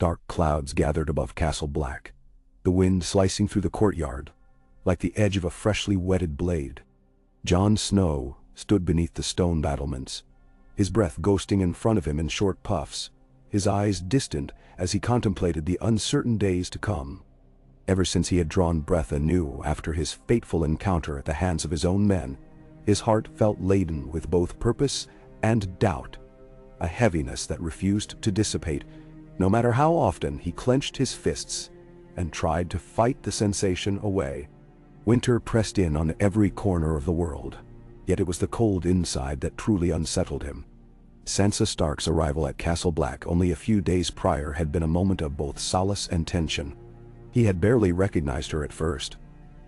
Dark clouds gathered above Castle Black, the wind slicing through the courtyard like the edge of a freshly whetted blade. Jon Snow stood beneath the stone battlements, his breath ghosting in front of him in short puffs, his eyes distant as he contemplated the uncertain days to come. Ever since he had drawn breath anew after his fateful encounter at the hands of his own men, his heart felt laden with both purpose and doubt, a heaviness that refused to dissipate, no matter how often he clenched his fists and tried to fight the sensation away. Winter pressed in on every corner of the world, yet it was the cold inside that truly unsettled him. Sansa Stark's arrival at Castle Black only a few days prior had been a moment of both solace and tension. He had barely recognized her at first.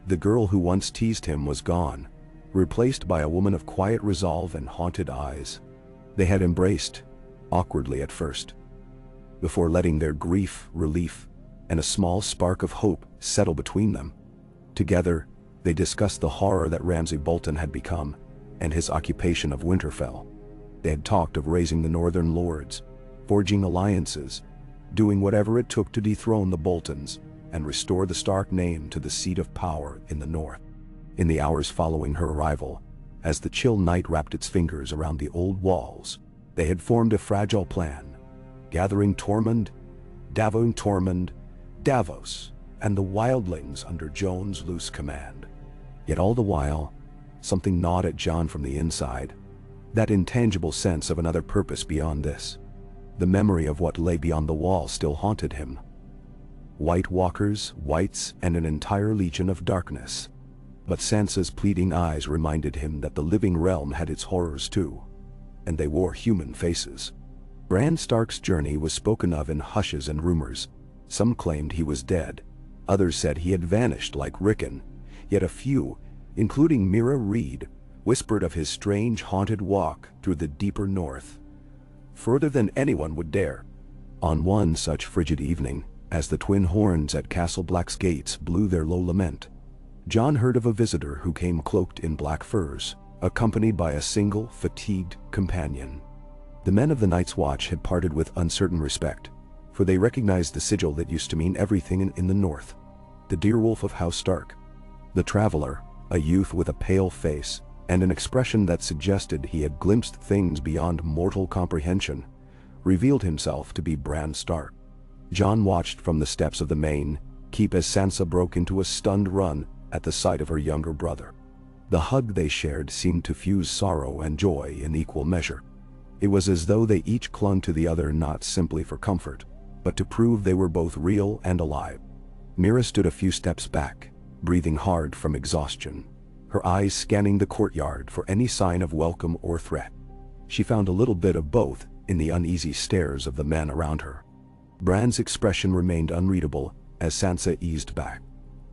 The girl who once teased him was gone, replaced by a woman of quiet resolve and haunted eyes. They had embraced, awkwardly at first, before letting their grief, relief, and a small spark of hope settle between them. Together, they discussed the horror that Ramsay Bolton had become, and his occupation of Winterfell. They had talked of raising the Northern Lords, forging alliances, doing whatever it took to dethrone the Boltons and restore the Stark name to the seat of power in the north. In the hours following her arrival, as the chill night wrapped its fingers around the old walls, they had formed a fragile plan, gathering Tormund, Davos, and the wildlings under Jon's loose command. Yet all the while, something gnawed at Jon from the inside, that intangible sense of another purpose beyond this. The memory of what lay beyond the wall still haunted him. White Walkers, Whites, and an entire legion of darkness. But Sansa's pleading eyes reminded him that the living realm had its horrors too, and they wore human faces. Bran Stark's journey was spoken of in hushes and rumors. Some claimed he was dead, others said he had vanished like Rickon, yet a few, including Mira Reed, whispered of his strange haunted walk through the deeper north, further than anyone would dare. On one such frigid evening, as the twin horns at Castle Black's gates blew their low lament, Jon heard of a visitor who came cloaked in black furs, accompanied by a single, fatigued companion. The men of the Night's Watch had parted with uncertain respect, for they recognized the sigil that used to mean everything in the north, the Deerwolf of House Stark. The traveler, a youth with a pale face and an expression that suggested he had glimpsed things beyond mortal comprehension, revealed himself to be Bran Stark. Jon watched from the steps of the main keep as Sansa broke into a stunned run at the sight of her younger brother. The hug they shared seemed to fuse sorrow and joy in equal measure. It was as though they each clung to the other not simply for comfort, but to prove they were both real and alive. Mira stood a few steps back, breathing hard from exhaustion, her eyes scanning the courtyard for any sign of welcome or threat. She found a little bit of both in the uneasy stares of the men around her. Bran's expression remained unreadable as Sansa eased back.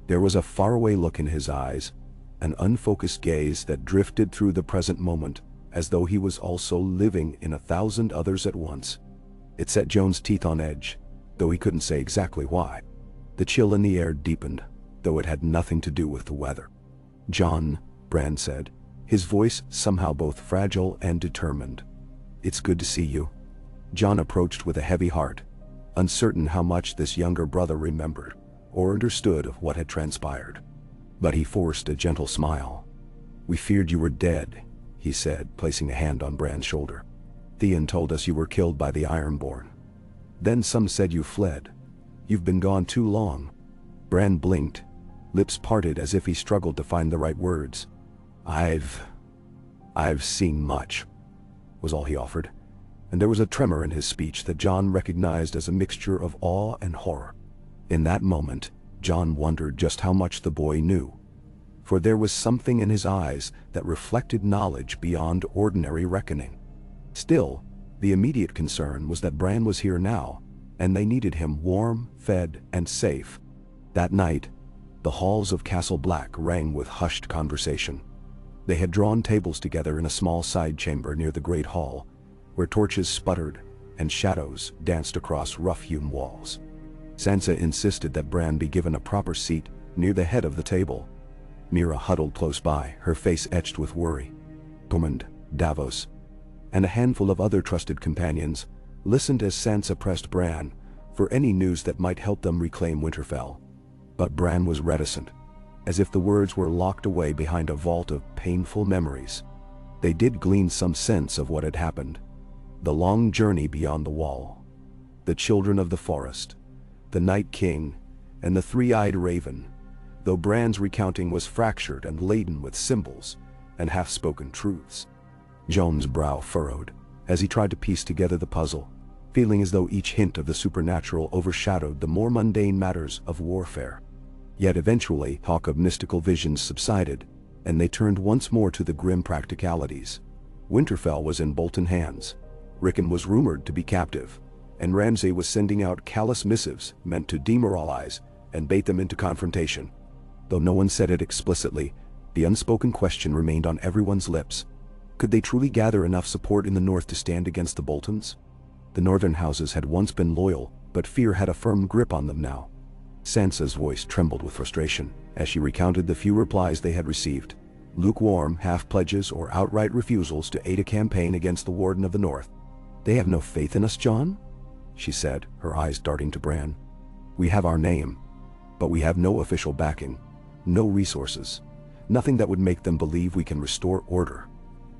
There was a faraway look in his eyes, an unfocused gaze that drifted through the present moment as though he was also living in 1,000 others at once. It set Jon's teeth on edge, though he couldn't say exactly why. The chill in the air deepened, though it had nothing to do with the weather. "Jon," Bran said, his voice somehow both fragile and determined. "It's good to see you." Jon approached with a heavy heart, uncertain how much this younger brother remembered or understood of what had transpired. But he forced a gentle smile. "We feared you were dead," he said, placing a hand on Bran's shoulder. "Theon told us you were killed by the Ironborn. Then some said you fled. You've been gone too long." Bran blinked, lips parted as if he struggled to find the right words. I've seen much," was all he offered, and there was a tremor in his speech that Jon recognized as a mixture of awe and horror. In that moment, Jon wondered just how much the boy knew, for there was something in his eyes that reflected knowledge beyond ordinary reckoning. Still, the immediate concern was that Bran was here now, and they needed him warm, fed, and safe. That night, the halls of Castle Black rang with hushed conversation. They had drawn tables together in a small side chamber near the great hall, where torches sputtered and shadows danced across rough-hewn walls. Sansa insisted that Bran be given a proper seat near the head of the table. Mira huddled close by, her face etched with worry. Tormund, Davos, and a handful of other trusted companions listened as Sansa pressed Bran for any news that might help them reclaim Winterfell. But Bran was reticent, as if the words were locked away behind a vault of painful memories. They did glean some sense of what had happened. The long journey beyond the wall. The children of the forest. The Night King, and the three-eyed raven. Though Bran's recounting was fractured and laden with symbols and half-spoken truths. Jon's brow furrowed as he tried to piece together the puzzle, feeling as though each hint of the supernatural overshadowed the more mundane matters of warfare. Yet eventually, talk of mystical visions subsided, and they turned once more to the grim practicalities. Winterfell was in Bolton hands. Rickon was rumored to be captive, and Ramsay was sending out callous missives meant to demoralize and bait them into confrontation. Though no one said it explicitly, the unspoken question remained on everyone's lips. Could they truly gather enough support in the north to stand against the Boltons? The northern houses had once been loyal, but fear had a firm grip on them now. Sansa's voice trembled with frustration as she recounted the few replies they had received. Lukewarm half-pledges or outright refusals to aid a campaign against the Warden of the North. "They have no faith in us, Jon?" she said, her eyes darting to Bran. "We have our name, but we have no official backing, no resources, nothing that would make them believe we can restore order.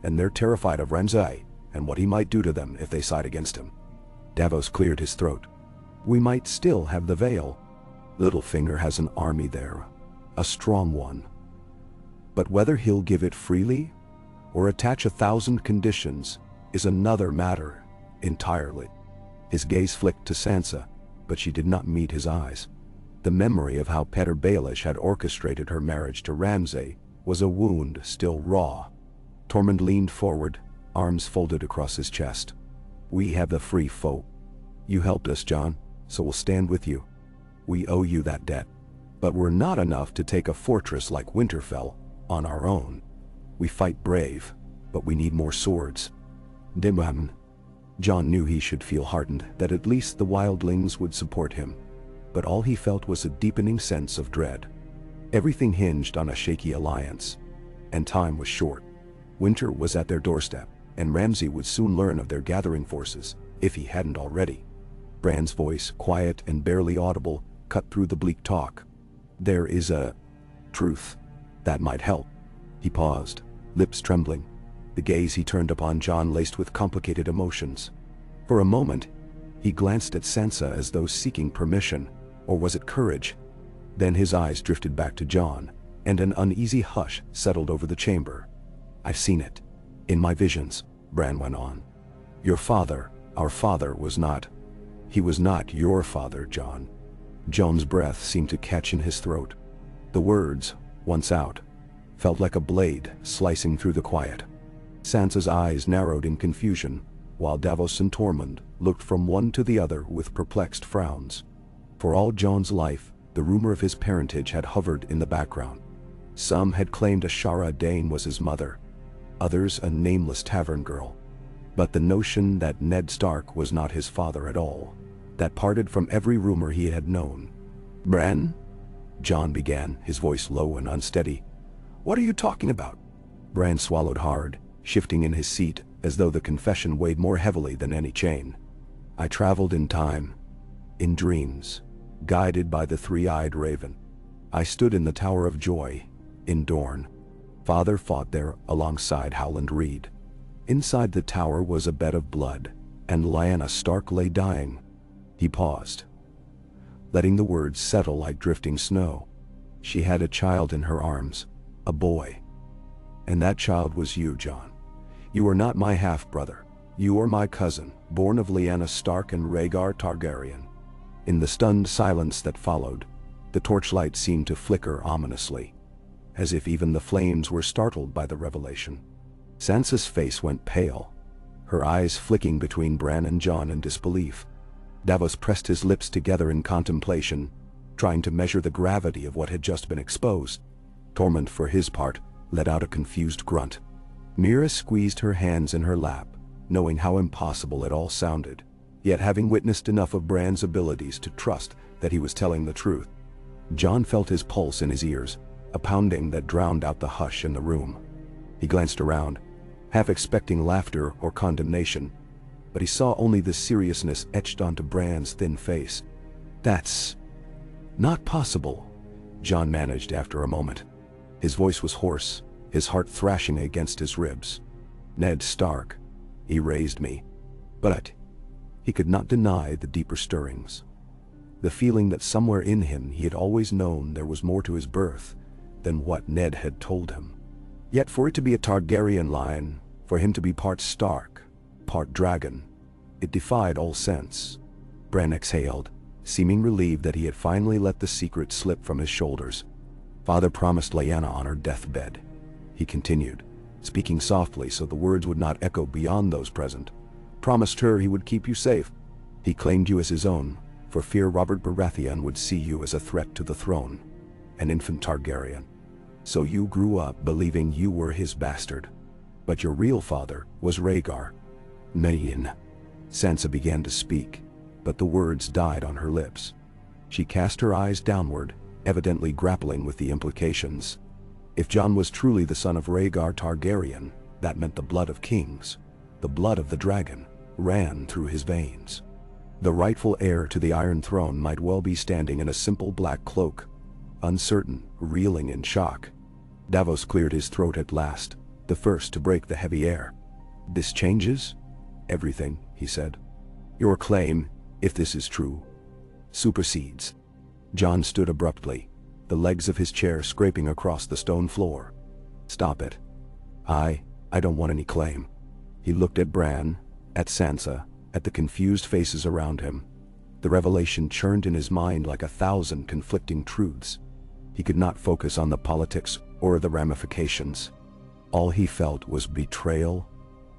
And they're terrified of Ramsay and what he might do to them if they side against him." Davos cleared his throat. "We might still have the Vale. Littlefinger has an army there, a strong one. But whether he'll give it freely or attach 1,000 conditions is another matter entirely." His gaze flicked to Sansa, but she did not meet his eyes. The memory of how Petyr Baelish had orchestrated her marriage to Ramsay was a wound still raw. Tormund leaned forward, arms folded across his chest. "We have the free folk. You helped us, Jon, so we'll stand with you. We owe you that debt. But we're not enough to take a fortress like Winterfell on our own. We fight brave, but we need more swords." Dimman. Jon knew he should feel heartened that at least the wildlings would support him. But all he felt was a deepening sense of dread. Everything hinged on a shaky alliance. And time was short. Winter was at their doorstep, and Ramsay would soon learn of their gathering forces, if he hadn't already. Bran's voice, quiet and barely audible, cut through the bleak talk. "There is a truth that might help." He paused, lips trembling. The gaze he turned upon Jon laced with complicated emotions. For a moment, he glanced at Sansa as though seeking permission, or was it courage? Then his eyes drifted back to Jon, and an uneasy hush settled over the chamber. "I've seen it. In my visions," Bran went on. "Your father, our father, was not. He was not your father, Jon." Jon's breath seemed to catch in his throat. The words, once out, felt like a blade slicing through the quiet. Sansa's eyes narrowed in confusion, while Davos and Tormund looked from one to the other with perplexed frowns. For all Jon's life, the rumor of his parentage had hovered in the background. Some had claimed Ashara Dane was his mother, others a nameless tavern girl. But the notion that Ned Stark was not his father at all, that parted from every rumor he had known. "Bran?" Jon began, his voice low and unsteady. "What are you talking about?" Bran swallowed hard, shifting in his seat as though the confession weighed more heavily than any chain. "I traveled in time, in dreams, guided by the three-eyed raven. I stood in the Tower of Joy, in Dorne. Father fought there alongside Howland Reed. Inside the tower was a bed of blood, and Lyanna Stark lay dying." He paused, letting the words settle like drifting snow. "She had a child in her arms, a boy. And that child was you, Jon. You are not my half-brother. You are my cousin, born of Lyanna Stark and Rhaegar Targaryen." In the stunned silence that followed, the torchlight seemed to flicker ominously, as if even the flames were startled by the revelation. Sansa's face went pale, her eyes flicking between Bran and Jon in disbelief. Davos pressed his lips together in contemplation, trying to measure the gravity of what had just been exposed. Tormund, for his part, let out a confused grunt. Mira squeezed her hands in her lap, knowing how impossible it all sounded, yet having witnessed enough of Bran's abilities to trust that he was telling the truth. Jon felt his pulse in his ears, a pounding that drowned out the hush in the room. He glanced around, half expecting laughter or condemnation, but he saw only the seriousness etched onto Bran's thin face. That's not possible, Jon managed after a moment. His voice was hoarse, his heart thrashing against his ribs. Ned Stark. He raised me. But he could not deny the deeper stirrings. The feeling that somewhere in him he had always known there was more to his birth than what Ned had told him. Yet for it to be a Targaryen line, for him to be part Stark, part dragon, it defied all sense. Bran exhaled, seeming relieved that he had finally let the secret slip from his shoulders. Father promised Lyanna on her deathbed, he continued, speaking softly so the words would not echo beyond those present. Promised her he would keep you safe. He claimed you as his own, for fear Robert Baratheon would see you as a threat to the throne, an infant Targaryen. So you grew up believing you were his bastard. But your real father was Rhaegar. Main. Sansa began to speak, but the words died on her lips. She cast her eyes downward, evidently grappling with the implications. If Jon was truly the son of Rhaegar Targaryen, that meant the blood of kings, the blood of the dragon, ran through his veins. The rightful heir to the Iron Throne might well be standing in a simple black cloak, uncertain, reeling in shock. Davos cleared his throat at last, the first to break the heavy air. This changes everything, he said. Your claim, if this is true, supersedes. Jon stood abruptly, the legs of his chair scraping across the stone floor. Stop it. I don't want any claim. He looked at Bran, at Sansa, at the confused faces around him. The revelation churned in his mind like 1,000 conflicting truths. He could not focus on the politics or the ramifications. All he felt was betrayal,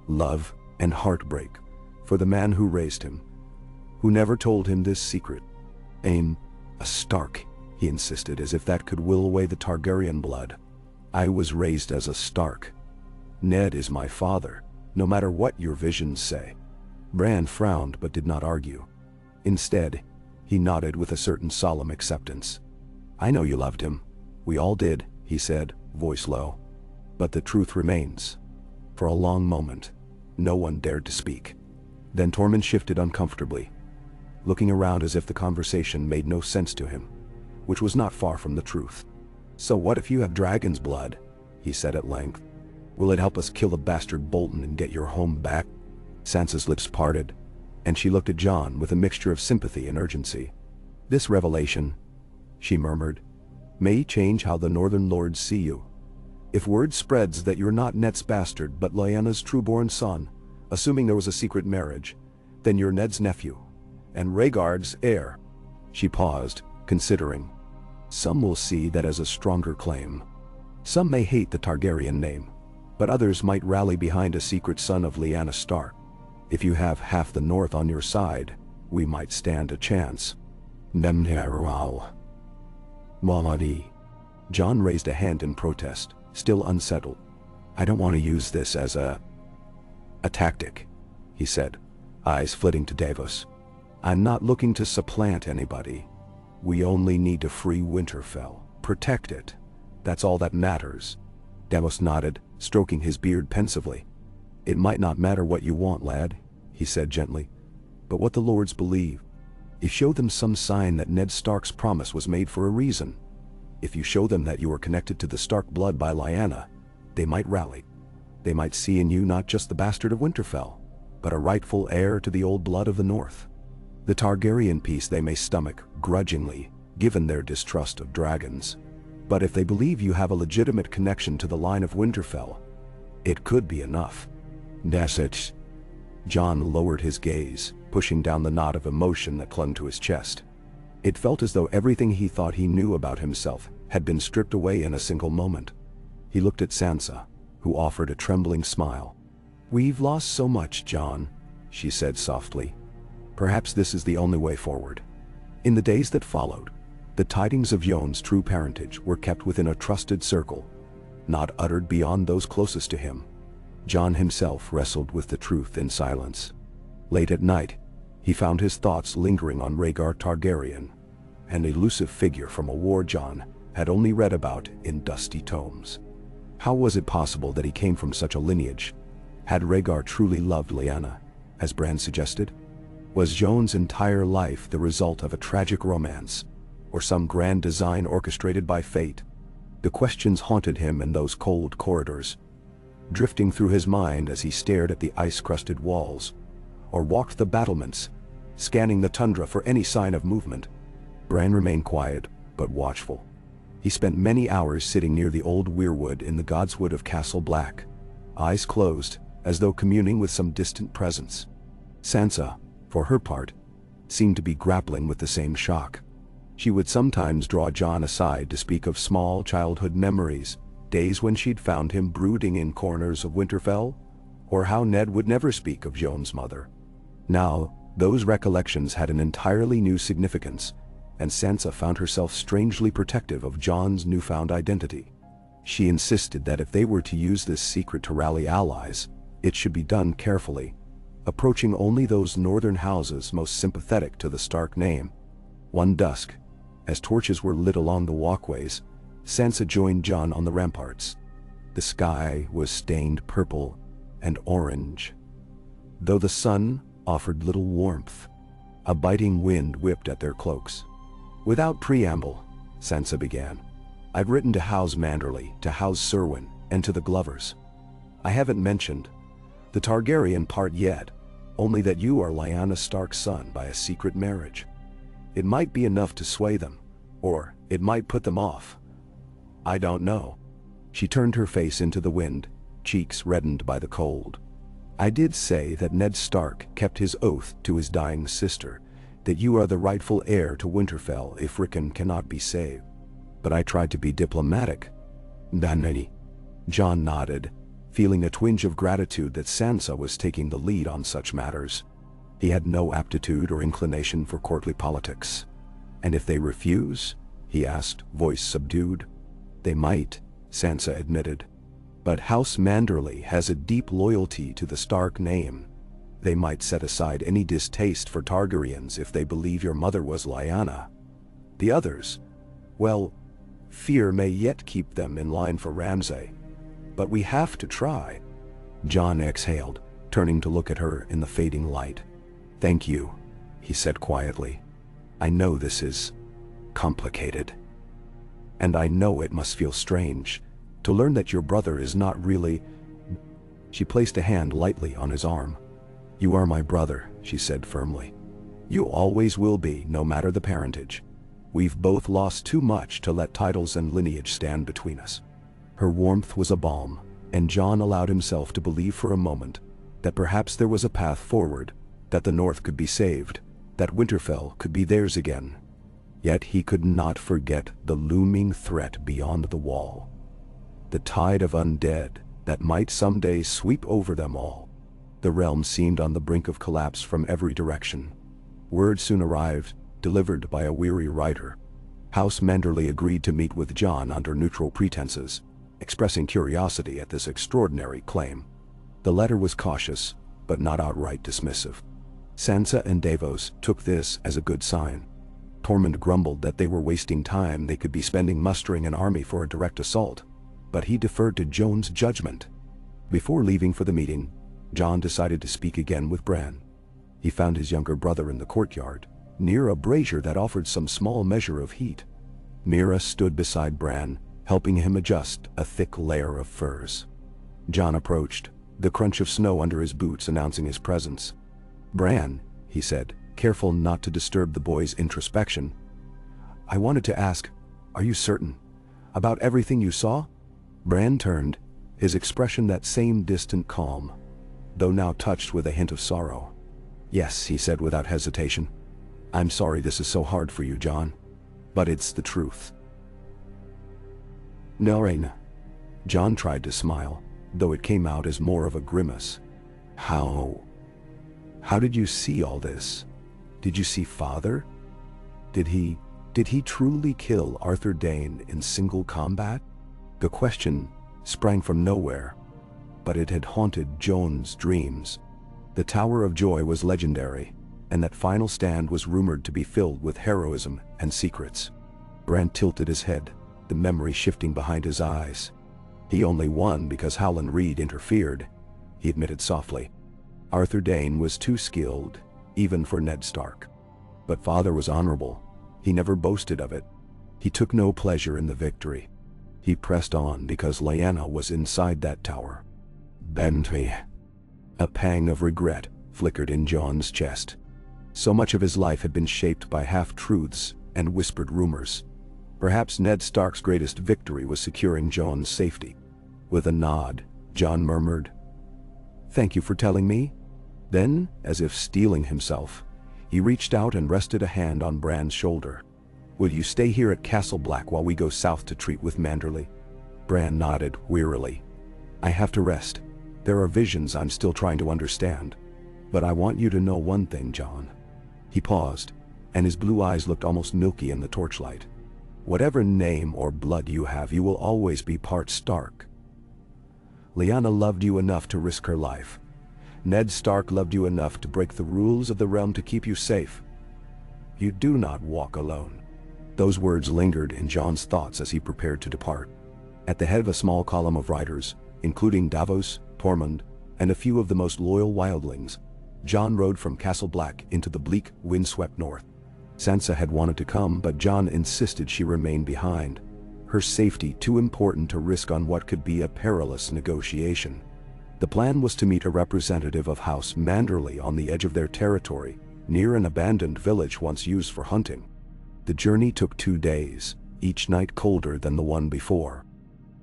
love, and heartbreak for the man who raised him, who never told him this secret. A Stark, he insisted, as if that could will away the Targaryen blood. I was raised as a Stark. Ned is my father, no matter what your visions say. Bran frowned but did not argue. Instead, he nodded with a certain solemn acceptance. I know you loved him. We all did, he said, voice low. But the truth remains. For a long moment, no one dared to speak. Then Tormund shifted uncomfortably, looking around as if the conversation made no sense to him, which was not far from the truth. So what if you have dragon's blood? He said at length. Will it help us kill the bastard Bolton and get your home back? Sansa's lips parted, and she looked at Jon with a mixture of sympathy and urgency. This revelation, she murmured, may change how the Northern Lords see you. If word spreads that you're not Ned's bastard but Lyanna's true-born son, assuming there was a secret marriage, then you're Ned's nephew, and Rhaegar's heir. She paused, considering. Some will see that as a stronger claim. Some may hate the Targaryen name, but others might rally behind a secret son of Lyanna Stark. If you have half the North on your side, we might stand a chance. Nemnerau. Mamadi. Jon raised a hand in protest, still unsettled. I don't want to use this as a tactic, he said, eyes flitting to Davos. I'm not looking to supplant anybody. We only need to free Winterfell, protect it. That's all that matters. Davos nodded, stroking his beard pensively. It might not matter what you want, lad, he said gently, but what the Lords believe. If show them some sign that Ned Stark's promise was made for a reason, if you show them that you are connected to the Stark blood by Lyanna, they might rally. They might see in you not just the bastard of Winterfell, but a rightful heir to the old blood of the North. The Targaryen piece they may stomach, grudgingly, given their distrust of dragons. But if they believe you have a legitimate connection to the line of Winterfell, it could be enough. That's it. Jon lowered his gaze, pushing down the knot of emotion that clung to his chest. It felt as though everything he thought he knew about himself had been stripped away in a single moment. He looked at Sansa, who offered a trembling smile. We've lost so much, Jon, she said softly. Perhaps this is the only way forward. In the days that followed, the tidings of Jon's true parentage were kept within a trusted circle, not uttered beyond those closest to him. Jon himself wrestled with the truth in silence. Late at night, he found his thoughts lingering on Rhaegar Targaryen, an elusive figure from a war Jon had only read about in dusty tomes. How was it possible that he came from such a lineage? Had Rhaegar truly loved Lyanna, as Bran suggested? Was Joan's entire life the result of a tragic romance, or some grand design orchestrated by fate? The questions haunted him in those cold corridors, drifting through his mind as he stared at the ice-crusted walls, or walked the battlements, scanning the tundra for any sign of movement. Bran remained quiet, but watchful. He spent many hours sitting near the old weirwood in the godswood of Castle Black, eyes closed, as though communing with some distant presence. Sansa, for her part, seemed to be grappling with the same shock. She would sometimes draw Jon aside to speak of small childhood memories, days when she'd found him brooding in corners of Winterfell, or how Ned would never speak of Jon's mother. Now, those recollections had an entirely new significance, and Sansa found herself strangely protective of Jon's newfound identity. She insisted that if they were to use this secret to rally allies, it should be done carefully, approaching only those northern houses most sympathetic to the Stark name. One dusk, as torches were lit along the walkways, Sansa joined Jon on the ramparts. The sky was stained purple and orange, though the sun offered little warmth. A biting wind whipped at their cloaks. Without preamble, Sansa began, "I've written to House Manderley, to House Serwyn, and to the Glovers. I haven't mentioned the Targaryen part yet, only that you are Lyanna Stark's son by a secret marriage. It might be enough to sway them, or it might put them off. I don't know." She turned her face into the wind, cheeks reddened by the cold. "I did say that Ned Stark kept his oath to his dying sister, that you are the rightful heir to Winterfell if Rickon cannot be saved. But I tried to be diplomatic." "Danny." Jon nodded, feeling a twinge of gratitude that Sansa was taking the lead on such matters. He had no aptitude or inclination for courtly politics. "And if they refuse?" he asked, voice subdued. "They might," Sansa admitted. "But House Manderley has a deep loyalty to the Stark name. They might set aside any distaste for Targaryens if they believe your mother was Lyanna. The others, well, fear may yet keep them in line for Ramsay. But we have to try." Jon exhaled, turning to look at her in the fading light. "Thank you," he said quietly. "I know this is complicated. And I know it must feel strange to learn that your brother is not really—" She placed a hand lightly on his arm. "You are my brother," she said firmly. "You always will be, no matter the parentage. We've both lost too much to let titles and lineage stand between us." Her warmth was a balm, and Jon allowed himself to believe for a moment that perhaps there was a path forward, that the North could be saved, that Winterfell could be theirs again. Yet he could not forget the looming threat beyond the wall. The tide of undead that might someday sweep over them all. The realm seemed on the brink of collapse from every direction. Word soon arrived, delivered by a weary rider. House Manderley agreed to meet with Jon under neutral pretenses, expressing curiosity at this extraordinary claim. The letter was cautious, but not outright dismissive. Sansa and Davos took this as a good sign. Tormund grumbled that they were wasting time they could be spending mustering an army for a direct assault, but he deferred to Jon's judgment. Before leaving for the meeting, Jon decided to speak again with Bran. He found his younger brother in the courtyard, near a brazier that offered some small measure of heat. Mira stood beside Bran, helping him adjust a thick layer of furs. Jon approached, the crunch of snow under his boots announcing his presence. "Bran," he said, careful not to disturb the boy's introspection, "I wanted to ask, are you certain about everything you saw?" Bran turned, his expression that same distant calm, though now touched with a hint of sorrow. "Yes," he said without hesitation. "I'm sorry this is so hard for you, Jon. But it's the truth." "Noreen." Jon tried to smile, though it came out as more of a grimace. How did you see all this? Did you see Father? Did he truly kill Arthur Dayne in single combat?" The question sprang from nowhere, but it had haunted Jon's dreams. The Tower of Joy was legendary, and that final stand was rumored to be filled with heroism and secrets. Bran tilted his head, the memory shifting behind his eyes. "He only won because Howland Reed interfered," he admitted softly. "Arthur Dayne was too skilled, even for Ned Stark. But father was honorable. He never boasted of it. He took no pleasure in the victory. He pressed on because Lyanna was inside that tower. Bentley. A pang of regret flickered in Jon's chest. So much of his life had been shaped by half-truths and whispered rumors. Perhaps Ned Stark's greatest victory was securing Jon's safety. With a nod, Jon murmured, "Thank you for telling me." Then, as if steeling himself, he reached out and rested a hand on Bran's shoulder. "Will you stay here at Castle Black while we go south to treat with Manderley?" Bran nodded wearily. "I have to rest. There are visions I'm still trying to understand. But I want you to know one thing, Jon." He paused, and his blue eyes looked almost milky in the torchlight. "Whatever name or blood you have, you will always be part Stark. Lyanna loved you enough to risk her life. Ned Stark loved you enough to break the rules of the realm to keep you safe. You do not walk alone." Those words lingered in Jon's thoughts as he prepared to depart. At the head of a small column of riders, including Davos, Tormund, and a few of the most loyal wildlings, Jon rode from Castle Black into the bleak, windswept north. Sansa had wanted to come, but Jon insisted she remain behind, her safety too important to risk on what could be a perilous negotiation. The plan was to meet a representative of House Manderley on the edge of their territory, near an abandoned village once used for hunting. The journey took 2 days, each night colder than the one before.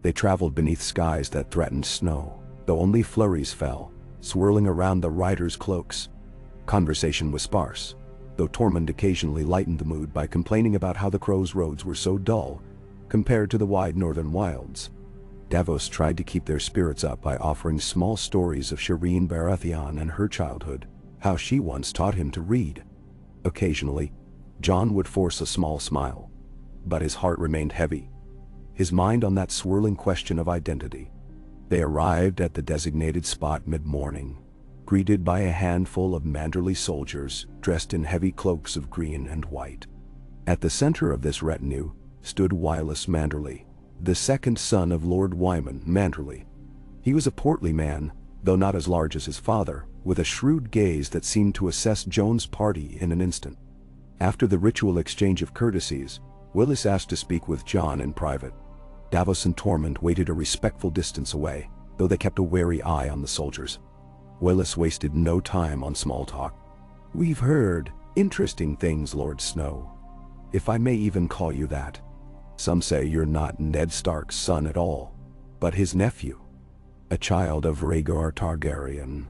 They traveled beneath skies that threatened snow, though only flurries fell, swirling around the riders' cloaks. Conversation was sparse, though Tormund occasionally lightened the mood by complaining about how the Crows' roads were so dull compared to the wide northern wilds. Davos tried to keep their spirits up by offering small stories of Shireen Baratheon and her childhood, how she once taught him to read. Occasionally, Jon would force a small smile, but his heart remained heavy, his mind on that swirling question of identity. They arrived at the designated spot mid-morning, greeted by a handful of Manderley soldiers dressed in heavy cloaks of green and white. At the center of this retinue stood Wylis Manderley, the second son of Lord Wyman Manderley. He was a portly man, though not as large as his father, with a shrewd gaze that seemed to assess Jon's party in an instant. After the ritual exchange of courtesies, Wylis asked to speak with Jon in private. Davos and Tormund waited a respectful distance away, though they kept a wary eye on the soldiers. Wylis wasted no time on small talk. "We've heard interesting things, Lord Snow, if I may even call you that. Some say you're not Ned Stark's son at all, but his nephew, a child of Rhaegar Targaryen.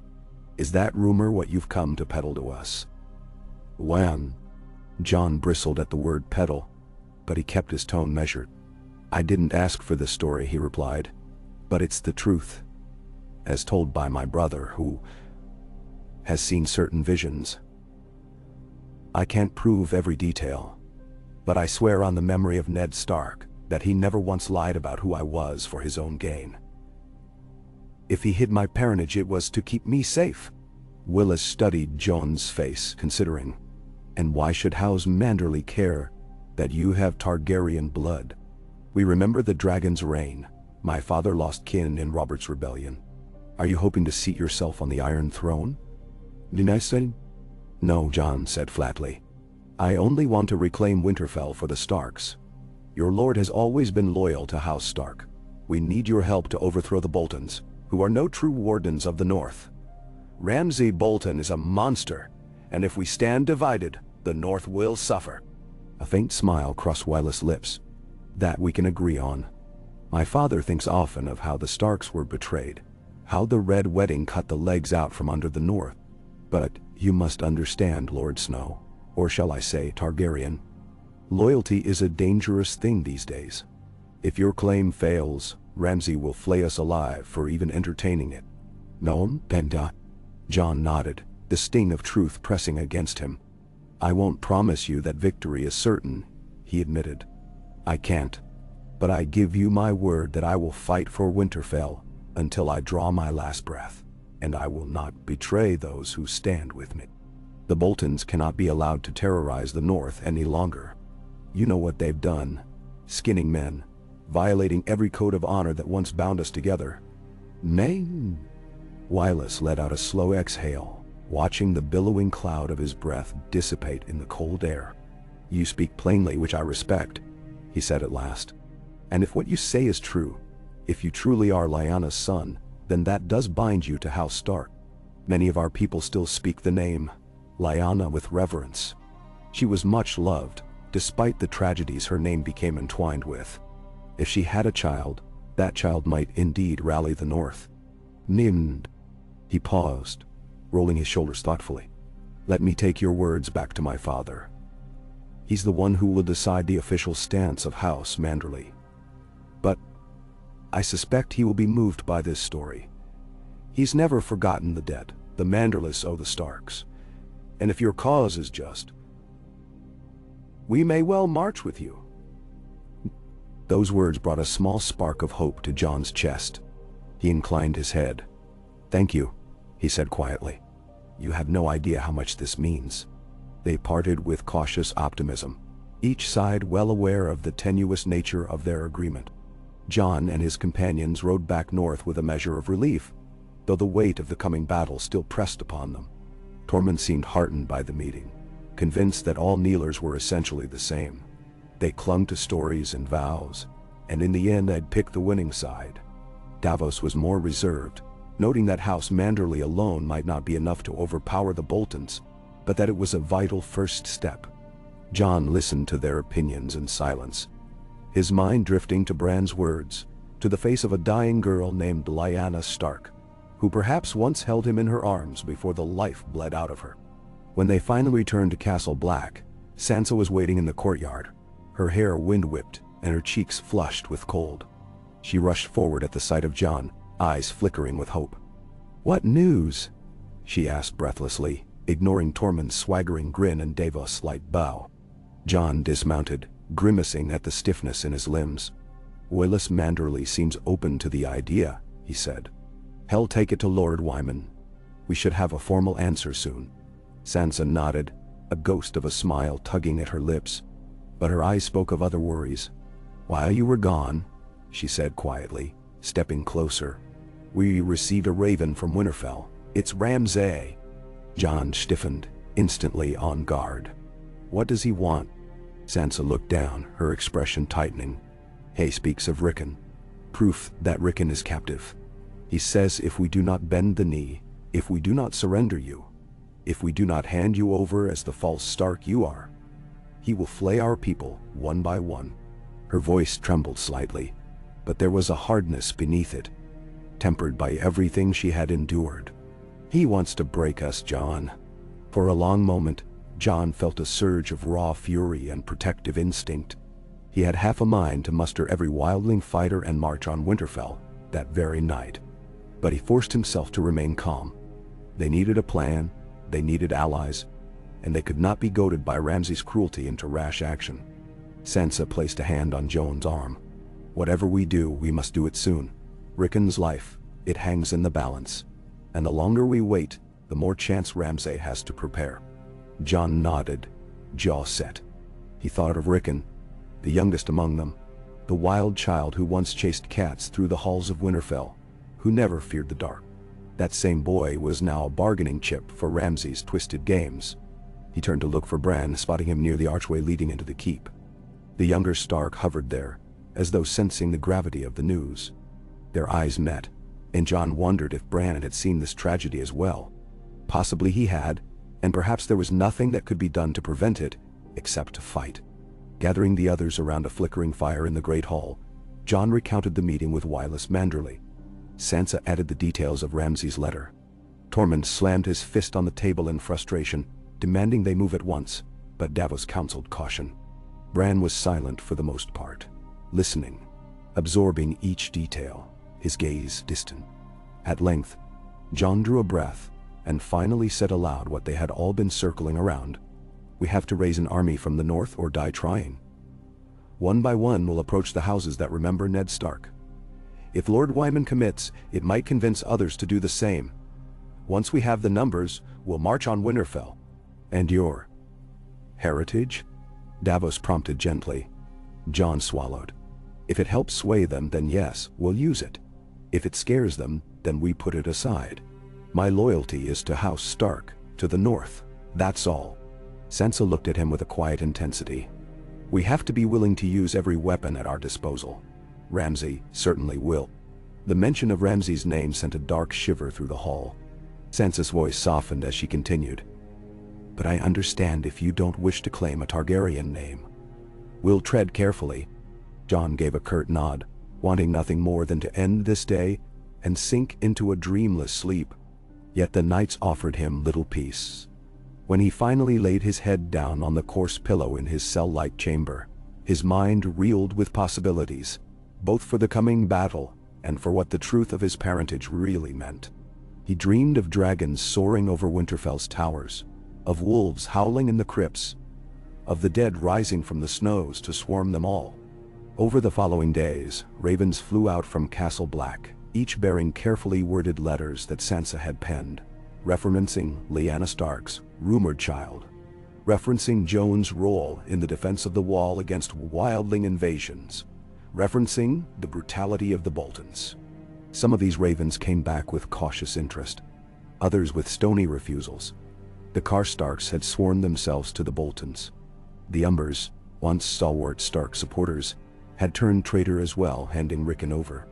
Is that rumor what you've come to peddle to us?" "When?" Jon bristled at the word peddle, but he kept his tone measured. "I didn't ask for this story," he replied, "but it's the truth, as told by my brother, who has seen certain visions. I can't prove every detail, but I swear on the memory of Ned Stark that he never once lied about who I was for his own gain. If he hid my parentage, it was to keep me safe." Wylis studied Jon's face, considering. "And why should House Manderley care that you have Targaryen blood? We remember the dragon's reign. My father lost kin in Robert's rebellion. Are you hoping to seat yourself on the Iron Throne?" "No," Jon said flatly. "I only want to reclaim Winterfell for the Starks. Your lord has always been loyal to House Stark. We need your help to overthrow the Boltons, who are no true wardens of the North. Ramsay Bolton is a monster, and if we stand divided, the North will suffer." A faint smile crossed Wylis' lips. "That we can agree on. My father thinks often of how the Starks were betrayed, how the Red Wedding cut the legs out from under the North. But you must understand, Lord Snow, or shall I say Targaryen, loyalty is a dangerous thing these days. If your claim fails, Ramsay will flay us alive for even entertaining it." "No, Benda." Jon nodded, the sting of truth pressing against him. "I won't promise you that victory is certain," he admitted. "I can't. But I give you my word that I will fight for Winterfell until I draw my last breath, and I will not betray those who stand with me. The Boltons cannot be allowed to terrorize the North any longer. You know what they've done, skinning men, violating every code of honor that once bound us together." "Nay." Wylis let out a slow exhale, watching the billowing cloud of his breath dissipate in the cold air. "You speak plainly, which I respect," he said at last. "And if what you say is true, if you truly are Lyanna's son, then that does bind you to House Stark. Many of our people still speak the name Lyanna with reverence. She was much loved, despite the tragedies her name became entwined with. If she had a child, that child might indeed rally the North." "Nimd." He paused, rolling his shoulders thoughtfully. "Let me take your words back to my father. He's the one who will decide the official stance of House Manderley. But I suspect he will be moved by this story. He's never forgotten the dead. The Manderleys owe the Starks. And if your cause is just, we may well march with you." Those words brought a small spark of hope to Jon's chest. He inclined his head. "Thank you," he said quietly. "You have no idea how much this means." They parted with cautious optimism, each side well aware of the tenuous nature of their agreement. Jon and his companions rode back north with a measure of relief, though the weight of the coming battle still pressed upon them. Tormund seemed heartened by the meeting, convinced that all Kneelers were essentially the same. They clung to stories and vows, and in the end they'd picked the winning side. Davos was more reserved, noting that House Manderley alone might not be enough to overpower the Boltons, but that it was a vital first step. Jon listened to their opinions in silence, his mind drifting to Bran's words, to the face of a dying girl named Lyanna Stark, who perhaps once held him in her arms before the life bled out of her. When they finally returned to Castle Black, Sansa was waiting in the courtyard, her hair wind-whipped and her cheeks flushed with cold. She rushed forward at the sight of Jon, eyes flickering with hope. "What news?" she asked breathlessly, ignoring Tormund's swaggering grin and Davos' slight bow. Jon dismounted, grimacing at the stiffness in his limbs. "Willis Manderley seems open to the idea," he said. "Hell take it to Lord Wyman. We should have a formal answer soon." Sansa nodded, a ghost of a smile tugging at her lips, but her eyes spoke of other worries. "While you were gone," she said quietly, stepping closer, "we received a raven from Winterfell. It's Ramsay." Jon stiffened, instantly on guard. "What does he want?" Sansa looked down, her expression tightening. "He speaks of Rickon. Proof that Rickon is captive. He says if we do not bend the knee, if we do not surrender you, if we do not hand you over as the false Stark you are, he will flay our people one by one." Her voice trembled slightly, but there was a hardness beneath it, tempered by everything she had endured. "He wants to break us, Jon." For a long moment, Jon felt a surge of raw fury and protective instinct. He had half a mind to muster every wildling fighter and march on Winterfell that very night. But he forced himself to remain calm. They needed a plan, they needed allies, and they could not be goaded by Ramsay's cruelty into rash action. Sansa placed a hand on Jon's arm. "Whatever we do, we must do it soon. Rickon's life, it hangs in the balance. And the longer we wait, the more chance Ramsay has to prepare." Jon nodded, jaw set. He thought of Rickon, the youngest among them, the wild child who once chased cats through the halls of Winterfell, who never feared the dark. That same boy was now a bargaining chip for Ramsay's twisted games. He turned to look for Bran, spotting him near the archway leading into the keep. The younger Stark hovered there, as though sensing the gravity of the news. Their eyes met, and Jon wondered if Bran had seen this tragedy as well. Possibly he had, and perhaps there was nothing that could be done to prevent it, except to fight. Gathering the others around a flickering fire in the great hall, Jon recounted the meeting with Willis Manderley. Sansa added the details of Ramsay's letter. Tormund slammed his fist on the table in frustration, demanding they move at once, but Davos counseled caution. Bran was silent for the most part, listening, absorbing each detail, his gaze distant. At length, Jon drew a breath and finally said aloud what they had all been circling around. "We have to raise an army from the north or die trying. One by one we'll approach the houses that remember Ned Stark. If Lord Wyman commits, it might convince others to do the same. Once we have the numbers, we'll march on Winterfell." "And your heritage?" Davos prompted gently. Jon swallowed. "If it helps sway them, then yes, we'll use it. If it scares them, then we put it aside. My loyalty is to House Stark, To the north, that's all. Sansa looked at him with a quiet intensity. We have to be willing to use every weapon at our disposal. Ramsay certainly will. The mention of Ramsay's name sent a dark shiver through the hall. Sansa's voice softened as she continued. But I understand if you don't wish to claim a Targaryen name. We'll tread carefully. Jon gave a curt nod, wanting nothing more than to end this day and sink into a dreamless sleep. Yet the nights offered him little peace. When he finally laid his head down on the coarse pillow in his cell-like chamber, his mind reeled with possibilities, both for the coming battle and for what the truth of his parentage really meant. He dreamed of dragons soaring over Winterfell's towers, of wolves howling in the crypts, of the dead rising from the snows to swarm them all. Over the following days, ravens flew out from Castle Black, each bearing carefully worded letters that Sansa had penned, referencing Lyanna Stark's rumored child, referencing Jon's role in the defense of the Wall against wildling invasions, referencing the brutality of the Boltons. Some of these ravens came back with cautious interest, others with stony refusals. The Karstarks had sworn themselves to the Boltons. The Umbers, once stalwart Stark supporters, had turned traitor as well, handing Rickon over.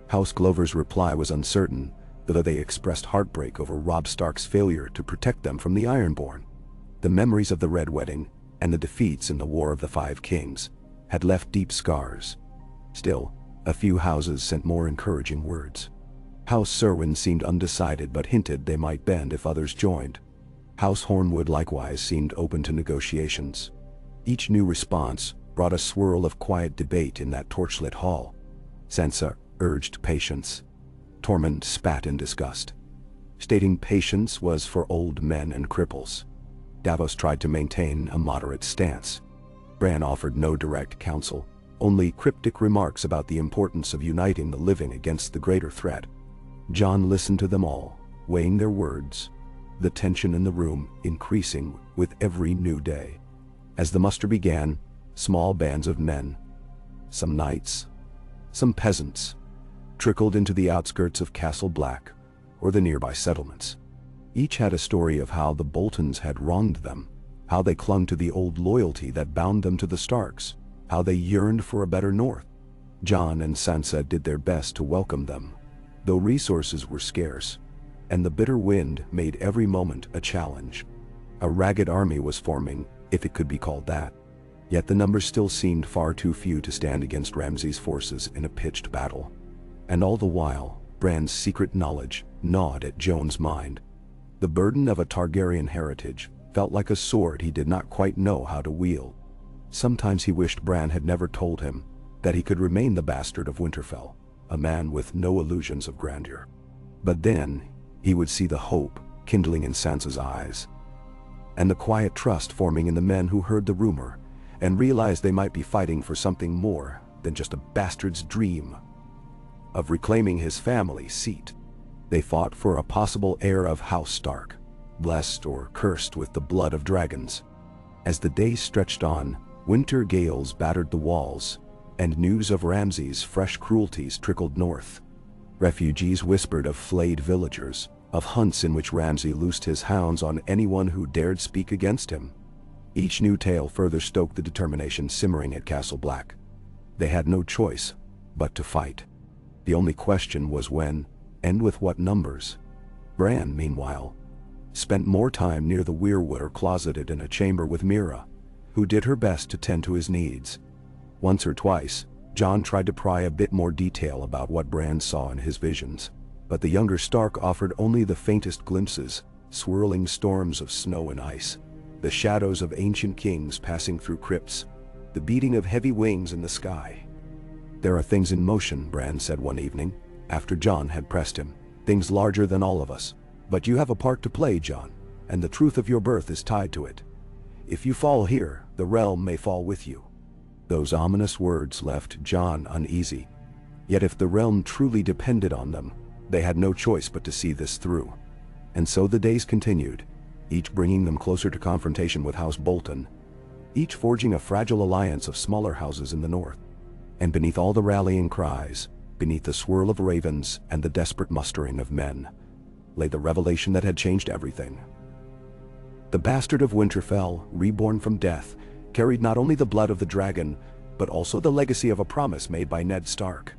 House Glover's reply was uncertain, though they expressed heartbreak over Robb Stark's failure to protect them from the Ironborn. The memories of the Red Wedding and the defeats in the War of the Five Kings had left deep scars. Still, a few houses sent more encouraging words. House Serwyn seemed undecided but hinted they might bend if others joined. House Hornwood likewise seemed open to negotiations. Each new response brought a swirl of quiet debate in that torchlit hall. Sansa urged patience. Tormund spat in disgust, stating patience was for old men and cripples. Davos tried to maintain a moderate stance. Bran offered no direct counsel, only cryptic remarks about the importance of uniting the living against the greater threat. Jon listened to them all, weighing their words, the tension in the room increasing with every new day. As the muster began, small bands of men, some knights, some peasants, trickled into the outskirts of Castle Black or the nearby settlements. Each had a story of how the Boltons had wronged them, how they clung to the old loyalty that bound them to the Starks, how they yearned for a better North. Jon and Sansa did their best to welcome them, though resources were scarce, and the bitter wind made every moment a challenge. A ragged army was forming, if it could be called that. Yet the numbers still seemed far too few to stand against Ramsay's forces in a pitched battle. And all the while, Bran's secret knowledge gnawed at Jon's mind. The burden of a Targaryen heritage felt like a sword he did not quite know how to wield. Sometimes he wished Bran had never told him that he could remain the bastard of Winterfell, a man with no illusions of grandeur. But then, he would see the hope kindling in Sansa's eyes, and the quiet trust forming in the men who heard the rumor and realized they might be fighting for something more than just a bastard's dream of reclaiming his family seat. They fought for a possible heir of House Stark, blessed or cursed with the blood of dragons. As the days stretched on, winter gales battered the walls, and news of Ramsay's fresh cruelties trickled north. Refugees whispered of flayed villagers, of hunts in which Ramsay loosed his hounds on anyone who dared speak against him. Each new tale further stoked the determination simmering at Castle Black. They had no choice but to fight. The only question was when, and with what numbers. Bran, meanwhile, spent more time near the weirwood or closeted in a chamber with Mira, who did her best to tend to his needs. Once or twice, Jon tried to pry a bit more detail about what Bran saw in his visions, but the younger Stark offered only the faintest glimpses, swirling storms of snow and ice, the shadows of ancient kings passing through crypts, the beating of heavy wings in the sky. "There are things in motion," Bran said one evening, after Jon had pressed him, "things larger than all of us. But you have a part to play, Jon, and the truth of your birth is tied to it. If you fall here, the realm may fall with you." Those ominous words left Jon uneasy. Yet if the realm truly depended on them, they had no choice but to see this through. And so the days continued, each bringing them closer to confrontation with House Bolton, each forging a fragile alliance of smaller houses in the north. And beneath all the rallying cries, beneath the swirl of ravens and the desperate mustering of men, lay the revelation that had changed everything. The bastard of Winterfell, reborn from death, carried not only the blood of the dragon, but also the legacy of a promise made by Ned Stark.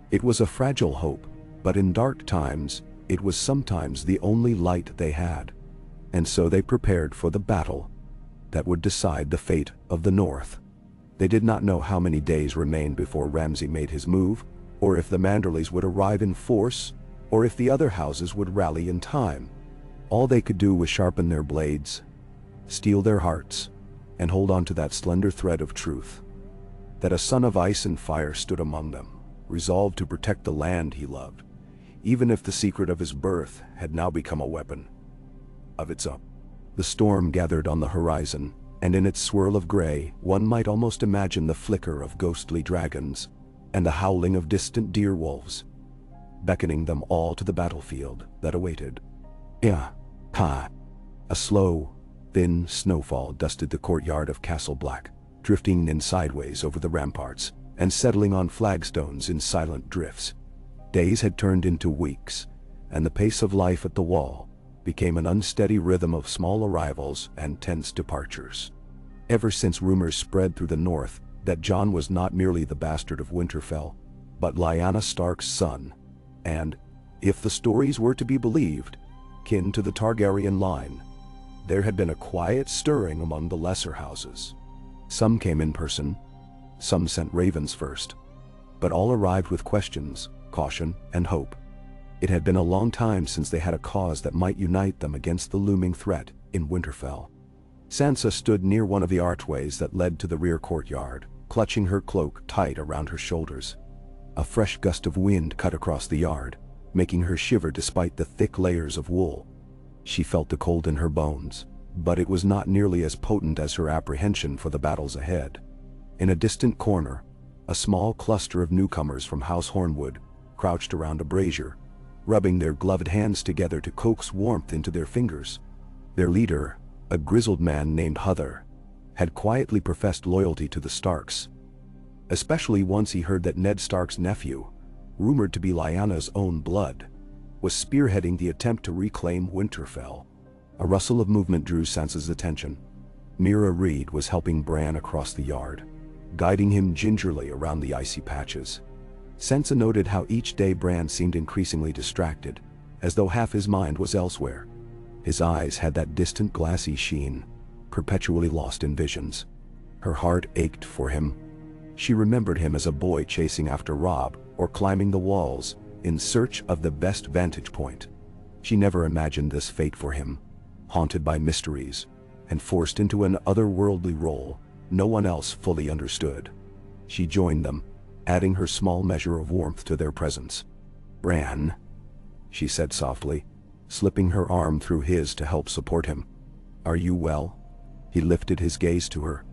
It was a fragile hope, but in dark times, it was sometimes the only light they had. And so they prepared for the battle that would decide the fate of the North. They did not know how many days remained before Ramsay made his move, or if the Manderleys would arrive in force, or if the other houses would rally in time. All they could do was sharpen their blades, steel their hearts, and hold on to that slender thread of truth. That a son of ice and fire stood among them, resolved to protect the land he loved, even if the secret of his birth had now become a weapon of its own. The storm gathered on the horizon, and in its swirl of gray, one might almost imagine the flicker of ghostly dragons and the howling of distant deer wolves, beckoning them all to the battlefield that awaited. A slow, thin snowfall dusted the courtyard of Castle Black, drifting in sideways over the ramparts and settling on flagstones in silent drifts. Days had turned into weeks, and the pace of life at the wall became an unsteady rhythm of small arrivals and tense departures. Ever since rumors spread through the north that Jon was not merely the bastard of Winterfell, but Lyanna Stark's son, and, if the stories were to be believed, kin to the Targaryen line, there had been a quiet stirring among the lesser houses. Some came in person, some sent ravens first, but all arrived with questions, caution, and hope. It had been a long time since they had a cause that might unite them against the looming threat in Winterfell. Sansa stood near one of the archways that led to the rear courtyard, clutching her cloak tight around her shoulders. A fresh gust of wind cut across the yard, making her shiver despite the thick layers of wool. She felt the cold in her bones, but it was not nearly as potent as her apprehension for the battles ahead. In a distant corner, a small cluster of newcomers from House Hornwood crouched around a brazier, rubbing their gloved hands together to coax warmth into their fingers. Their leader, a grizzled man named Huther, had quietly professed loyalty to the Starks, especially once he heard that Ned Stark's nephew, rumored to be Lyanna's own blood, was spearheading the attempt to reclaim Winterfell. A rustle of movement drew Sansa's attention. Mira Reed was helping Bran across the yard, guiding him gingerly around the icy patches. Sansa noted how each day Bran seemed increasingly distracted, as though half his mind was elsewhere. His eyes had that distant glassy sheen, perpetually lost in visions. Her heart ached for him. She remembered him as a boy chasing after Robb or climbing the walls in search of the best vantage point. She never imagined this fate for him, haunted by mysteries and forced into an otherworldly role no one else fully understood. She joined them, adding her small measure of warmth to their presence. "Bran," she said softly, slipping her arm through his to help support him. "Are you well?" He lifted his gaze to her,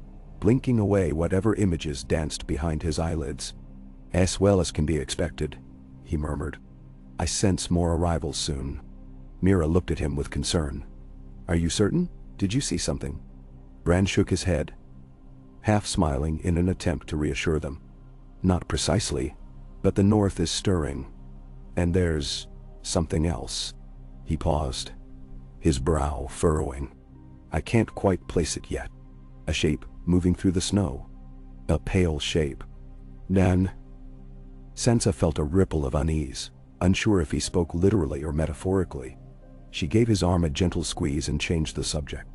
blinking away whatever images danced behind his eyelids. "As well as can be expected," he murmured. "I sense more arrivals soon." Mira looked at him with concern. "Are you certain? Did you see something?" Bran shook his head, half smiling in an attempt to reassure them. "Not precisely, but the north is stirring. And there's something else." He paused, his brow furrowing. "I can't quite place it yet. A shape moving through the snow. A pale shape." "Then..." Sansa felt a ripple of unease, unsure if he spoke literally or metaphorically. She gave his arm a gentle squeeze and changed the subject.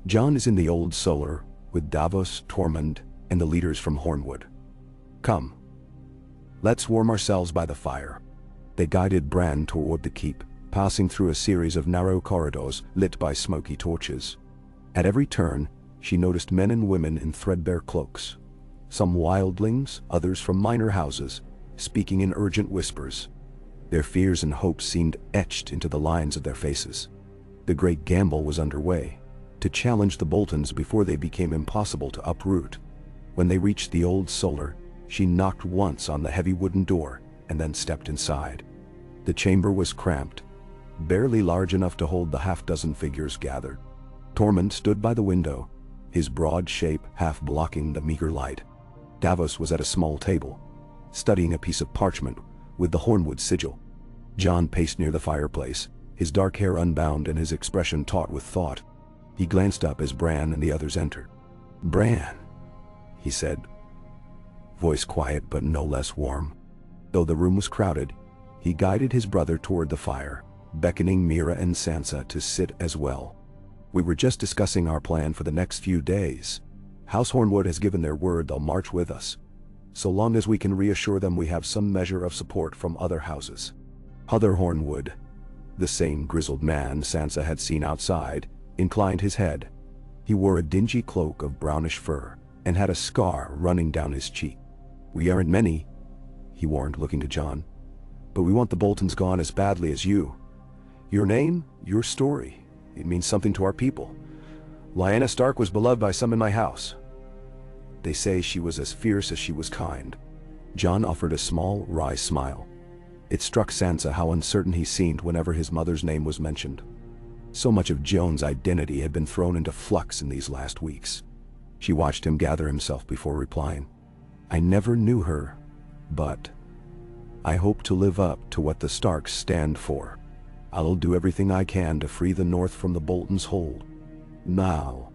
"Jon is in the Old Solar, with Davos, Tormund, and the leaders from Hornwood. Come. Let's warm ourselves by the fire." They guided Bran toward the keep, passing through a series of narrow corridors lit by smoky torches. At every turn, she noticed men and women in threadbare cloaks, some wildlings, others from minor houses, speaking in urgent whispers. Their fears and hopes seemed etched into the lines of their faces. The great gamble was underway, to challenge the Boltons before they became impossible to uproot. When they reached the Old Solar, she knocked once on the heavy wooden door and then stepped inside. The chamber was cramped, barely large enough to hold the half-dozen figures gathered. Tormund stood by the window, his broad shape half blocking the meager light. Davos was at a small table, studying a piece of parchment with the Hornwood sigil. Jon paced near the fireplace, his dark hair unbound and his expression taut with thought. He glanced up as Bran and the others entered. "Bran," he said, voice quiet but no less warm. Though the room was crowded, he guided his brother toward the fire, beckoning Mira and Sansa to sit as well. "We were just discussing our plan for the next few days. House Hornwood has given their word they'll march with us, so long as we can reassure them we have some measure of support from other houses." Other Hornwood, the same grizzled man Sansa had seen outside, inclined his head. He wore a dingy cloak of brownish fur and had a scar running down his cheek. "We aren't many," he warned, looking to Jon, "but we want the Boltons gone as badly as you. Your name, your story, it means something to our people. Lyanna Stark was beloved by some in my house. They say she was as fierce as she was kind." Jon offered a small, wry smile. It struck Sansa how uncertain he seemed whenever his mother's name was mentioned. So much of Jon's identity had been thrown into flux in these last weeks. She watched him gather himself before replying. "I never knew her, but I hope to live up to what the Starks stand for. I'll do everything I can to free the North from the Boltons' hold." "Now,"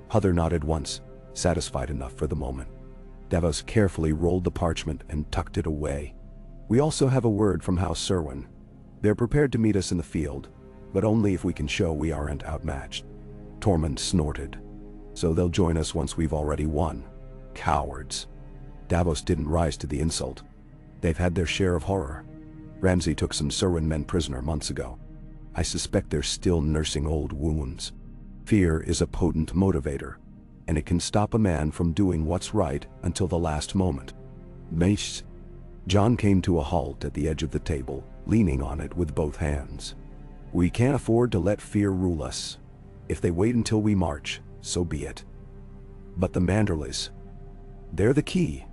Heather nodded once, satisfied enough for the moment. Davos carefully rolled the parchment and tucked it away. "We also have a word from House Serwyn. They're prepared to meet us in the field, but only if we can show we aren't outmatched." Tormund snorted. "So they'll join us once we've already won. Cowards." Davos didn't rise to the insult. "They've had their share of horror. Ramsay took some Serwyn men prisoner months ago. I suspect they're still nursing old wounds. Fear is a potent motivator, and it can stop a man from doing what's right until the last moment." "Mace." Jon came to a halt at the edge of the table, leaning on it with both hands. "We can't afford to let fear rule us. If they wait until we march, so be it. But the Manderleys, they're the key.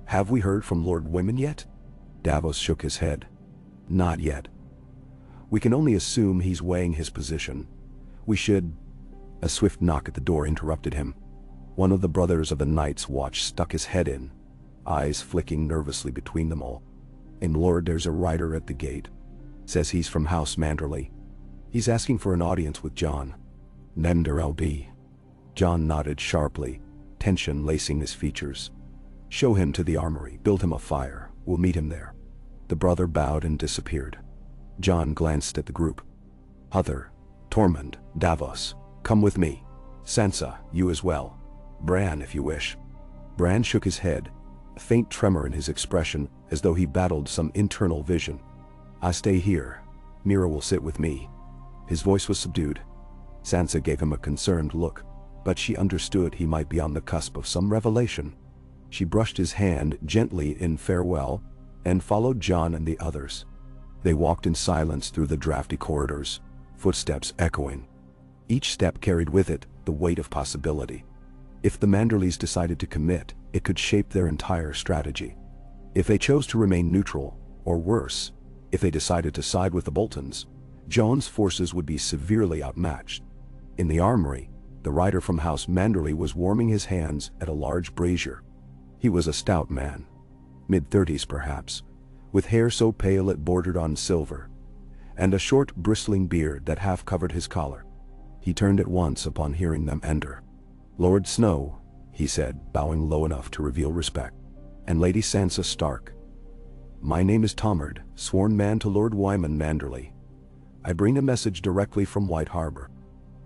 Have we heard from Lord Wyman yet?" Davos shook his head. "Not yet. We can only assume he's weighing his position. We should—" A swift knock at the door interrupted him. One of the brothers of the Night's Watch stuck his head in, eyes flicking nervously between them all. "And Lord, there's a rider at the gate. Says he's from House Manderley. He's asking for an audience with Jon." "Nender LB." Jon nodded sharply, tension lacing his features. "Show him to the armory, build him a fire. We'll meet him there." The brother bowed and disappeared. Jon glanced at the group. "Heather, Tormund, Davos, come with me. Sansa, you as well. Bran, if you wish." Bran shook his head, a faint tremor in his expression as though he battled some internal vision. "I stay here. Mira will sit with me." His voice was subdued. Sansa gave him a concerned look, but she understood he might be on the cusp of some revelation. She brushed his hand gently in farewell and followed Jon and the others. They walked in silence through the drafty corridors, footsteps echoing. Each step carried with it the weight of possibility. If the Manderleys decided to commit, it could shape their entire strategy. If they chose to remain neutral, or worse, if they decided to side with the Boltons, Jon's forces would be severely outmatched. In the armory, the rider from House Manderley was warming his hands at a large brazier. He was a stout man, mid-30s perhaps, with hair so pale it bordered on silver, and a short bristling beard that half covered his collar. He turned at once upon hearing them enter. "Lord Snow," he said, bowing low enough to reveal respect, "and Lady Sansa Stark. My name is Tomard, sworn man to Lord Wyman Manderley. I bring a message directly from White Harbor."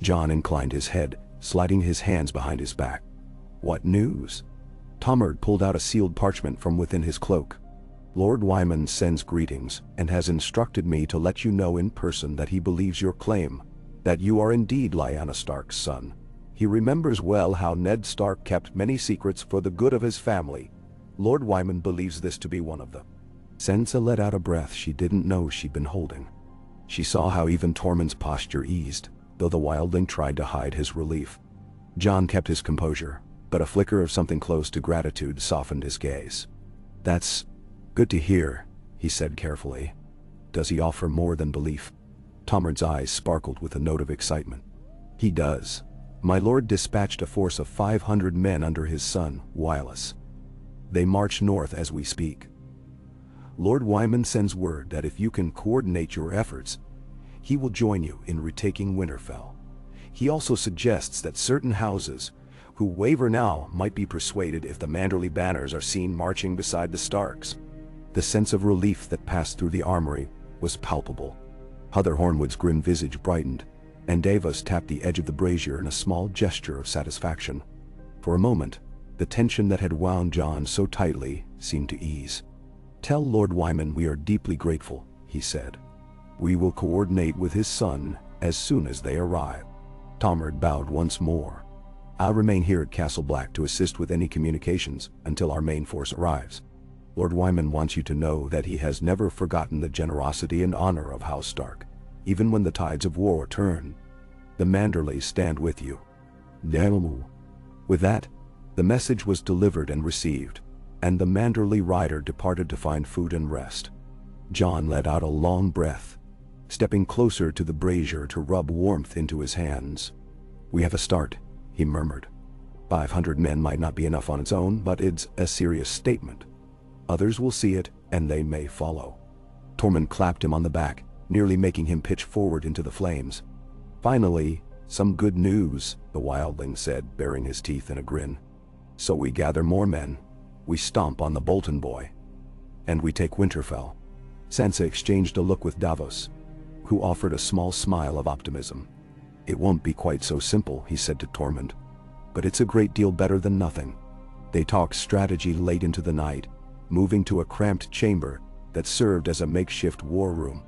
Jon inclined his head, sliding his hands behind his back. "What news?" Tomard pulled out a sealed parchment from within his cloak. "Lord Wyman sends greetings and has instructed me to let you know in person that he believes your claim, that you are indeed Lyanna Stark's son. He remembers well how Ned Stark kept many secrets for the good of his family. Lord Wyman believes this to be one of them." Sansa let out a breath she didn't know she'd been holding. She saw how even Tormund's posture eased, though the wildling tried to hide his relief. Jon kept his composure, but a flicker of something close to gratitude softened his gaze. "That's good to hear," he said carefully. "Does he offer more than belief?" Tomard's eyes sparkled with a note of excitement. "He does. My lord dispatched a force of 500 men under his son, Wylus. They march north as we speak. Lord Wyman sends word that if you can coordinate your efforts, he will join you in retaking Winterfell. He also suggests that certain houses who waver now might be persuaded if the Manderley banners are seen marching beside the Starks. The sense of relief that passed through the armory was palpable. Heather Hornwood's grim visage brightened, and Davos tapped the edge of the brazier in a small gesture of satisfaction. For a moment, the tension that had wound Jon so tightly seemed to ease. "Tell Lord Wyman we are deeply grateful," he said. "We will coordinate with his son as soon as they arrive." Tomard bowed once more. "I'll remain here at Castle Black to assist with any communications until our main force arrives. Lord Wyman wants you to know that he has never forgotten the generosity and honor of House Stark, even when the tides of war turn. The Manderleys stand with you." With that, the message was delivered and received, and the Manderley rider departed to find food and rest. Jon let out a long breath, stepping closer to the brazier to rub warmth into his hands. "We have a start," he murmured. 500 men might not be enough on its own, but it's a serious statement. Others will see it, and they may follow. Tormund clapped him on the back, nearly making him pitch forward into the flames. "Finally, some good news," the wildling said, baring his teeth in a grin. "So we gather more men, we stomp on the Bolton boy, and we take Winterfell." Sansa exchanged a look with Davos, who offered a small smile of optimism. "It won't be quite so simple," he said to Tormund, "but it's a great deal better than nothing." They talked strategy late into the night, moving to a cramped chamber that served as a makeshift war room.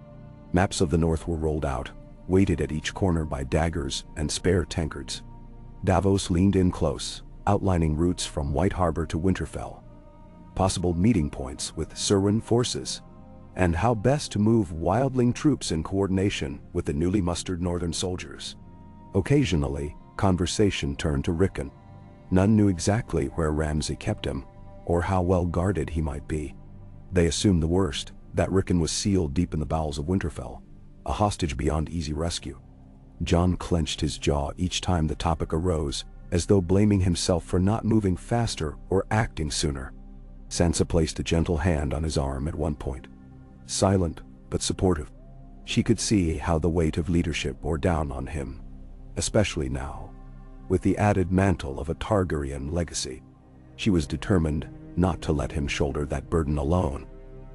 Maps of the North were rolled out, weighted at each corner by daggers and spare tankards. Davos leaned in close, outlining routes from White Harbor to Winterfell, possible meeting points with Serwyn forces, and how best to move wildling troops in coordination with the newly mustered northern soldiers. Occasionally, conversation turned to Rickon. None knew exactly where Ramsay kept him, or how well guarded he might be. They assumed the worst, that Rickon was sealed deep in the bowels of Winterfell, a hostage beyond easy rescue. Jon clenched his jaw each time the topic arose, as though blaming himself for not moving faster or acting sooner. Sansa placed a gentle hand on his arm at one point. Silent, but supportive. She could see how the weight of leadership bore down on him, especially now, with the added mantle of a Targaryen legacy. She was determined not to let him shoulder that burden alone.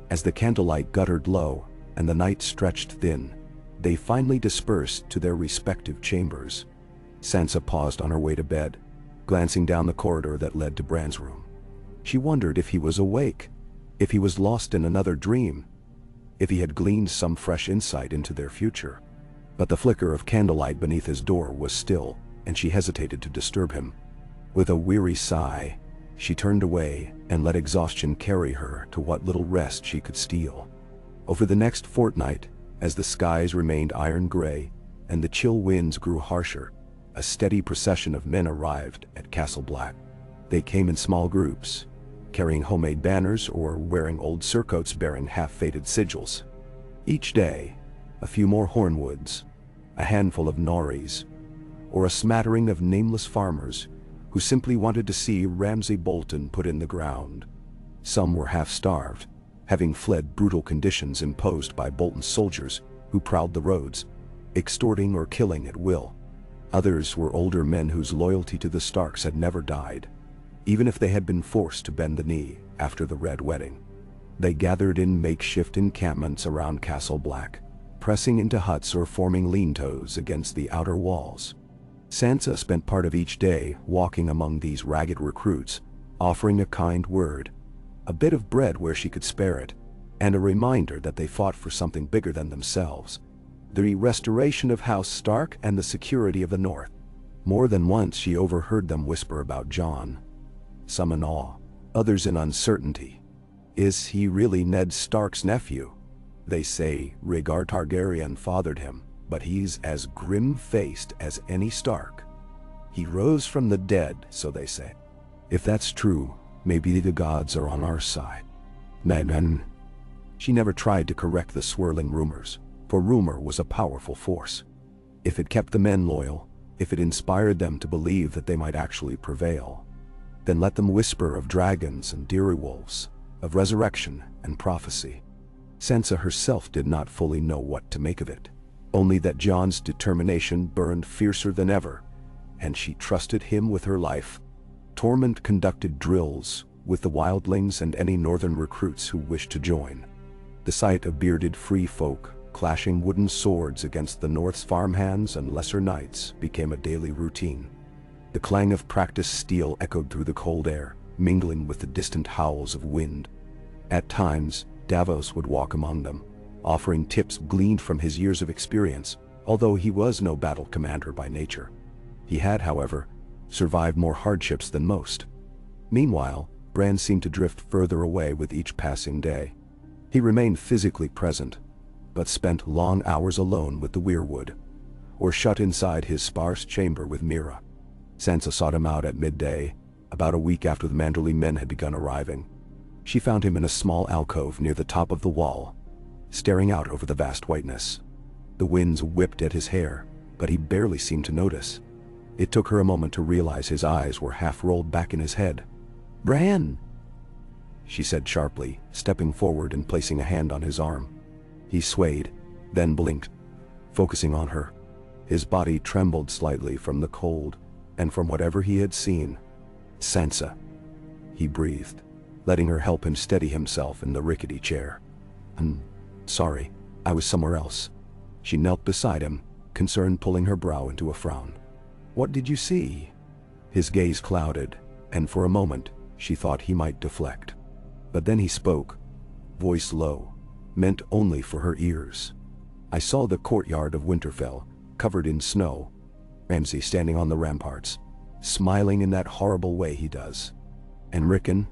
As the candlelight guttered low and the night stretched thin, they finally dispersed to their respective chambers. Sansa paused on her way to bed, glancing down the corridor that led to Bran's room. She wondered if he was awake, if he was lost in another dream, if he had gleaned some fresh insight into their future. But the flicker of candlelight beneath his door was still, and she hesitated to disturb him. With a weary sigh, she turned away and let exhaustion carry her to what little rest she could steal. Over the next fortnight, as the skies remained iron gray and the chill winds grew harsher, a steady procession of men arrived at Castle Black. They came in small groups, carrying homemade banners or wearing old surcoats bearing half-faded sigils. Each day, a few more Hornwoods, a handful of Norries, or a smattering of nameless farmers who simply wanted to see Ramsay Bolton put in the ground. Some were half-starved, having fled brutal conditions imposed by Bolton's soldiers who prowled the roads, extorting or killing at will. Others were older men whose loyalty to the Starks had never died, even if they had been forced to bend the knee after the Red Wedding. They gathered in makeshift encampments around Castle Black, pressing into huts or forming lean-tos against the outer walls. Sansa spent part of each day walking among these ragged recruits, offering a kind word, a bit of bread where she could spare it, and a reminder that they fought for something bigger than themselves: the restoration of House Stark and the security of the North. More than once she overheard them whisper about Jon, some in awe, others in uncertainty. Is he really Ned Stark's nephew? They say Rhaegar Targaryen fathered him, but he's as grim-faced as any Stark. He rose from the dead, so they say. If that's true, maybe the gods are on our side. Megan. She never tried to correct the swirling rumors, for rumor was a powerful force. If it kept the men loyal, if it inspired them to believe that they might actually prevail, then let them whisper of dragons and direwolves, of resurrection and prophecy. Sansa herself did not fully know what to make of it. only that Jon's determination burned fiercer than ever, and she trusted him with her life. Tormund conducted drills with the wildlings and any northern recruits who wished to join. The sight of bearded free folk clashing wooden swords against the North's farmhands and lesser knights became a daily routine. The clang of practiced steel echoed through the cold air, mingling with the distant howls of wind. At times, Davos would walk among them, offering tips gleaned from his years of experience, although he was no battle commander by nature. He had, however, survived more hardships than most. Meanwhile, Bran seemed to drift further away with each passing day. He remained physically present, but spent long hours alone with the weirwood, or shut inside his sparse chamber with Mira. Sansa sought him out at midday, about a week after the Manderley men had begun arriving. She found him in a small alcove near the top of the wall, staring out over the vast whiteness. The winds whipped at his hair, but he barely seemed to notice. It took her a moment to realize his eyes were half rolled back in his head. "Bran!" she said sharply, stepping forward and placing a hand on his arm. He swayed, then blinked, focusing on her. His body trembled slightly from the cold and from whatever he had seen. "Sansa," he breathed, letting her help him steady himself in the rickety chair. "I'm sorry, I was somewhere else." She knelt beside him, concern pulling her brow into a frown. "What did you see?" His gaze clouded, and for a moment she thought he might deflect. But then he spoke, voice low, meant only for her ears. "I saw the courtyard of Winterfell, covered in snow. Ramsay standing on the ramparts, smiling in that horrible way he does. And Rickon,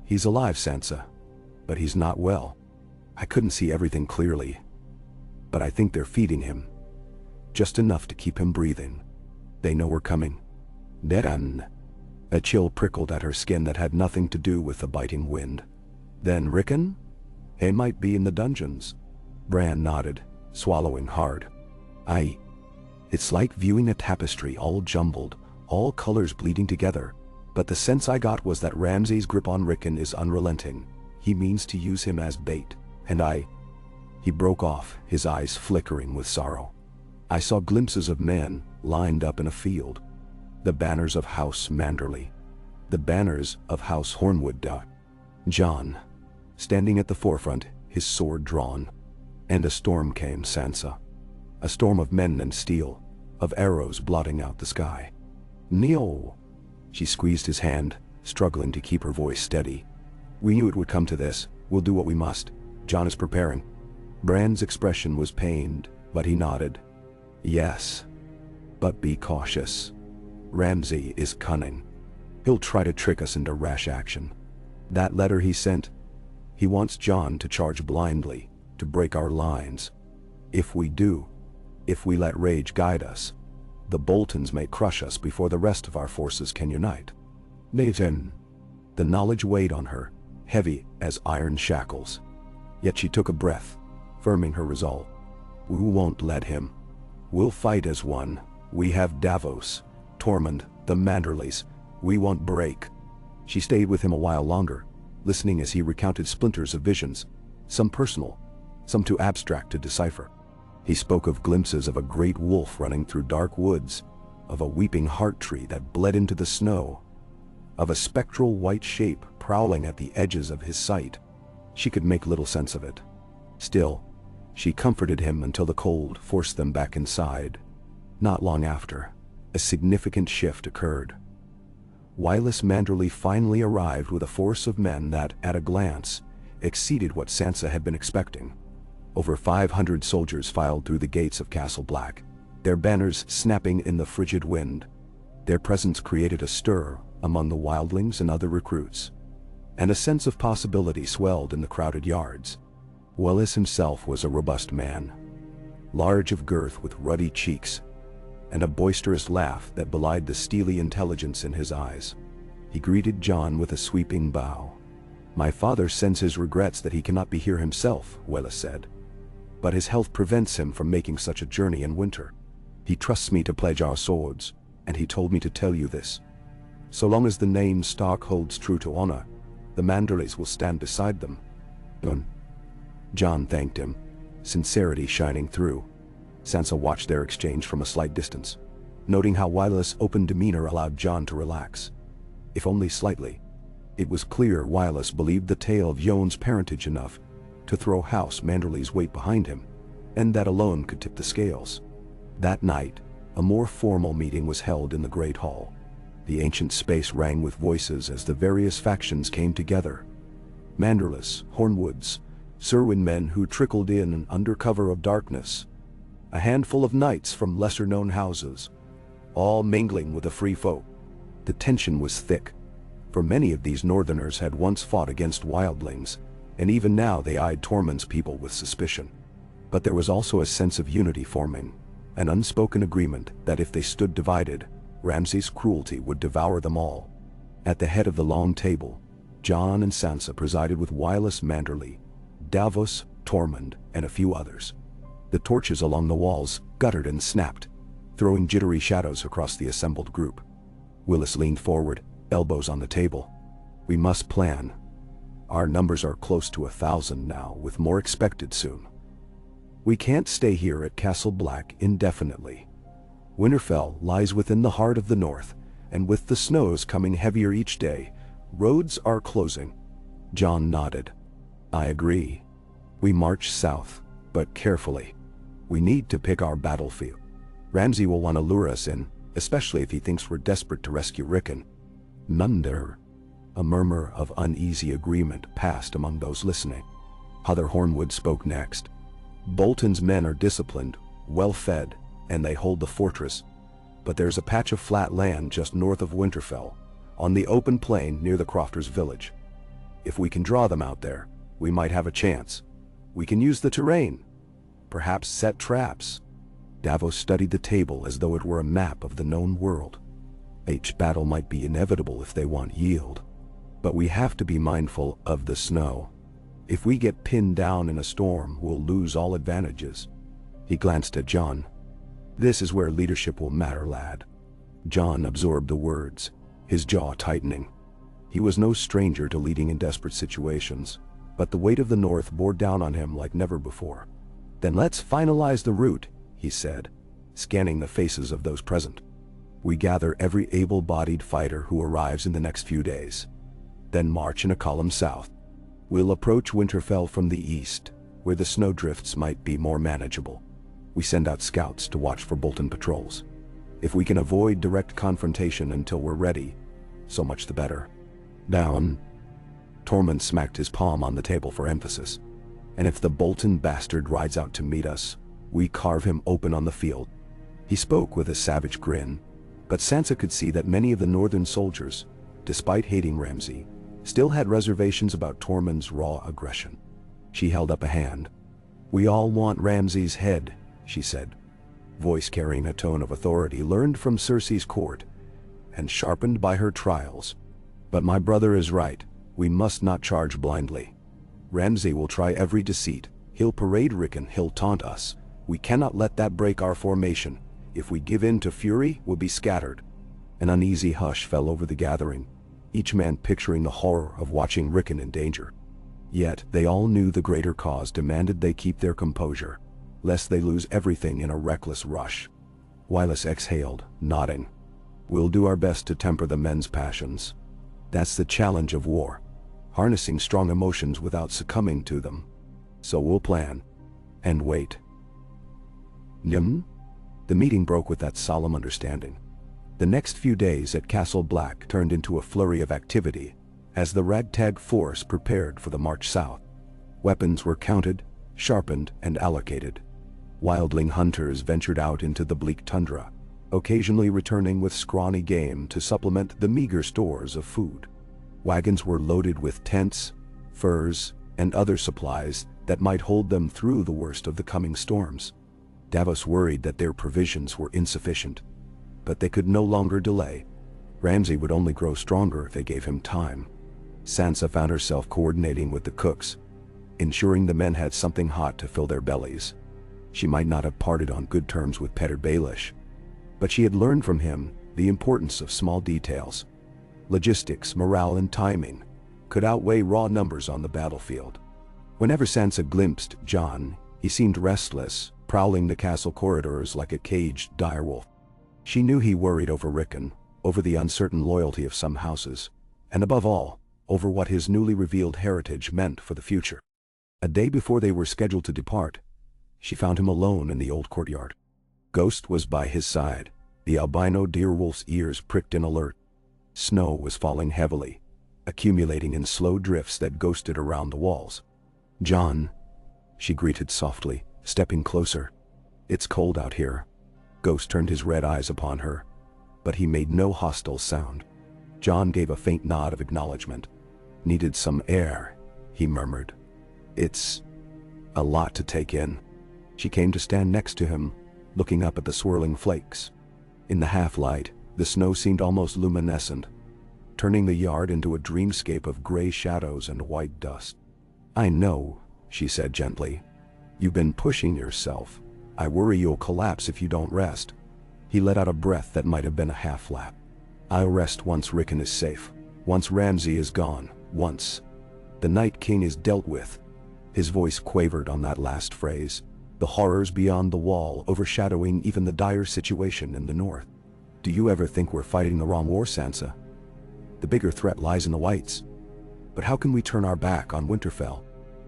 he's alive, Sansa, but he's not well. I couldn't see everything clearly, but I think they're feeding him. Just enough to keep him breathing. They know we're coming." "Then." A chill prickled at her skin that had nothing to do with the biting wind. "Then Rickon? He might be in the dungeons." Bran nodded, swallowing hard. It's like viewing a tapestry all jumbled, all colors bleeding together. But the sense I got was that Ramsay's grip on Rickon is unrelenting. He means to use him as bait, and He broke off, his eyes flickering with sorrow. "I saw glimpses of men lined up in a field. The banners of House Manderley. The banners of House Hornwood. Jon, standing at the forefront, his sword drawn. And a storm came, Sansa. A storm of men and steel, of arrows blotting out the sky. Neo." She squeezed his hand, struggling to keep her voice steady. "We knew it would come to this. We'll do what we must. Jon is preparing." Bran's expression was pained, but he nodded. "Yes. But be cautious. Ramsay is cunning. He'll try to trick us into rash action. That letter he sent, he wants Jon to charge blindly, to break our lines. If we do, if we let rage guide us, the Boltons may crush us before the rest of our forces can unite." Nathan. The knowledge weighed on her, heavy as iron shackles. Yet she took a breath, firming her resolve. "We won't let him. We'll fight as one. We have Davos, Tormund, the Manderleys. We won't break." She stayed with him a while longer, listening as he recounted splinters of visions, some personal, some too abstract to decipher. He spoke of glimpses of a great wolf running through dark woods, of a weeping heart tree that bled into the snow, of a spectral white shape prowling at the edges of his sight. She could make little sense of it. Still, she comforted him until the cold forced them back inside. Not long after, a significant shift occurred. Wireless Manderley finally arrived with a force of men that, at a glance, exceeded what Sansa had been expecting. Over 500 soldiers filed through the gates of Castle Black, their banners snapping in the frigid wind. Their presence created a stir among the wildlings and other recruits, and a sense of possibility swelled in the crowded yards. Wallace himself was a robust man, large of girth with ruddy cheeks, and a boisterous laugh that belied the steely intelligence in his eyes. He greeted Jon with a sweeping bow. "My father sends his regrets that he cannot be here himself," Wallace said. "But his health prevents him from making such a journey in winter. He trusts me to pledge our swords, and he told me to tell you this. So long as the name Stark holds true to honor, the Manderleys will stand beside them." Jon thanked him, sincerity shining through. Sansa watched their exchange from a slight distance, noting how Wylis' open demeanor allowed Jon to relax, if only slightly. It was clear Wylis believed the tale of Jon's parentage enough to throw House Manderly's weight behind him, and that alone could tip the scales. That night, a more formal meeting was held in the Great Hall. The ancient space rang with voices as the various factions came together. Manderless, Hornwoods, Cerwyn men who trickled in under cover of darkness, a handful of knights from lesser-known houses, all mingling with the free folk. The tension was thick, for many of these northerners had once fought against wildlings, and even now they eyed Tormund's people with suspicion. But there was also a sense of unity forming, an unspoken agreement that if they stood divided, Ramsay's cruelty would devour them all. At the head of the long table, Jon and Sansa presided with Wylis Manderly, Davos, Tormund, and a few others. The torches along the walls guttered and snapped, throwing jittery shadows across the assembled group. Wylis leaned forward, elbows on the table. "We must plan. Our numbers are close to 1,000 now, with more expected soon. We can't stay here at Castle Black indefinitely. Winterfell lies within the heart of the north, and with the snows coming heavier each day, roads are closing." Jon nodded. "I agree. We march south, but carefully. We need to pick our battlefield. Ramsay will want to lure us in, especially if he thinks we're desperate to rescue Rickon." "Nunder." A murmur of uneasy agreement passed among those listening. Other Hornwood spoke next. "Bolton's men are disciplined, well-fed, and they hold the fortress. But there's a patch of flat land just north of Winterfell, on the open plain near the Crofters' village. If we can draw them out there, we might have a chance. We can use the terrain. Perhaps set traps." Davos studied the table as though it were a map of the known world. "Each battle might be inevitable if they want yield. But we have to be mindful of the snow. If we get pinned down in a storm, we'll lose all advantages." He glanced at Jon. "This is where leadership will matter, lad." Jon absorbed the words, his jaw tightening. He was no stranger to leading in desperate situations, but the weight of the North bore down on him like never before. "Then let's finalize the route," he said, scanning the faces of those present. "We gather every able-bodied fighter who arrives in the next few days, then march in a column south. We'll approach Winterfell from the east, where the snowdrifts might be more manageable. We send out scouts to watch for Bolton patrols. If we can avoid direct confrontation until we're ready, so much the better." "Down." Tormund smacked his palm on the table for emphasis. "And if the Bolton bastard rides out to meet us, we carve him open on the field." He spoke with a savage grin, but Sansa could see that many of the northern soldiers, despite hating Ramsay, still had reservations about Tormund's raw aggression. She held up a hand. "We all want Ramsay's head," she said, voice carrying a tone of authority learned from Cersei's court and sharpened by her trials. "But my brother is right. We must not charge blindly. Ramsay will try every deceit. He'll parade Rickon, he'll taunt us. We cannot let that break our formation. If we give in to fury, we'll be scattered." An uneasy hush fell over the gathering, each man picturing the horror of watching Rickon in danger. Yet they all knew the greater cause demanded they keep their composure, lest they lose everything in a reckless rush. Wylis exhaled, nodding. "We'll do our best to temper the men's passions. That's the challenge of war, harnessing strong emotions without succumbing to them. So we'll plan and wait." Nym? The meeting broke with that solemn understanding. The next few days at Castle Black turned into a flurry of activity as the ragtag force prepared for the march south. Weapons were counted, sharpened, and allocated. Wildling hunters ventured out into the bleak tundra, occasionally returning with scrawny game to supplement the meager stores of food. Wagons were loaded with tents, furs, and other supplies that might hold them through the worst of the coming storms. Davos worried that their provisions were insufficient, but they could no longer delay. Ramsay would only grow stronger if they gave him time. Sansa found herself coordinating with the cooks, ensuring the men had something hot to fill their bellies. She might not have parted on good terms with Petyr Baelish, but she had learned from him the importance of small details. Logistics, morale, and timing could outweigh raw numbers on the battlefield. Whenever Sansa glimpsed Jon, he seemed restless, prowling the castle corridors like a caged direwolf. She knew he worried over Rickon, over the uncertain loyalty of some houses, and above all, over what his newly revealed heritage meant for the future. A day before they were scheduled to depart, she found him alone in the old courtyard. Ghost was by his side, the albino direwolf's ears pricked in alert. Snow was falling heavily, accumulating in slow drifts that ghosted around the walls. "John," she greeted softly, stepping closer. "It's cold out here." Ghost turned his red eyes upon her, but he made no hostile sound. John gave a faint nod of acknowledgement. "Needed some air," he murmured. "It's a lot to take in." She came to stand next to him, looking up at the swirling flakes. In the half-light, the snow seemed almost luminescent, turning the yard into a dreamscape of gray shadows and white dust. "I know," she said gently. "You've been pushing yourself. I worry you'll collapse if you don't rest." He let out a breath that might have been a half-lap. "I'll rest once Rickon is safe. Once Ramsay is gone. Once the Night King is dealt with." His voice quavered on that last phrase, the horrors beyond the wall overshadowing even the dire situation in the north. "Do you ever think we're fighting the wrong war, Sansa? The bigger threat lies in the Whites. But how can we turn our back on Winterfell?"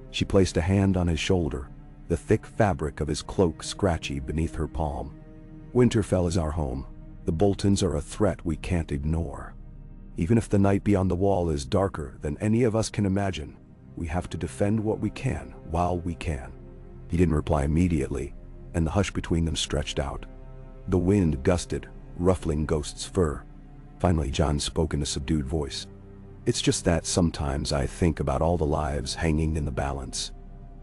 She placed a hand on his shoulder, the thick fabric of his cloak scratchy beneath her palm. "Winterfell is our home. The Boltons are a threat we can't ignore. Even if the night beyond the wall is darker than any of us can imagine, we have to defend what we can while we can." He didn't reply immediately, and the hush between them stretched out. The wind gusted, ruffling Ghost's fur. Finally, John spoke in a subdued voice. "It's just that sometimes I think about all the lives hanging in the balance.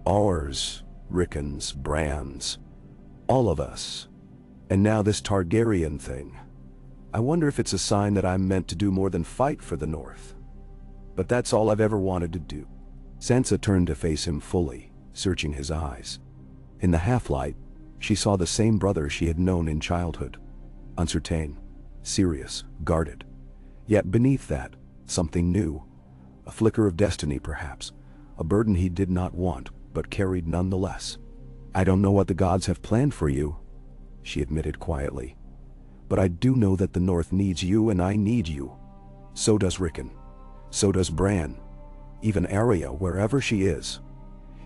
Ours, Rickon's, Bran's, all of us. And now this Targaryen thing. I wonder if it's a sign that I'm meant to do more than fight for the North. But that's all I've ever wanted to do." Sansa turned to face him fully, searching his eyes. In the half-light, she saw the same brother she had known in childhood. Uncertain, serious, guarded. Yet beneath that, something new. A flicker of destiny, perhaps. A burden he did not want, but carried nonetheless. "I don't know what the gods have planned for you," she admitted quietly. "But I do know that the North needs you and I need you. So does Rickon. So does Bran. Even Arya, wherever she is.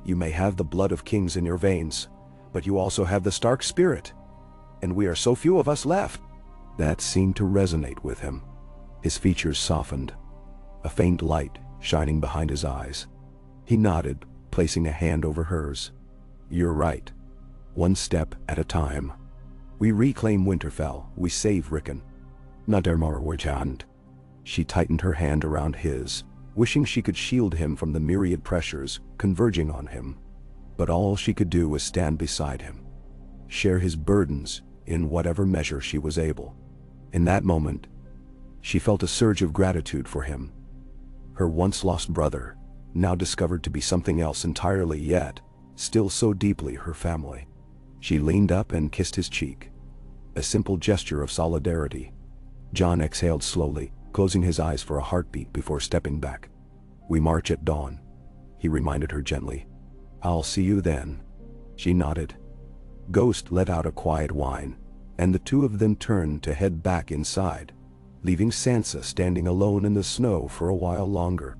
You may have the blood of kings in your veins, but you also have the Stark spirit. And we are so few of us left." That seemed to resonate with him. His features softened, a faint light shining behind his eyes. He nodded, placing a hand over hers. "You're right. One step at a time. We reclaim Winterfell, we save Rickon. Nadermarwarjand." She tightened her hand around his, wishing she could shield him from the myriad pressures converging on him. But all she could do was stand beside him, share his burdens in whatever measure she was able. In that moment, she felt a surge of gratitude for him. Her once-lost brother, now discovered to be something else entirely, yet still so deeply her family. She leaned up and kissed his cheek, a simple gesture of solidarity. John exhaled slowly, closing his eyes for a heartbeat before stepping back. "We march at dawn," he reminded her gently. "I'll see you then." She nodded. Ghost let out a quiet whine, and the two of them turned to head back inside, leaving Sansa standing alone in the snow for a while longer.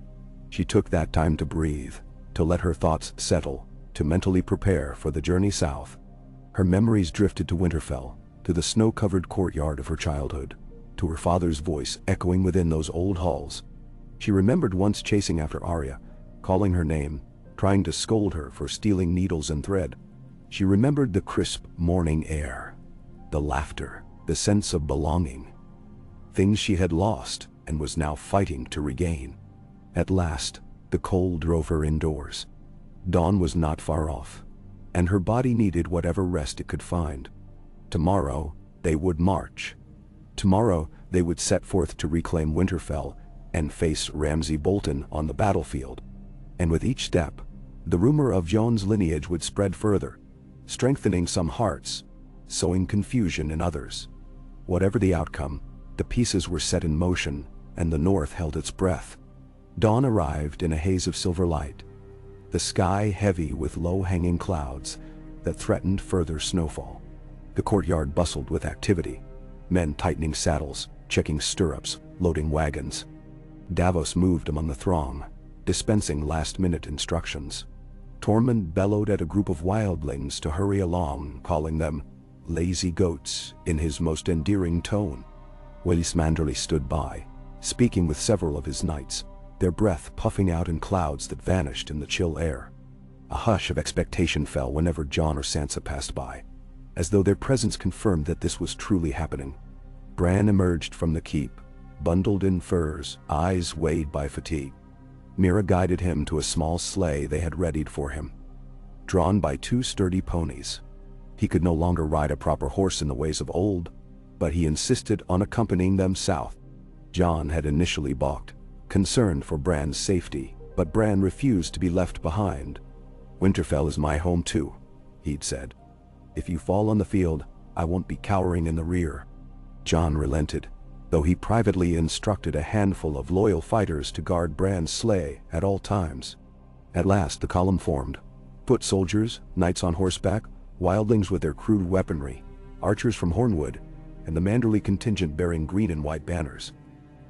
She took that time to breathe, to let her thoughts settle, to mentally prepare for the journey south. Her memories drifted to Winterfell, to the snow-covered courtyard of her childhood, to her father's voice echoing within those old halls. She remembered once chasing after Arya, calling her name, trying to scold her for stealing needles and thread. She remembered the crisp morning air, the laughter, the sense of belonging. Things she had lost and was now fighting to regain. At last, the cold drove her indoors. Dawn was not far off, and her body needed whatever rest it could find. Tomorrow, they would march. Tomorrow, they would set forth to reclaim Winterfell and face Ramsay Bolton on the battlefield. And with each step, the rumor of Jon's lineage would spread further, strengthening some hearts, sowing confusion in others. Whatever the outcome, the pieces were set in motion, and the North held its breath. Dawn arrived in a haze of silver light, the sky heavy with low-hanging clouds, that threatened further snowfall. The courtyard bustled with activity, men tightening saddles, checking stirrups, loading wagons. Davos moved among the throng, dispensing last-minute instructions. Tormund bellowed at a group of wildlings to hurry along, calling them lazy goats in his most endearing tone. Wylis Manderly stood by, speaking with several of his knights, their breath puffing out in clouds that vanished in the chill air. A hush of expectation fell whenever Jon or Sansa passed by, as though their presence confirmed that this was truly happening. Bran emerged from the keep, bundled in furs, eyes weighed by fatigue. Mira guided him to a small sleigh they had readied for him, drawn by two sturdy ponies. He could no longer ride a proper horse in the ways of old, but he insisted on accompanying them south. Jon had initially balked, concerned for Bran's safety, but Bran refused to be left behind. "Winterfell is my home too," he'd said. "If you fall on the field, I won't be cowering in the rear." Jon relented, though he privately instructed a handful of loyal fighters to guard Bran's sleigh at all times. At last the column formed: foot soldiers, knights on horseback, wildlings with their crude weaponry, archers from Hornwood, and the Manderly contingent bearing green and white banners.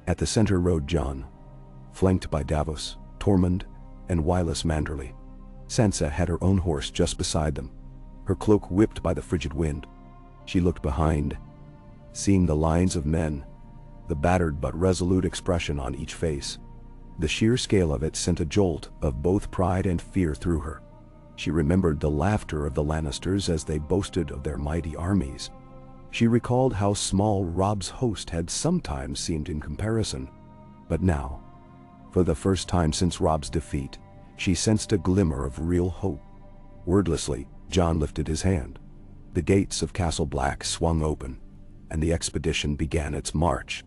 At the center rode Jon, flanked by Davos, Tormund, and Wylis Manderly. Sansa had her own horse just beside them, her cloak whipped by the frigid wind. She looked behind, seeing the lines of men, the battered but resolute expression on each face. The sheer scale of it sent a jolt of both pride and fear through her. She remembered the laughter of the Lannisters as they boasted of their mighty armies. She recalled how small Robb's host had sometimes seemed in comparison. But now, for the first time since Robb's defeat, she sensed a glimmer of real hope. Wordlessly, Jon lifted his hand. The gates of Castle Black swung open, and the expedition began its march.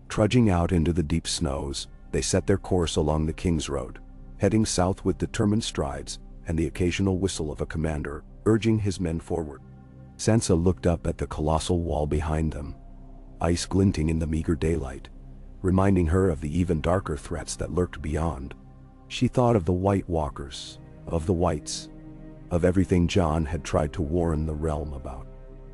Trudging out into the deep snows, they set their course along the King's Road, heading south with determined strides and the occasional whistle of a commander urging his men forward. Sansa looked up at the colossal wall behind them, ice glinting in the meager daylight, reminding her of the even darker threats that lurked beyond. She thought of the White Walkers, of the Whites, of everything Jon had tried to warn the realm about.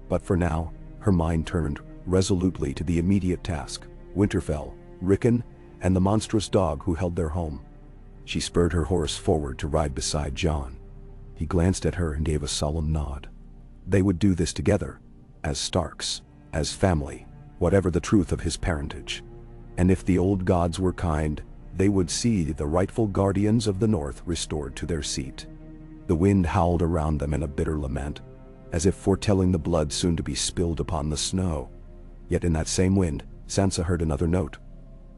But for now, her mind turned resolutely to the immediate task: Winterfell, Rickon, and the monstrous dog who held their home. She spurred her horse forward to ride beside Jon. He glanced at her and gave a solemn nod. They would do this together, as Starks, as family, whatever the truth of his parentage. And if the old gods were kind, they would see the rightful guardians of the North restored to their seat. The wind howled around them in a bitter lament, as if foretelling the blood soon to be spilled upon the snow. Yet in that same wind, Sansa heard another note,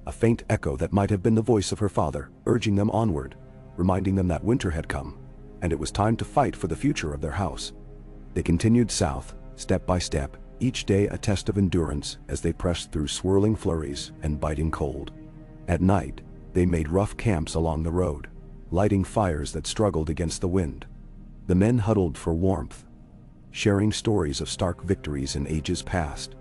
a faint echo that might have been the voice of her father, urging them onward, reminding them that winter had come, and it was time to fight for the future of their house. They continued south, step by step, each day a test of endurance as they pressed through swirling flurries and biting cold. At night, they made rough camps along the road, lighting fires that struggled against the wind. The men huddled for warmth, sharing stories of Stark victories in ages past,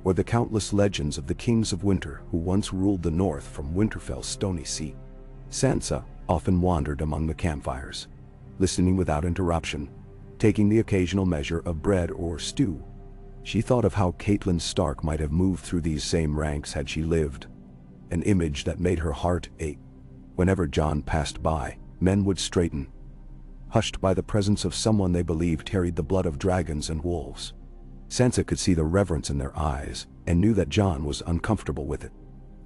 or the countless legends of the kings of winter who once ruled the north from Winterfell's stony seat. Sansa often wandered among the campfires, listening without interruption, taking the occasional measure of bread or stew. She thought of how Catelyn Stark might have moved through these same ranks had she lived, an image that made her heart ache. Whenever Jon passed by, men would straighten, hushed by the presence of someone they believed carried the blood of dragons and wolves. Sansa could see the reverence in their eyes and knew that Jon was uncomfortable with it.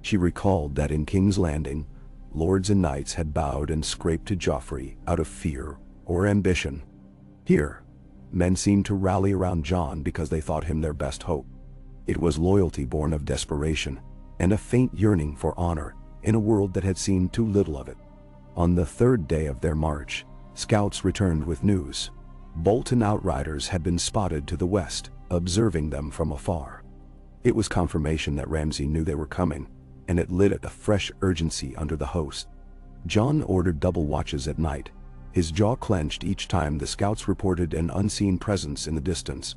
She recalled that in King's Landing, lords and knights had bowed and scraped to Joffrey out of fear or ambition. Here, men seemed to rally around Jon because they thought him their best hope. It was loyalty born of desperation, and a faint yearning for honor in a world that had seen too little of it. On the third day of their march, scouts returned with news. Bolton outriders had been spotted to the west, observing them from afar. It was confirmation that Ramsay knew they were coming, and it lit a fresh urgency under the host. Jon ordered double watches at night, his jaw clenched each time the scouts reported an unseen presence in the distance.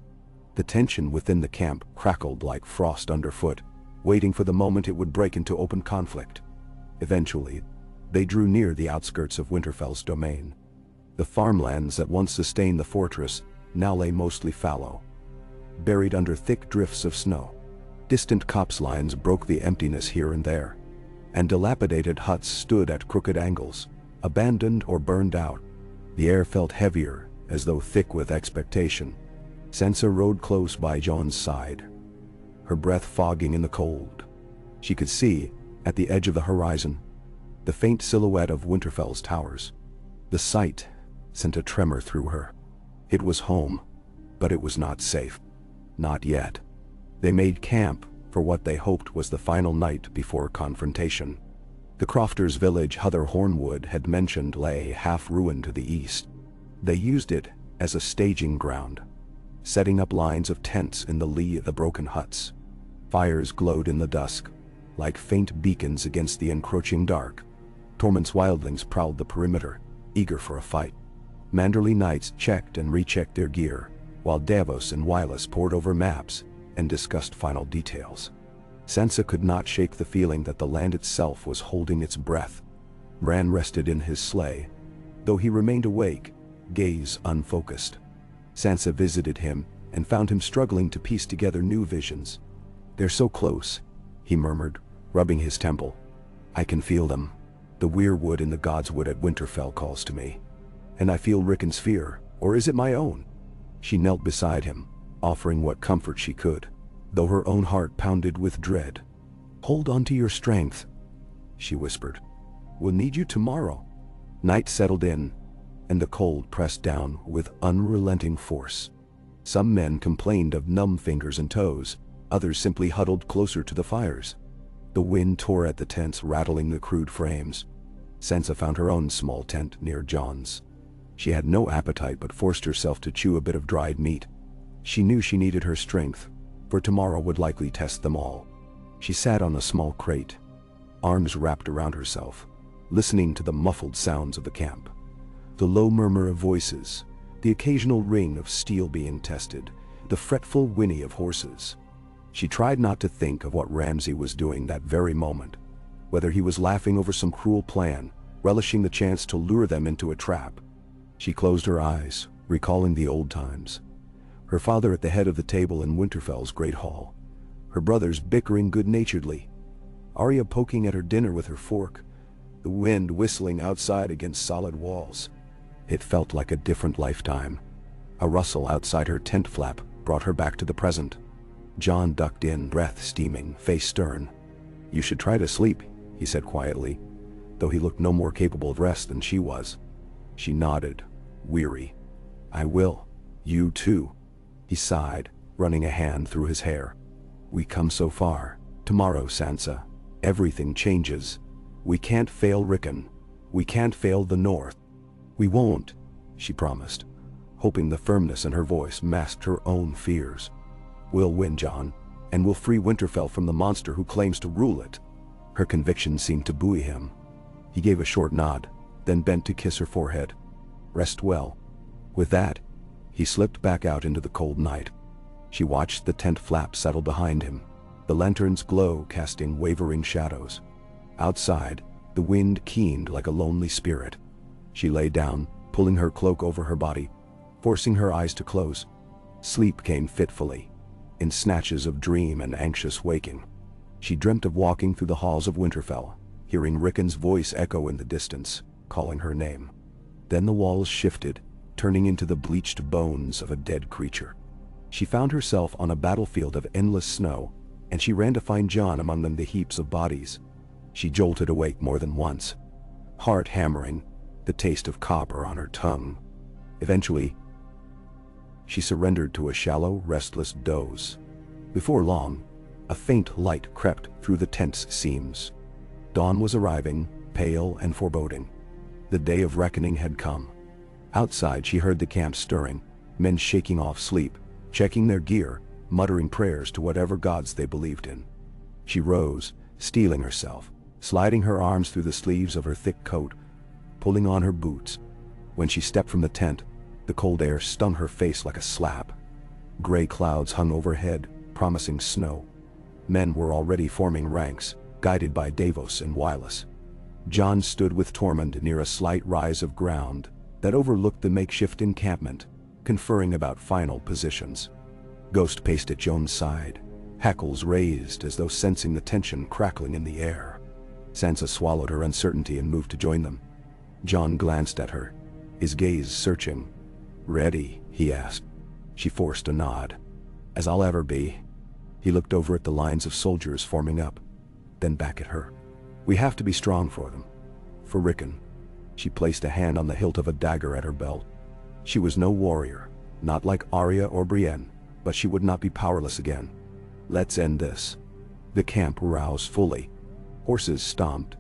The tension within the camp crackled like frost underfoot, waiting for the moment it would break into open conflict. Eventually, they drew near the outskirts of Winterfell's domain. The farmlands that once sustained the fortress now lay mostly fallow, buried under thick drifts of snow. Distant copse lines broke the emptiness here and there, and dilapidated huts stood at crooked angles, abandoned or burned out. The air felt heavier, as though thick with expectation. Sansa rode close by Jon's side, her breath fogging in the cold. She could see, at the edge of the horizon, the faint silhouette of Winterfell's towers. The sight sent a tremor through her. It was home, but it was not safe. Not yet. They made camp for what they hoped was the final night before confrontation. The crofters' village Huther Hornwood had mentioned lay half-ruined to the east. They used it as a staging ground, setting up lines of tents in the lee of the broken huts. Fires glowed in the dusk, like faint beacons against the encroaching dark. Torment's wildlings prowled the perimeter, eager for a fight. Manderley knights checked and rechecked their gear, while Davos and Wylis pored over maps and discussed final details. Sansa could not shake the feeling that the land itself was holding its breath. Bran rested in his sleigh, though he remained awake, gaze unfocused. Sansa visited him and found him struggling to piece together new visions. "They're so close," he murmured, rubbing his temple. "I can feel them. The weirwood in the Godswood at Winterfell calls to me. And I feel Rickon's fear, or is it my own?" She knelt beside him, offering what comfort she could, though her own heart pounded with dread. "Hold on to your strength," she whispered. "We'll need you tomorrow." Night settled in, and the cold pressed down with unrelenting force. Some men complained of numb fingers and toes, others simply huddled closer to the fires. The wind tore at the tents, rattling the crude frames. Sansa found her own small tent near Jon's. She had no appetite but forced herself to chew a bit of dried meat. She knew she needed her strength, for tomorrow would likely test them all. She sat on a small crate, arms wrapped around herself, listening to the muffled sounds of the camp. The low murmur of voices, the occasional ring of steel being tested, the fretful whinny of horses. She tried not to think of what Ramsay was doing that very moment, whether he was laughing over some cruel plan, relishing the chance to lure them into a trap. She closed her eyes, recalling the old times. Her father at the head of the table in Winterfell's great hall, her brothers bickering good-naturedly, Arya poking at her dinner with her fork, the wind whistling outside against solid walls. It felt like a different lifetime. A rustle outside her tent flap brought her back to the present. Jon ducked in, breath steaming, face stern. "You should try to sleep," he said quietly, though he looked no more capable of rest than she was. She nodded, weary. "I will. You too." He sighed, running a hand through his hair. "We come so far. Tomorrow, Sansa, everything changes. We can't fail Rickon. We can't fail the North." "We won't," she promised, hoping the firmness in her voice masked her own fears. "We'll win, Jon, and we'll free Winterfell from the monster who claims to rule it." Her conviction seemed to buoy him. He gave a short nod, then bent to kiss her forehead. "Rest well." With that, he slipped back out into the cold night. She watched the tent flap settle behind him, the lantern's glow casting wavering shadows. Outside, the wind keened like a lonely spirit. She lay down, pulling her cloak over her body, forcing her eyes to close. Sleep came fitfully, in snatches of dream and anxious waking. She dreamt of walking through the halls of Winterfell, hearing Rickon's voice echo in the distance, calling her name. Then the walls shifted, turning into the bleached bones of a dead creature. She found herself on a battlefield of endless snow, and she ran to find Jon among them, the heaps of bodies. She jolted awake more than once, heart hammering, the taste of copper on her tongue. Eventually, she surrendered to a shallow, restless doze. Before long, a faint light crept through the tent's seams. Dawn was arriving, pale and foreboding. The day of reckoning had come. Outside, she heard the camp stirring, men shaking off sleep, checking their gear, muttering prayers to whatever gods they believed in. She rose, steeling herself, sliding her arms through the sleeves of her thick coat, pulling on her boots. When she stepped from the tent, the cold air stung her face like a slap. Gray clouds hung overhead, promising snow. Men were already forming ranks, guided by Davos and Wylis. Jon stood with Tormund near a slight rise of ground that overlooked the makeshift encampment. conferring about final positions. Ghost paced at Joan's side, hackles raised as though sensing the tension crackling in the air. Sansa swallowed her uncertainty and moved to join them. Jon glanced at her, his gaze searching. "Ready?" he asked. She forced a nod. "As I'll ever be." He looked over at the lines of soldiers forming up, then back at her. "We have to be strong for them. For Rickon." She placed a hand on the hilt of a dagger at her belt. She was no warrior, not like Arya or Brienne, but she would not be powerless again. "Let's end this." The camp roused fully. Horses stomped.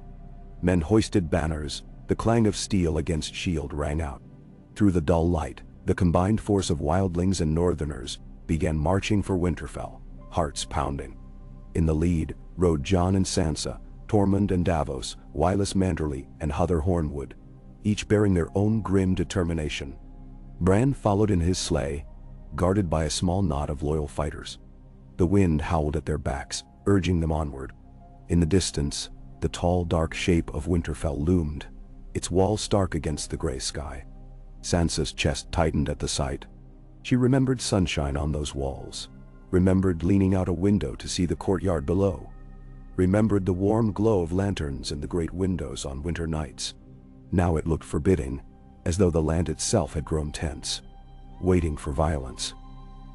Men hoisted banners. The clang of steel against shield rang out. Through the dull light, the combined force of wildlings and northerners began marching for Winterfell, hearts pounding. In the lead rode Jon and Sansa, Tormund and Davos, Wylis Manderly and Hother Hornwood, each bearing their own grim determination. Bran followed in his sleigh, guarded by a small knot of loyal fighters. The wind howled at their backs, urging them onward. In the distance, the tall, dark shape of Winterfell loomed, its walls stark against the gray sky. Sansa's chest tightened at the sight. She remembered sunshine on those walls, remembered leaning out a window to see the courtyard below, remembered the warm glow of lanterns in the great windows on winter nights. Now it looked forbidding, as though the land itself had grown tense, waiting for violence.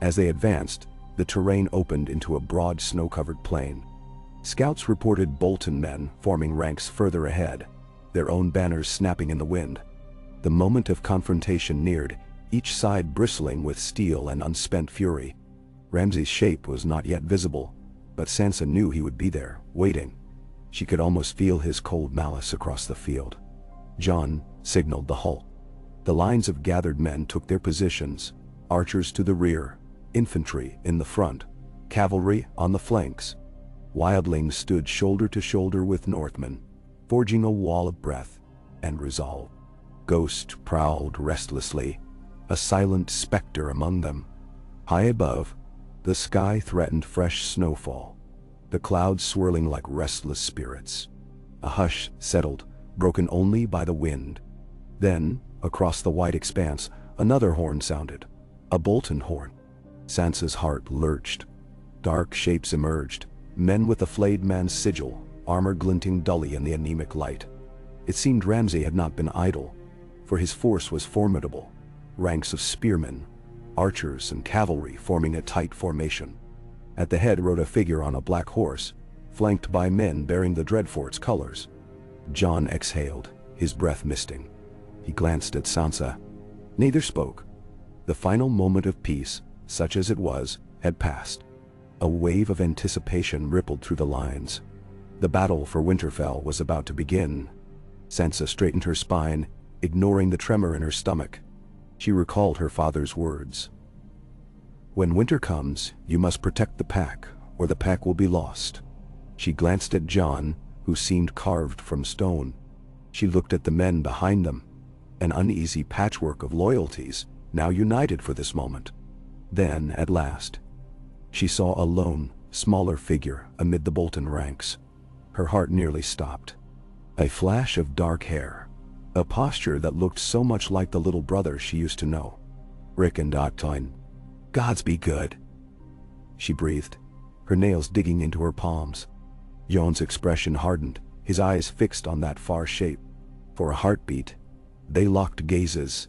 As they advanced, the terrain opened into a broad snow-covered plain. Scouts reported Bolton men forming ranks further ahead, their own banners snapping in the wind. The moment of confrontation neared, each side bristling with steel and unspent fury. Ramsay's shape was not yet visible, but Sansa knew he would be there, waiting. She could almost feel his cold malice across the field. Jon signaled the halt. The lines of gathered men took their positions, archers to the rear, infantry in the front, cavalry on the flanks. Wildlings stood shoulder to shoulder with Northmen, forging a wall of breath and resolve. Ghost prowled restlessly, a silent specter among them. High above, the sky threatened fresh snowfall, the clouds swirling like restless spirits. A hush settled, broken only by the wind. Then, across the wide expanse, another horn sounded, a Bolton horn. Sansa's heart lurched. Dark shapes emerged, men with a flayed man's sigil, armor glinting dully in the anemic light. It seemed Ramsay had not been idle, for his force was formidable. Ranks of spearmen, archers and cavalry forming a tight formation. At the head rode a figure on a black horse, flanked by men bearing the Dreadfort's colors. Jon exhaled, his breath misting. He glanced at Sansa. Neither spoke. The final moment of peace, such as it was, had passed. A wave of anticipation rippled through the lines. The battle for Winterfell was about to begin. Sansa straightened her spine, ignoring the tremor in her stomach. She recalled her father's words. "When winter comes, you must protect the pack, or the pack will be lost." She glanced at Jon, who seemed carved from stone. She looked at the men behind them, an uneasy patchwork of loyalties, now united for this moment. Then, at last, she saw a lone, smaller figure amid the Bolton ranks. Her heart nearly stopped. A flash of dark hair, a posture that looked so much like the little brother she used to know. Rickon Doctine. "Gods be good," she breathed, her nails digging into her palms. Jon's expression hardened, his eyes fixed on that far shape. For a heartbeat, they locked gazes,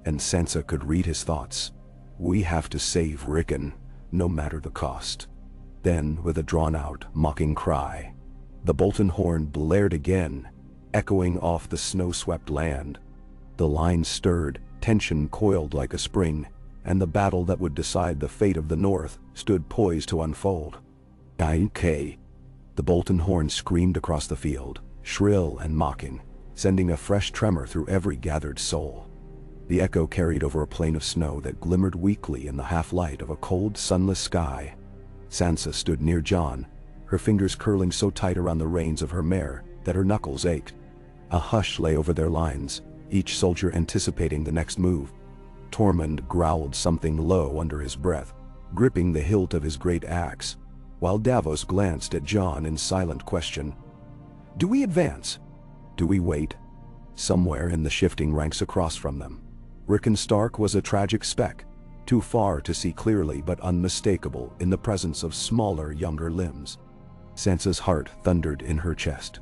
and Sansa could read his thoughts. "We have to save Rickon, no matter the cost." Then, with a drawn-out, mocking cry, the Bolton horn blared again, echoing off the snow-swept land. The line stirred, tension coiled like a spring, and the battle that would decide the fate of the North stood poised to unfold. "I.K." The Bolton horn screamed across the field, shrill and mocking, sending a fresh tremor through every gathered soul. The echo carried over a plain of snow that glimmered weakly in the half-light of a cold, sunless sky. Sansa stood near Jon, her fingers curling so tight around the reins of her mare that her knuckles ached. A hush lay over their lines, each soldier anticipating the next move. Tormund growled something low under his breath, gripping the hilt of his great axe, while Davos glanced at Jon in silent question. "Do we advance? Do we wait?" Somewhere in the shifting ranks across from them, Rickon Stark was a tragic speck, too far to see clearly but unmistakable in the presence of smaller, younger limbs. Sansa's heart thundered in her chest.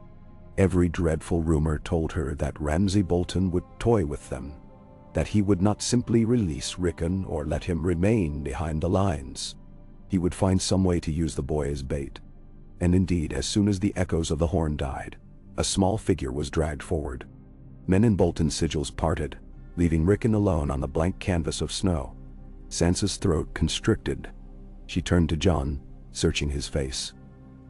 Every dreadful rumor told her that Ramsay Bolton would toy with them, that he would not simply release Rickon or let him remain behind the lines. He would find some way to use the boy as bait. And indeed, as soon as the echoes of the horn died, a small figure was dragged forward. Men in Bolton's sigils parted, leaving Rickon alone on the blank canvas of snow. Sansa's throat constricted. She turned to Jon, searching his face.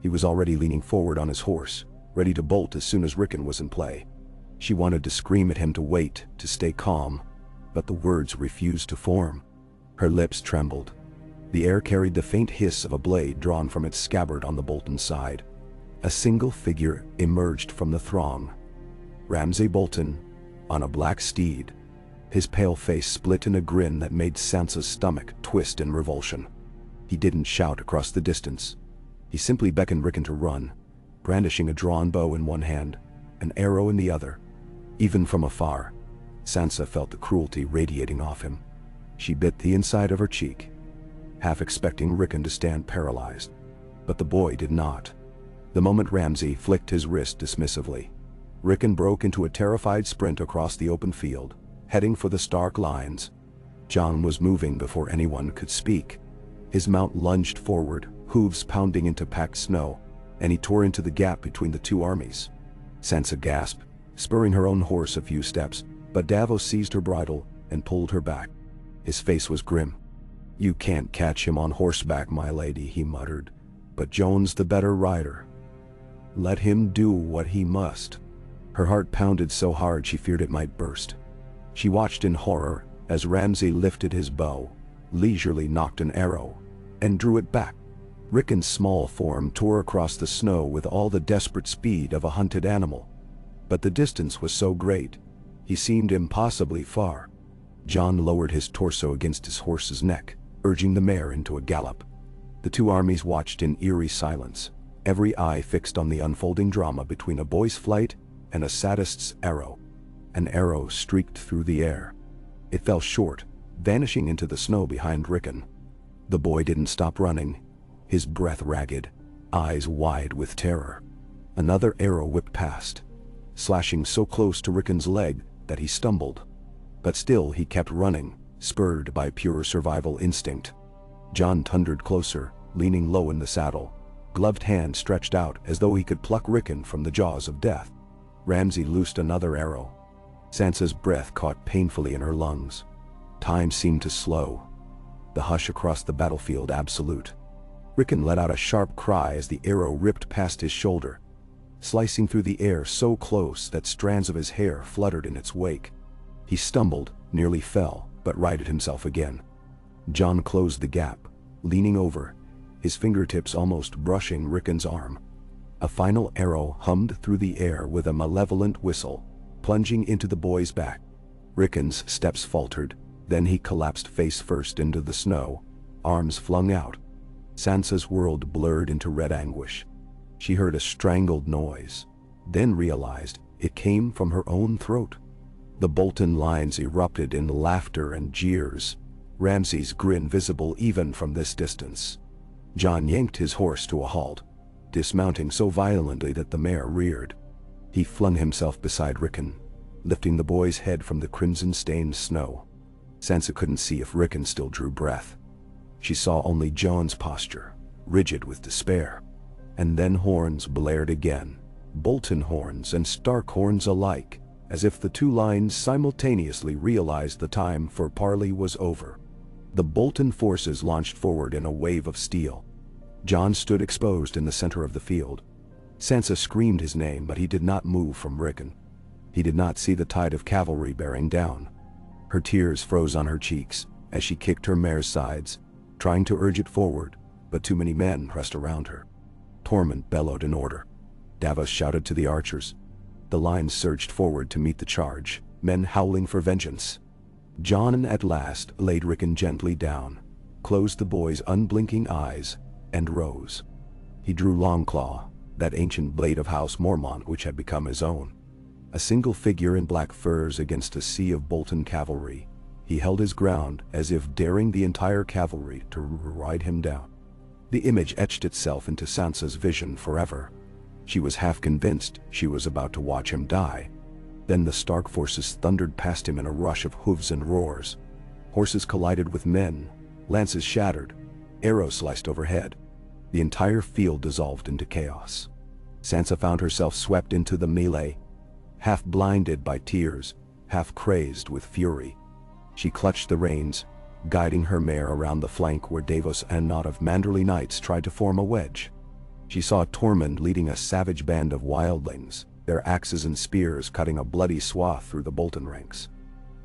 He was already leaning forward on his horse, ready to bolt as soon as Rickon was in play. She wanted to scream at him to wait, to stay calm, but the words refused to form. Her lips trembled. The air carried the faint hiss of a blade drawn from its scabbard on the Bolton side. A single figure emerged from the throng. Ramsay Bolton, on a black steed. His pale face split in a grin that made Sansa's stomach twist in revulsion. He didn't shout across the distance. He simply beckoned Rickon to run, brandishing a drawn bow in one hand, an arrow in the other. Even from afar, Sansa felt the cruelty radiating off him. She bit the inside of her cheek, half expecting Rickon to stand paralyzed. But the boy did not. The moment Ramsay flicked his wrist dismissively, Rickon broke into a terrified sprint across the open field, heading for the Stark lines. Jon was moving before anyone could speak. His mount lunged forward, hooves pounding into packed snow, and he tore into the gap between the two armies. Sansa gasped, spurring her own horse a few steps, but Davos seized her bridle and pulled her back. His face was grim. "You can't catch him on horseback, my lady," he muttered, "but Jon's the better rider. Let him do what he must." Her heart pounded so hard she feared it might burst. She watched in horror as Ramsay lifted his bow, leisurely nocked an arrow, and drew it back. Rickon's small form tore across the snow with all the desperate speed of a hunted animal. But the distance was so great, he seemed impossibly far. Jon lowered his torso against his horse's neck, urging the mare into a gallop. The two armies watched in eerie silence, every eye fixed on the unfolding drama between a boy's flight and a sadist's arrow. An arrow streaked through the air. It fell short, vanishing into the snow behind Rickon. The boy didn't stop running, his breath ragged, eyes wide with terror. Another arrow whipped past, slashing so close to Rickon's leg that he stumbled. But still he kept running, spurred by pure survival instinct. Jon thundered closer, leaning low in the saddle, gloved hand stretched out as though he could pluck Rickon from the jaws of death. Ramsay loosed another arrow. Sansa's breath caught painfully in her lungs. Time seemed to slow, the hush across the battlefield absolute. Rickon let out a sharp cry as the arrow ripped past his shoulder, slicing through the air so close that strands of his hair fluttered in its wake. He stumbled, nearly fell, but righted himself again. Jon closed the gap, leaning over, his fingertips almost brushing Rickon's arm. A final arrow hummed through the air with a malevolent whistle, plunging into the boy's back. Rickon's steps faltered, then he collapsed face first into the snow, arms flung out. Sansa's world blurred into red anguish. She heard a strangled noise, then realized it came from her own throat. The Bolton lines erupted in laughter and jeers, Ramsay's grin visible even from this distance. Jon yanked his horse to a halt, dismounting so violently that the mare reared. He flung himself beside Rickon, lifting the boy's head from the crimson-stained snow. Sansa couldn't see if Rickon still drew breath. She saw only Jon's posture, rigid with despair. And then horns blared again, Bolton horns and Stark horns alike, as if the two lines simultaneously realized the time for parley was over. The Bolton forces launched forward in a wave of steel. Jon stood exposed in the center of the field. Sansa screamed his name, but he did not move from Rickon. He did not see the tide of cavalry bearing down. Her tears froze on her cheeks as she kicked her mare's sides, trying to urge it forward, but too many men pressed around her. Tormund bellowed an order. Davos shouted to the archers. The lines surged forward to meet the charge, men howling for vengeance. Jon at last laid Rickon gently down, closed the boy's unblinking eyes, and rose. He drew Longclaw, that ancient blade of House Mormont which had become his own. A single figure in black furs against a sea of Bolton cavalry, He held his ground as if daring the entire cavalry to ride him down. The image etched itself into Sansa's vision forever. She was half convinced she was about to watch him die. Then the Stark forces thundered past him in a rush of hooves and roars. Horses collided with men, lances shattered, arrows sliced overhead. The entire field dissolved into chaos. Sansa found herself swept into the melee, half blinded by tears, half crazed with fury. She clutched the reins, guiding her mare around the flank where Davos and a knot of Manderley knights tried to form a wedge. She saw Tormund leading a savage band of wildlings, their axes and spears cutting a bloody swath through the Bolton ranks.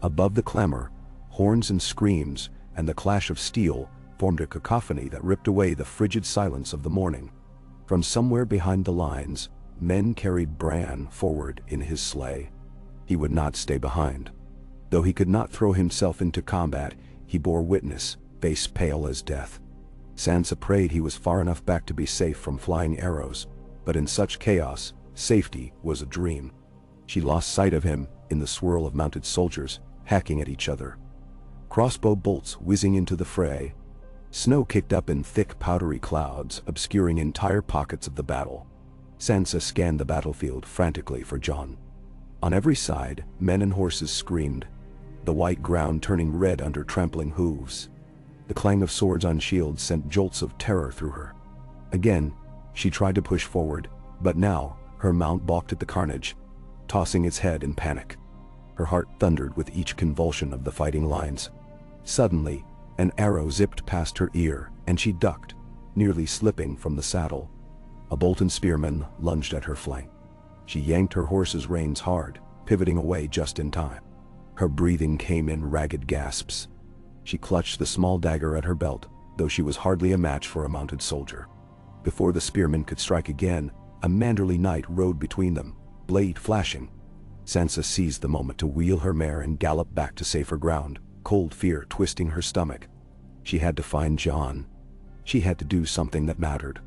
Above the clamor, horns and screams, and the clash of steel formed a cacophony that ripped away the frigid silence of the morning. From somewhere behind the lines, men carried Bran forward in his sleigh. He would not stay behind. Though he could not throw himself into combat, he bore witness, face pale as death. Sansa prayed he was far enough back to be safe from flying arrows, but in such chaos, safety was a dream. She lost sight of him in the swirl of mounted soldiers, hacking at each other. Crossbow bolts whizzing into the fray. Snow kicked up in thick powdery clouds, obscuring entire pockets of the battle. Sansa scanned the battlefield frantically for Jon. On every side, men and horses screamed, the white ground turning red under trampling hooves. The clang of swords on shields sent jolts of terror through her. Again, she tried to push forward, but now her mount balked at the carnage, tossing its head in panic. Her heart thundered with each convulsion of the fighting lines. Suddenly, an arrow zipped past her ear, and she ducked, nearly slipping from the saddle. A Bolton spearman lunged at her flank. She yanked her horse's reins hard, pivoting away just in time. Her breathing came in ragged gasps. She clutched the small dagger at her belt, though she was hardly a match for a mounted soldier. Before the spearman could strike again, a Manderley knight rode between them, blade flashing. Sansa seized the moment to wheel her mare and gallop back to safer ground, cold fear twisting her stomach. She had to find Jon. She had to do something that mattered.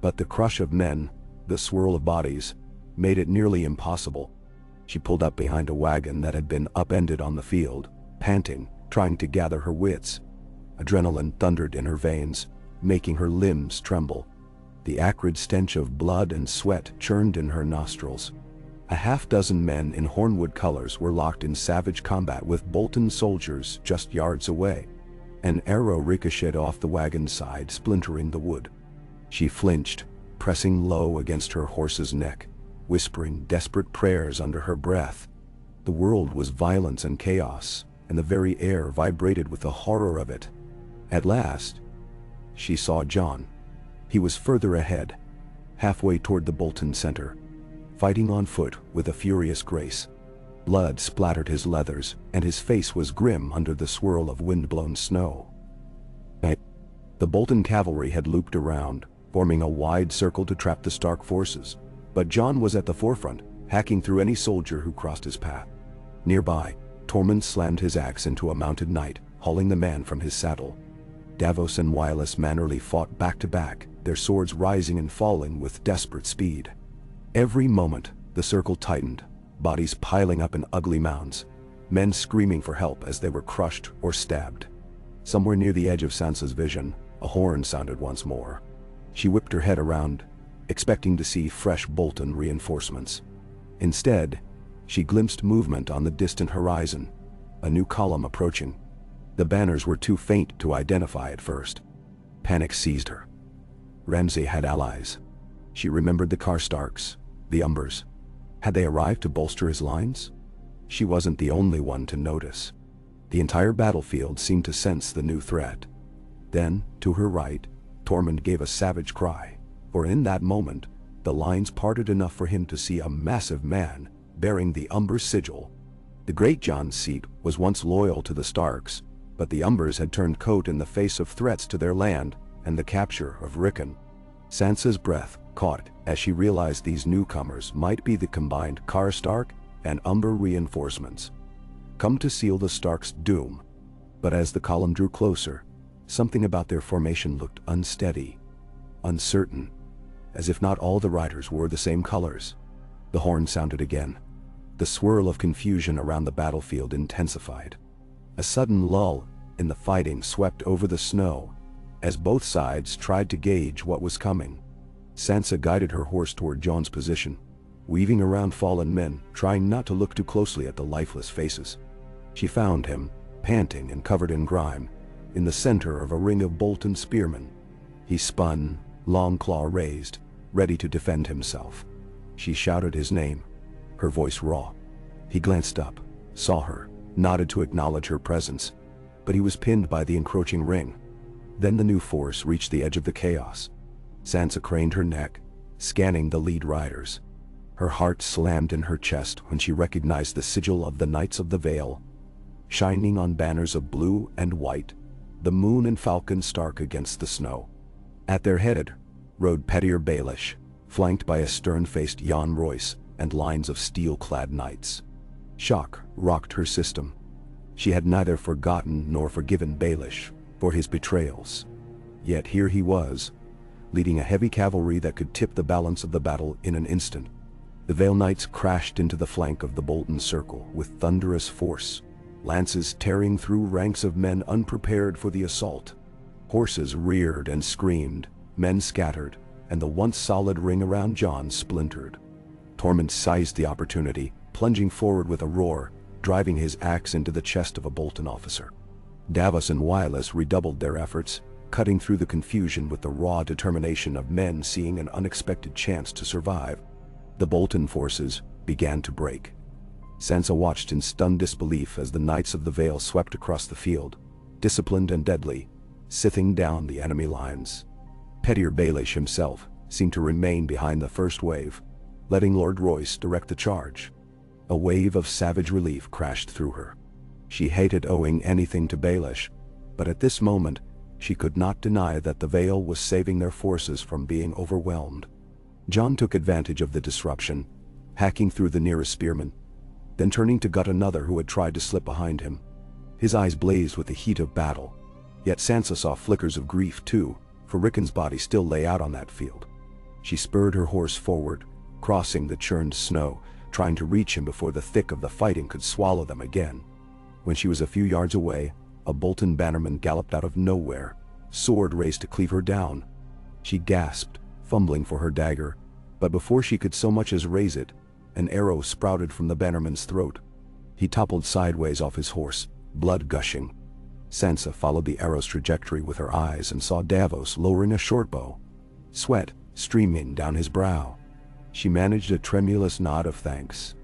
But the crush of men, the swirl of bodies, made it nearly impossible. She pulled up behind a wagon that had been upended on the field, panting, trying to gather her wits. Adrenaline thundered in her veins, making her limbs tremble. The acrid stench of blood and sweat churned in her nostrils. A half-dozen men in Hornwood colors were locked in savage combat with Bolton soldiers just yards away. An arrow ricocheted off the wagon's side, splintering the wood. She flinched, pressing low against her horse's neck, whispering desperate prayers under her breath. The world was violence and chaos, and the very air vibrated with the horror of it. At last, she saw Jon. He was further ahead, halfway toward the Bolton center, fighting on foot with a furious grace. Blood splattered his leathers, and his face was grim under the swirl of wind-blown snow. The Bolton cavalry had looped around, forming a wide circle to trap the Stark forces, but Jon was at the forefront, hacking through any soldier who crossed his path. Nearby, Tormund slammed his axe into a mounted knight, hauling the man from his saddle. Davos and Wireless Mannerly fought back to back, their swords rising and falling with desperate speed. Every moment, the circle tightened, bodies piling up in ugly mounds, men screaming for help as they were crushed or stabbed. Somewhere near the edge of Sansa's vision, a horn sounded once more. She whipped her head around, expecting to see fresh Bolton reinforcements. Instead, she glimpsed movement on the distant horizon, a new column approaching. The banners were too faint to identify at first. Panic seized her. Ramsay had allies. She remembered the Karstarks, the Umbers. Had they arrived to bolster his lines? She wasn't the only one to notice. The entire battlefield seemed to sense the new threat. Then, to her right, Tormund gave a savage cry, for in that moment, the lines parted enough for him to see a massive man bearing the Umber sigil. The Greatjon's seat was once loyal to the Starks, but the Umbers had turned coat in the face of threats to their land and the capture of Rickon. Sansa's breath caught as she realized these newcomers might be the combined Karstark and Umber reinforcements, come to seal the Starks' doom. But as the column drew closer, something about their formation looked unsteady, uncertain, as if not all the riders wore the same colors. The horn sounded again. The swirl of confusion around the battlefield intensified. A sudden lull in the fighting swept over the snow, as both sides tried to gauge what was coming. Sansa guided her horse toward Jon's position, weaving around fallen men, trying not to look too closely at the lifeless faces. She found him, panting and covered in grime, in the center of a ring of Bolton spearmen. He spun, long claw raised, ready to defend himself. She shouted his name, her voice raw. He glanced up, saw her, nodded to acknowledge her presence, but he was pinned by the encroaching ring. Then the new force reached the edge of the chaos. Sansa craned her neck, scanning the lead riders. Her heart slammed in her chest when she recognized the sigil of the Knights of the Vale, shining on banners of blue and white, the moon and falcon stark against the snow. At their head rode Petyr Baelish, flanked by a stern-faced Jon Royce and lines of steel-clad knights. Shock rocked her system. She had neither forgotten nor forgiven Baelish for his betrayals. Yet here he was, leading a heavy cavalry that could tip the balance of the battle in an instant. The Vale Knights crashed into the flank of the Bolton circle with thunderous force, lances tearing through ranks of men unprepared for the assault. Horses reared and screamed, men scattered, and the once solid ring around Jon splintered. Tormund seized the opportunity, plunging forward with a roar, driving his axe into the chest of a Bolton officer. Davos and Wireless redoubled their efforts, cutting through the confusion with the raw determination of men seeing an unexpected chance to survive. The Bolton forces began to break. Sansa watched in stunned disbelief as the Knights of the Vale swept across the field, disciplined and deadly, scything down the enemy lines. Petyr Baelish himself seemed to remain behind the first wave, letting Lord Royce direct the charge. A wave of savage relief crashed through her. She hated owing anything to Baelish, but at this moment, she could not deny that the Vale was saving their forces from being overwhelmed. Jon took advantage of the disruption, hacking through the nearest spearman, then turning to gut another who had tried to slip behind him. His eyes blazed with the heat of battle, yet Sansa saw flickers of grief too, for Rickon's body still lay out on that field. She spurred her horse forward, crossing the churned snow, trying to reach him before the thick of the fighting could swallow them again. When she was a few yards away, a Bolton bannerman galloped out of nowhere, sword raised to cleave her down. She gasped, fumbling for her dagger, but before she could so much as raise it, an arrow sprouted from the bannerman's throat. He toppled sideways off his horse, blood gushing. Sansa followed the arrow's trajectory with her eyes and saw Davos lowering a shortbow, sweat streaming down his brow. She managed a tremulous nod of thanks.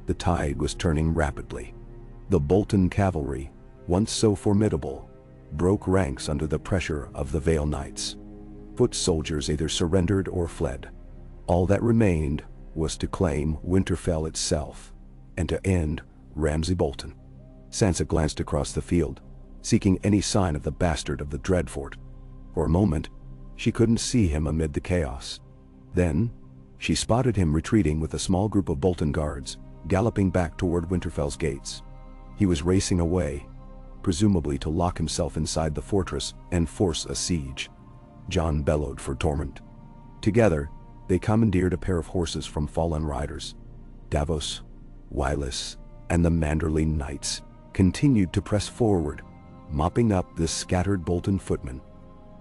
The tide was turning rapidly. The Bolton cavalry, once so formidable, broke ranks under the pressure of the Vale Knights. Foot soldiers either surrendered or fled. All that remained was to claim Winterfell itself, and to end Ramsay Bolton. Sansa glanced across the field, seeking any sign of the bastard of the Dreadfort. For a moment, she couldn't see him amid the chaos. Then, she spotted him retreating with a small group of Bolton guards, galloping back toward Winterfell's gates. He was racing away, presumably to lock himself inside the fortress and force a siege. Jon bellowed for Tormund. Together, they commandeered a pair of horses from fallen riders. Davos, Wireless, and the Manderly Knights continued to press forward, mopping up the scattered Bolton footmen.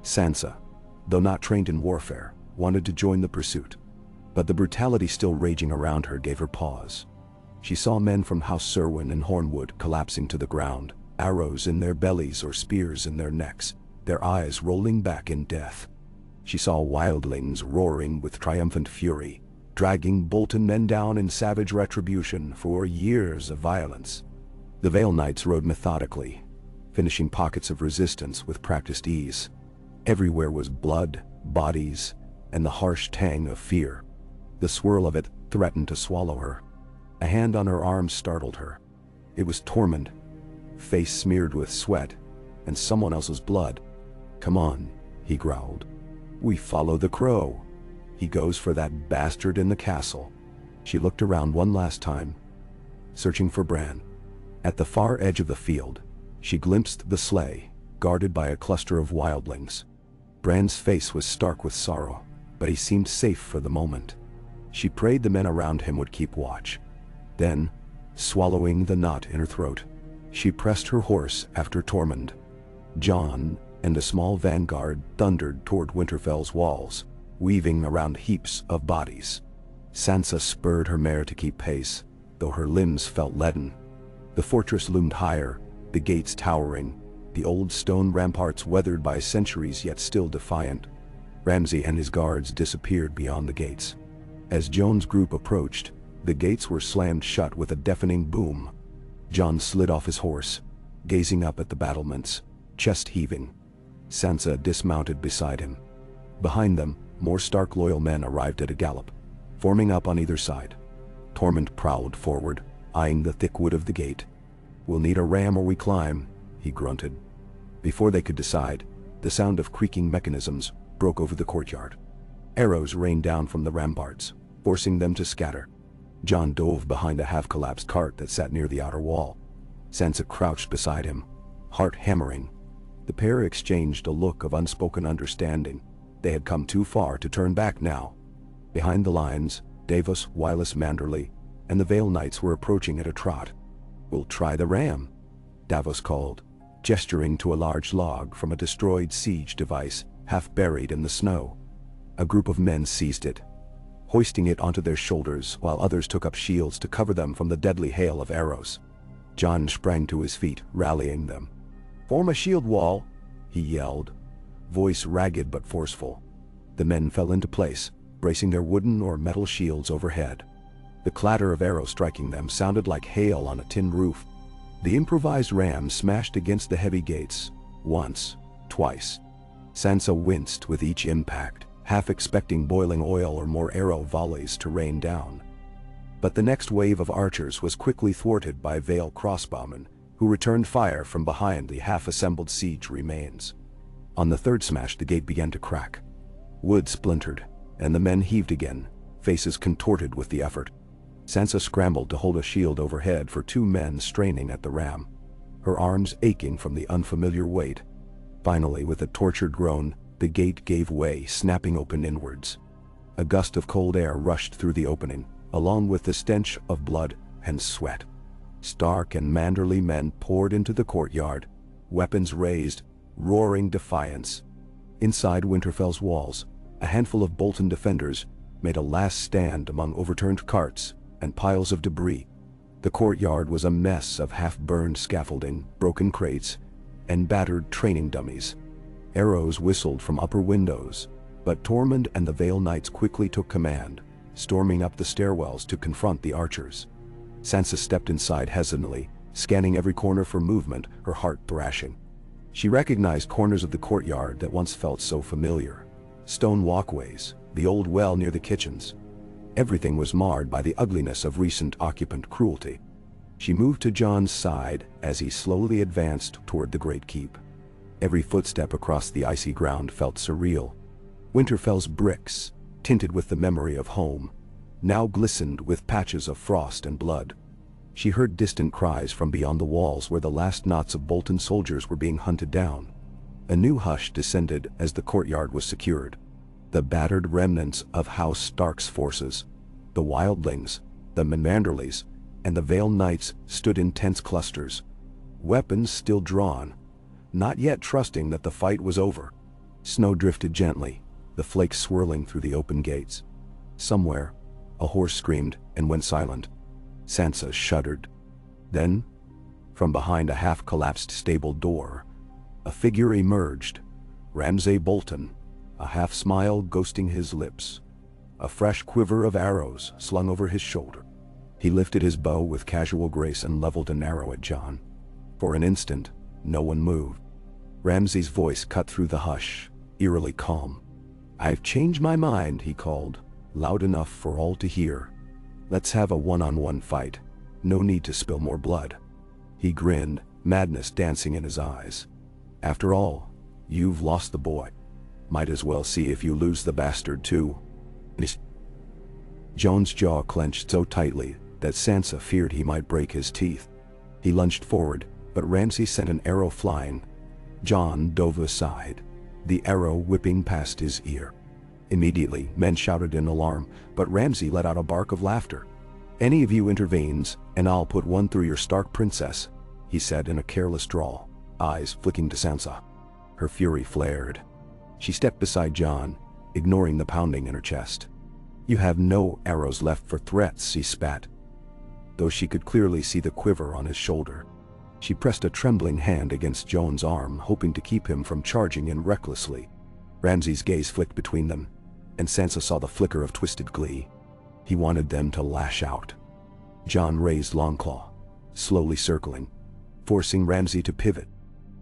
Sansa, though not trained in warfare, wanted to join the pursuit, but the brutality still raging around her gave her pause. She saw men from House Serwyn and Hornwood collapsing to the ground, arrows in their bellies or spears in their necks, their eyes rolling back in death. She saw wildlings roaring with triumphant fury, dragging Bolton men down in savage retribution for years of violence. The Vale Knights rode methodically, finishing pockets of resistance with practiced ease. Everywhere was blood, bodies, and the harsh tang of fear. The swirl of it threatened to swallow her. A hand on her arm startled her. It was Tormund, face smeared with sweat and someone else's blood. "Come on," he growled. "We follow the crow. He goes for that bastard in the castle." She looked around one last time, searching for Bran. At the far edge of the field, she glimpsed the sleigh, guarded by a cluster of wildlings. Bran's face was stark with sorrow, but he seemed safe for the moment. She prayed the men around him would keep watch. Then, swallowing the knot in her throat, She pressed her horse after Tormund. Jon and a small vanguard thundered toward Winterfell's walls, weaving around heaps of bodies. Sansa spurred her mare to keep pace, though her limbs felt leaden. The fortress loomed higher, the gates towering, the old stone ramparts weathered by centuries yet still defiant. Ramsay and his guards disappeared beyond the gates. As Jon's group approached, the gates were slammed shut with a deafening boom. Jon slid off his horse, gazing up at the battlements, chest heaving. Sansa dismounted beside him. Behind them, more Stark loyal men arrived at a gallop, forming up on either side. Tormund prowled forward, eyeing the thick wood of the gate. "We'll need a ram or we climb," he grunted. Before they could decide, the sound of creaking mechanisms broke over the courtyard. Arrows rained down from the ramparts, forcing them to scatter. Jon dove behind a half-collapsed cart that sat near the outer wall. Sansa crouched beside him, heart hammering. The pair exchanged a look of unspoken understanding. They had come too far to turn back now. Behind the lines, Davos, Wylis Manderly, and the Vale Knights were approaching at a trot. "We'll try the ram," Davos called, gesturing to a large log from a destroyed siege device half buried in the snow. A group of men seized it, hoisting it onto their shoulders while others took up shields to cover them from the deadly hail of arrows. Jon sprang to his feet, rallying them. "Form a shield wall," he yelled, voice ragged but forceful. The men fell into place, bracing their wooden or metal shields overhead. The clatter of arrows striking them sounded like hail on a tin roof. The improvised ram smashed against the heavy gates, once, twice. Sansa winced with each impact, half expecting boiling oil or more arrow volleys to rain down. But the next wave of archers was quickly thwarted by Vale crossbowmen, who returned fire from behind the half-assembled siege remains. On the third smash, the gate began to crack. Wood splintered, and the men heaved again, faces contorted with the effort. Sansa scrambled to hold a shield overhead for two men straining at the ram, her arms aching from the unfamiliar weight. Finally, with a tortured groan, the gate gave way, snapping open inwards. A gust of cold air rushed through the opening, along with the stench of blood and sweat. Stark and Manderly men poured into the courtyard, weapons raised, roaring defiance. Inside Winterfell's walls, a handful of Bolton defenders made a last stand among overturned carts and piles of debris. The courtyard was a mess of half-burned scaffolding, broken crates, and battered training dummies. Arrows whistled from upper windows, but Tormund and the Vale Knights quickly took command, storming up the stairwells to confront the archers. Sansa stepped inside hesitantly, scanning every corner for movement, her heart thrashing. She recognized corners of the courtyard that once felt so familiar. Stone walkways, the old well near the kitchens. Everything was marred by the ugliness of recent occupant cruelty. She moved to Jon's side as he slowly advanced toward the great keep. Every footstep across the icy ground felt surreal. Winterfell's bricks, tinted with the memory of home, now glistened with patches of frost and blood. She heard distant cries from beyond the walls where the last knots of Bolton soldiers were being hunted down. A new hush descended as the courtyard was secured. The battered remnants of House Stark's forces, the wildlings, the Manderleys, and the Vale Knights stood in tense clusters, weapons still drawn, not yet trusting that the fight was over. Snow drifted gently, the flakes swirling through the open gates. Somewhere, a horse screamed and went silent. Sansa shuddered. Then, from behind a half-collapsed stable door, a figure emerged. Ramsay Bolton, a half-smile ghosting his lips, a fresh quiver of arrows slung over his shoulder. He lifted his bow with casual grace and leveled an arrow at Jon. For an instant, no one moved. Ramsay's voice cut through the hush, eerily calm. "I've changed my mind," he called, loud enough for all to hear. "Let's have a one-on-one fight. No need to spill more blood." He grinned, madness dancing in his eyes. "After all, you've lost the boy. Might as well see if you lose the bastard too." Jon's jaw clenched so tightly that Sansa feared he might break his teeth. He lunged forward, but Ramsay sent an arrow flying. Jon dove aside, the arrow whipping past his ear. Immediately, men shouted in alarm, but Ramsay let out a bark of laughter. "Any of you intervenes, and I'll put one through your Stark princess," he said in a careless drawl, eyes flicking to Sansa. Her fury flared. She stepped beside Jon, ignoring the pounding in her chest. "You have no arrows left for threats," she spat, though she could clearly see the quiver on his shoulder. She pressed a trembling hand against Jon's arm, hoping to keep him from charging in recklessly. Ramsay's gaze flicked between them, and Sansa saw the flicker of twisted glee. He wanted them to lash out. Jon raised Longclaw, slowly circling, forcing Ramsay to pivot.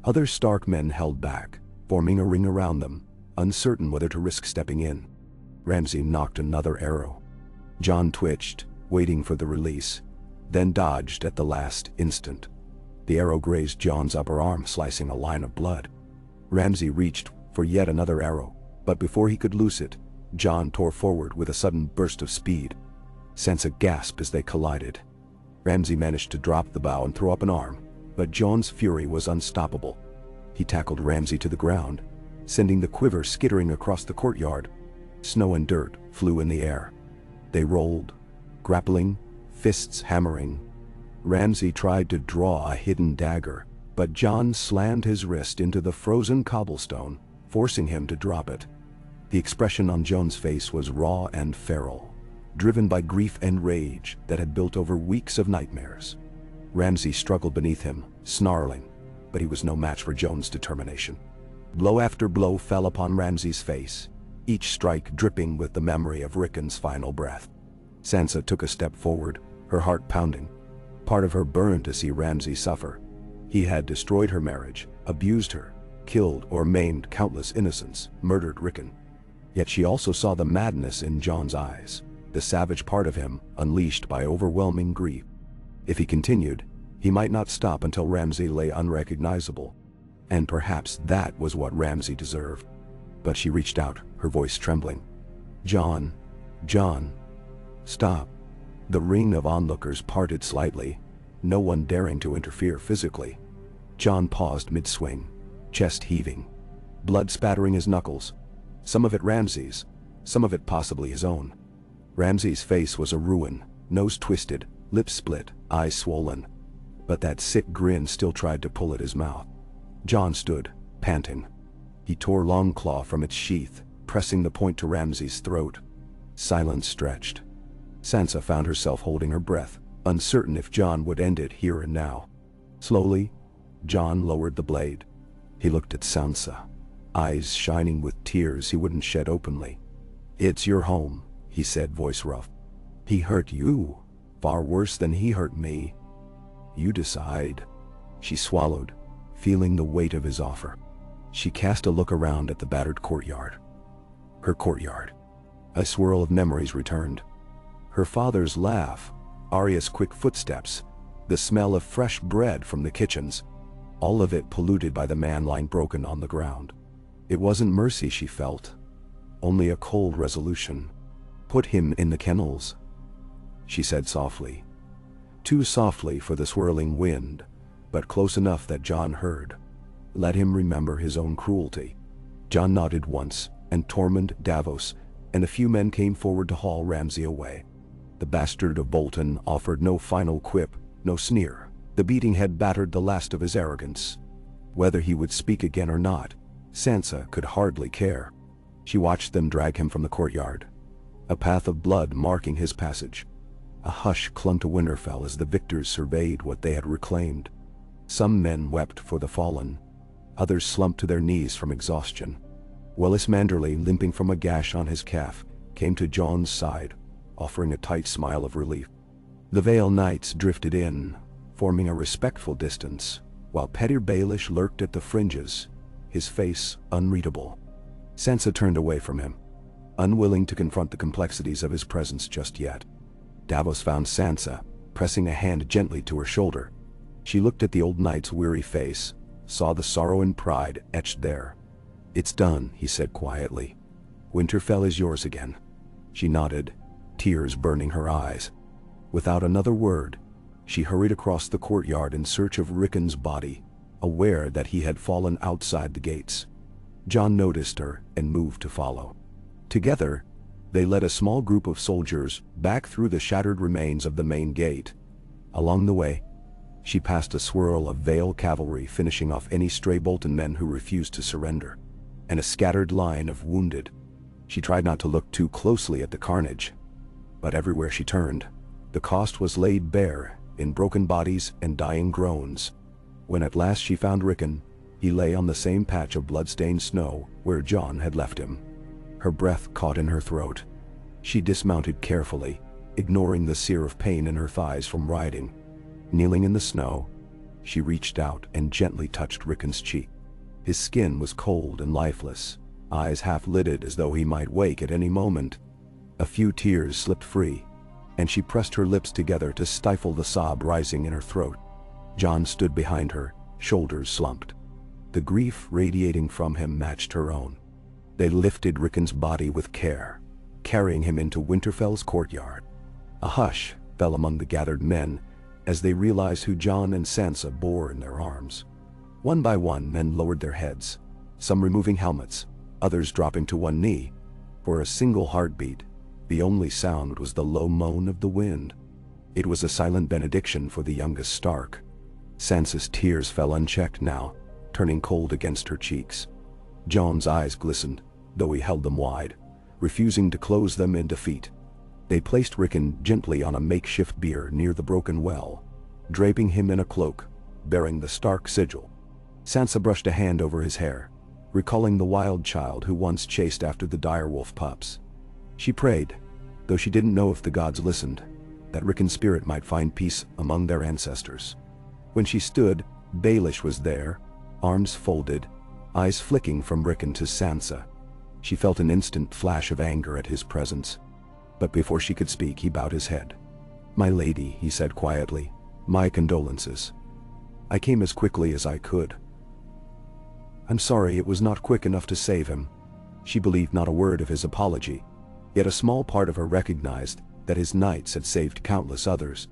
Other Stark men held back, forming a ring around them, uncertain whether to risk stepping in. Ramsay knocked another arrow. Jon twitched, waiting for the release, then dodged at the last instant. The arrow grazed Jon's upper arm, slicing a line of blood. Ramsay reached for yet another arrow, but before he could loose it, Jon tore forward with a sudden burst of speed. Sansa gasped as they collided. Ramsay managed to drop the bow and throw up an arm, but Jon's fury was unstoppable. He tackled Ramsay to the ground, sending the quiver skittering across the courtyard. Snow and dirt flew in the air. They rolled, grappling, fists hammering. Ramsay tried to draw a hidden dagger, but Jon slammed his wrist into the frozen cobblestone, forcing him to drop it. The expression on Jon's face was raw and feral, driven by grief and rage that had built over weeks of nightmares. Ramsay struggled beneath him, snarling, but he was no match for Jon's determination. Blow after blow fell upon Ramsay's face, each strike dripping with the memory of Rickon's final breath. Sansa took a step forward, her heart pounding. Part of her burned to see Ramsay suffer. He had destroyed her marriage, abused her, killed or maimed countless innocents, murdered Rickon. Yet she also saw the madness in Jon's eyes, the savage part of him unleashed by overwhelming grief. If he continued, he might not stop until Ramsay lay unrecognizable. And perhaps that was what Ramsay deserved. But she reached out, her voice trembling. "Jon, Jon, stop." The ring of onlookers parted slightly, no one daring to interfere physically. Jon paused mid-swing, chest heaving, blood spattering his knuckles. Some of it Ramsay's, some of it possibly his own. Ramsay's face was a ruin, nose twisted, lips split, eyes swollen. But that sick grin still tried to pull at his mouth. Jon stood, panting. He tore Longclaw from its sheath, pressing the point to Ramsay's throat. Silence stretched. Sansa found herself holding her breath, uncertain if Jon would end it here and now. Slowly, Jon lowered the blade. He looked at Sansa, eyes shining with tears he wouldn't shed openly. "It's your home," he said, voice rough. "He hurt you, far worse than he hurt me. You decide." She swallowed, feeling the weight of his offer. She cast a look around at the battered courtyard. Her courtyard. A swirl of memories returned. Her father's laugh, Arya's quick footsteps, the smell of fresh bread from the kitchens, all of it polluted by the man lying broken on the ground. It wasn't mercy she felt, only a cold resolution. "Put him in the kennels," she said softly. Too softly for the swirling wind, but close enough that Jon heard. Let him remember his own cruelty. Jon nodded once, and Tormund, Davos, and a few men came forward to haul Ramsay away. The bastard of Bolton offered no final quip, no sneer. The beating had battered the last of his arrogance. Whether he would speak again or not, Sansa could hardly care. She watched them drag him from the courtyard, a path of blood marking his passage. A hush clung to Winterfell as the victors surveyed what they had reclaimed. Some men wept for the fallen. Others slumped to their knees from exhaustion. Willis Manderley, limping from a gash on his calf, came to Jon's side, offering a tight smile of relief. The Vale Knights drifted in, forming a respectful distance, while Petyr Baelish lurked at the fringes, his face unreadable. Sansa turned away from him, unwilling to confront the complexities of his presence just yet. Davos found Sansa, pressing a hand gently to her shoulder. She looked at the old knight's weary face, saw the sorrow and pride etched there. "It's done," he said quietly. "Winterfell is yours again." She nodded, tears burning her eyes. Without another word, she hurried across the courtyard in search of Rickon's body, aware that he had fallen outside the gates. Jon noticed her and moved to follow. Together, they led a small group of soldiers back through the shattered remains of the main gate. Along the way, She passed a swirl of Vale cavalry finishing off any stray Bolton men who refused to surrender, and a scattered line of wounded. She tried not to look too closely at the carnage, but everywhere she turned, the cost was laid bare in broken bodies and dying groans. When at last she found Rickon, he lay on the same patch of blood-stained snow where Jon had left him. Her breath caught in her throat. She dismounted carefully, ignoring the sear of pain in her thighs from riding. Kneeling in the snow, she reached out and gently touched Rickon's cheek. His skin was cold and lifeless, eyes half-lidded as though he might wake at any moment. A few tears slipped free, and she pressed her lips together to stifle the sob rising in her throat. Jon stood behind her, shoulders slumped. The grief radiating from him matched her own. They lifted Rickon's body with care, carrying him into Winterfell's courtyard. A hush fell among the gathered men as they realized who Jon and Sansa bore in their arms. One by one, men lowered their heads, some removing helmets, others dropping to one knee. For a single heartbeat, the only sound was the low moan of the wind. It was a silent benediction for the youngest Stark. Sansa's tears fell unchecked now, turning cold against her cheeks. Jon's eyes glistened, though he held them wide, refusing to close them in defeat. They placed Rickon gently on a makeshift bier near the broken well, draping him in a cloak, bearing the Stark sigil. Sansa brushed a hand over his hair, recalling the wild child who once chased after the direwolf pups. She prayed, though she didn't know if the gods listened, that Rickon's spirit might find peace among their ancestors. When she stood, Baelish was there, arms folded, eyes flicking from Rickon to Sansa. She felt an instant flash of anger at his presence, but before she could speak, he bowed his head. "My lady," he said quietly, "my condolences. I came as quickly as I could. I'm sorry it was not quick enough to save him." She believed not a word of his apology, yet a small part of her recognized that his knights had saved countless others.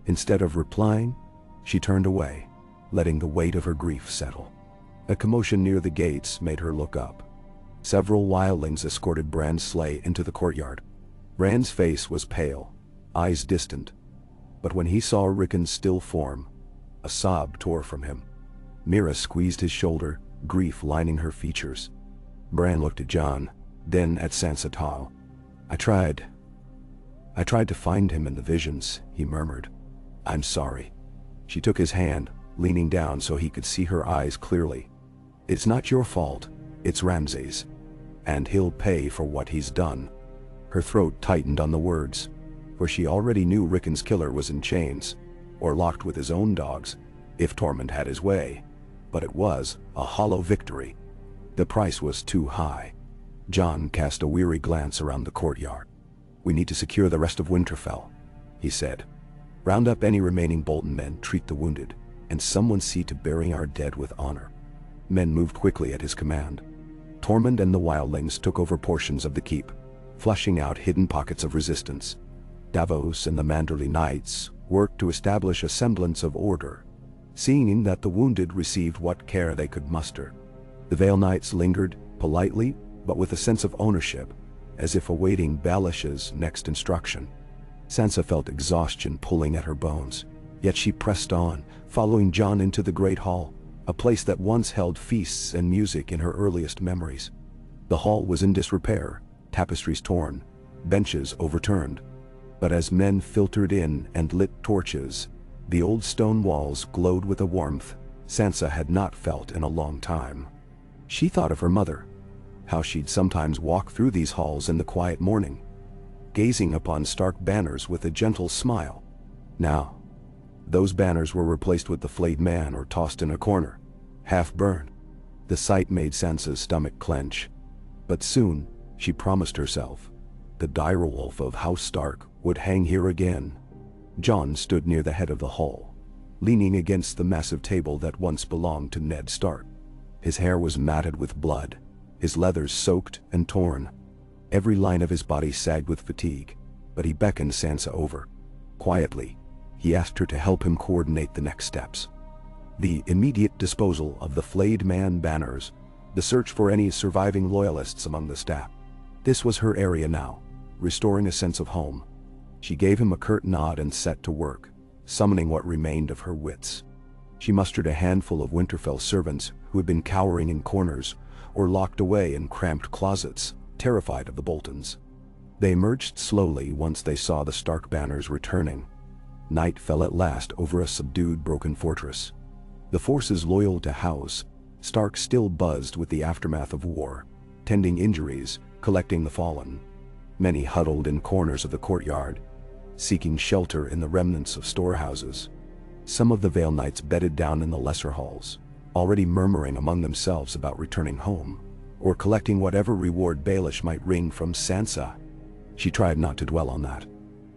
Instead of replying, she turned away, letting the weight of her grief settle. A commotion near the gates made her look up. Several wildlings escorted Bran's sleigh into the courtyard. Bran's face was pale, eyes distant, but when he saw Rickon's still form, a sob tore from him. Mira squeezed his shoulder, grief lining her features. Bran looked at Jon, then at Sansa Tall. I tried to find him in the visions," he murmured. "I'm sorry." She took his hand, leaning down so he could see her eyes clearly. "It's not your fault, it's Ramsay's. And he'll pay for what he's done." Her throat tightened on the words, for she already knew Rickon's killer was in chains, or locked with his own dogs, if Tormund had his way. But it was a hollow victory. The price was too high. Jon cast a weary glance around the courtyard. "We need to secure the rest of Winterfell," he said. "Round up any remaining Bolton men, treat the wounded, and someone see to burying our dead with honor." Men moved quickly at his command. Tormund and the wildlings took over portions of the keep, flushing out hidden pockets of resistance. Davos and the Manderley Knights worked to establish a semblance of order, seeing that the wounded received what care they could muster. The Vale Knights lingered, politely, but with a sense of ownership, as if awaiting Baelish's next instruction. Sansa felt exhaustion pulling at her bones, yet she pressed on, following Jon into the Great Hall, a place that once held feasts and music in her earliest memories. The hall was in disrepair, tapestries torn, benches overturned. But as men filtered in and lit torches, the old stone walls glowed with a warmth Sansa had not felt in a long time. She thought of her mother, how she'd sometimes walk through these halls in the quiet morning, gazing upon Stark banners with a gentle smile. Now, those banners were replaced with the flayed man or tossed in a corner, half burned. The sight made Sansa's stomach clench. But soon, she promised herself, the direwolf of House Stark would hang here again. Jon stood near the head of the hall, leaning against the massive table that once belonged to Ned Stark. His hair was matted with blood, his leathers soaked and torn. Every line of his body sagged with fatigue, but he beckoned Sansa over. Quietly, he asked her to help him coordinate the next steps. The immediate disposal of the flayed man banners, the search for any surviving loyalists among the staff. This was her area now, restoring a sense of home. She gave him a curt nod and set to work. summoning what remained of her wits. She mustered a handful of Winterfell servants who had been cowering in corners or locked away in cramped closets, terrified of the Boltons. They emerged slowly once they saw the Stark banners returning. Night fell at last over a subdued broken fortress. The forces loyal to House Stark still buzzed with the aftermath of war, tending injuries, collecting the fallen. Many huddled in corners of the courtyard, seeking shelter in the remnants of storehouses. Some of the Vale Knights bedded down in the lesser halls, already murmuring among themselves about returning home, or collecting whatever reward Baelish might wring from Sansa. She tried not to dwell on that.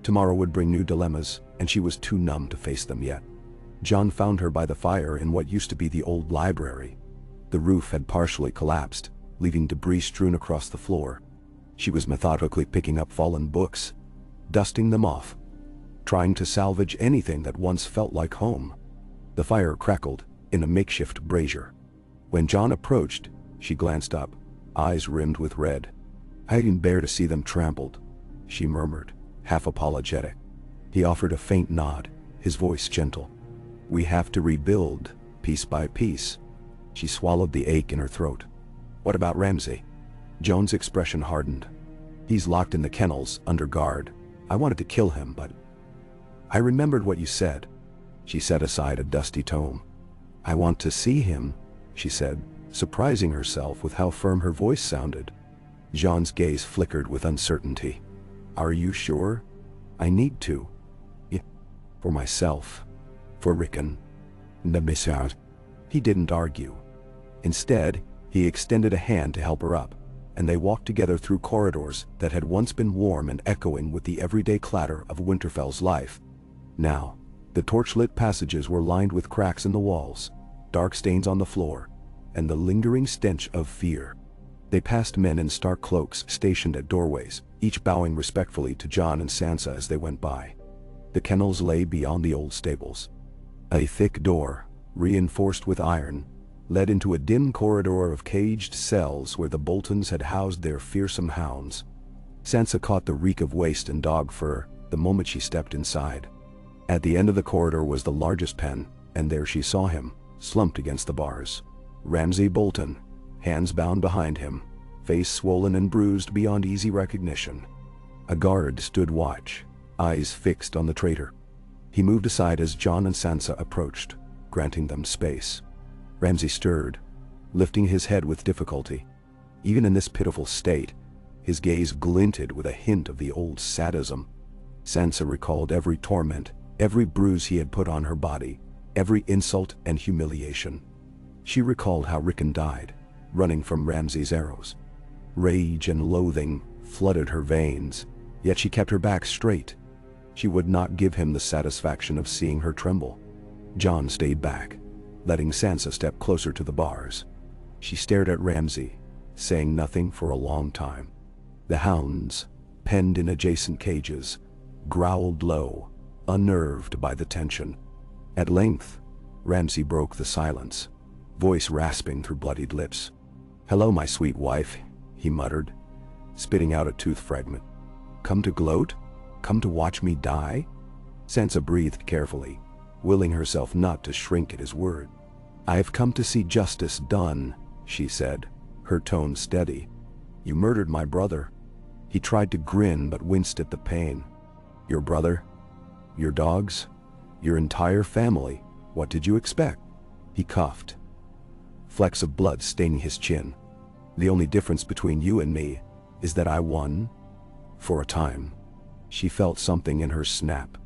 Tomorrow would bring new dilemmas, and she was too numb to face them yet. Jon found her by the fire in what used to be the old library. The roof had partially collapsed, leaving debris strewn across the floor. She was methodically picking up fallen books, dusting them off, trying to salvage anything that once felt like home. The fire crackled in a makeshift brazier. When Jon approached, she glanced up, eyes rimmed with red. "I can bear to see them trampled," she murmured, half apologetic. He offered a faint nod, his voice gentle. "We have to rebuild, piece by piece." She swallowed the ache in her throat. "What about Ramsay?" Jon's expression hardened. "He's locked in the kennels, under guard. I wanted to kill him, but..." "I remembered what you said." She set aside a dusty tome. "I want to see him," she said, surprising herself with how firm her voice sounded. Jon's gaze flickered with uncertainty. "Are you sure?" "I need to. Yeah. For myself. For Rickon. Namisart." He didn't argue. Instead, he extended a hand to help her up, and they walked together through corridors that had once been warm and echoing with the everyday clatter of Winterfell's life. Now, the torchlit passages were lined with cracks in the walls, dark stains on the floor, and the lingering stench of fear. They passed men in stark cloaks stationed at doorways, each bowing respectfully to Jon and Sansa as they went by. The kennels lay beyond the old stables. A thick door, reinforced with iron, led into a dim corridor of caged cells where the Boltons had housed their fearsome hounds. Sansa caught the reek of waste and dog fur the moment she stepped inside. At the end of the corridor was the largest pen, and there she saw him, slumped against the bars. Ramsay Bolton, hands bound behind him, face swollen and bruised beyond easy recognition. A guard stood watch, eyes fixed on the traitor. He moved aside as Jon and Sansa approached, granting them space. Ramsay stirred, lifting his head with difficulty. Even in this pitiful state, his gaze glinted with a hint of the old sadism. Sansa recalled every torment, every bruise he had put on her body, every insult and humiliation. She recalled how Rickon died, running from Ramsay's arrows. Rage and loathing flooded her veins, yet she kept her back straight. She would not give him the satisfaction of seeing her tremble. Jon stayed back, letting Sansa step closer to the bars. She stared at Ramsay, saying nothing for a long time. The hounds, penned in adjacent cages, growled low, unnerved by the tension. At length, Ramsay broke the silence, voice rasping through bloodied lips. "Hello, my sweet wife," he muttered, spitting out a tooth fragment. "Come to gloat? Come to watch me die?" Sansa breathed carefully, willing herself not to shrink at his word. "I have come to see justice done," she said, her tone steady. "You murdered my brother." He tried to grin but winced at the pain. "Your brother? Your dogs? Your entire family? What did you expect?" He coughed, flecks of blood staining his chin. "The only difference between you and me is that I won." For a time, she felt something in her snap.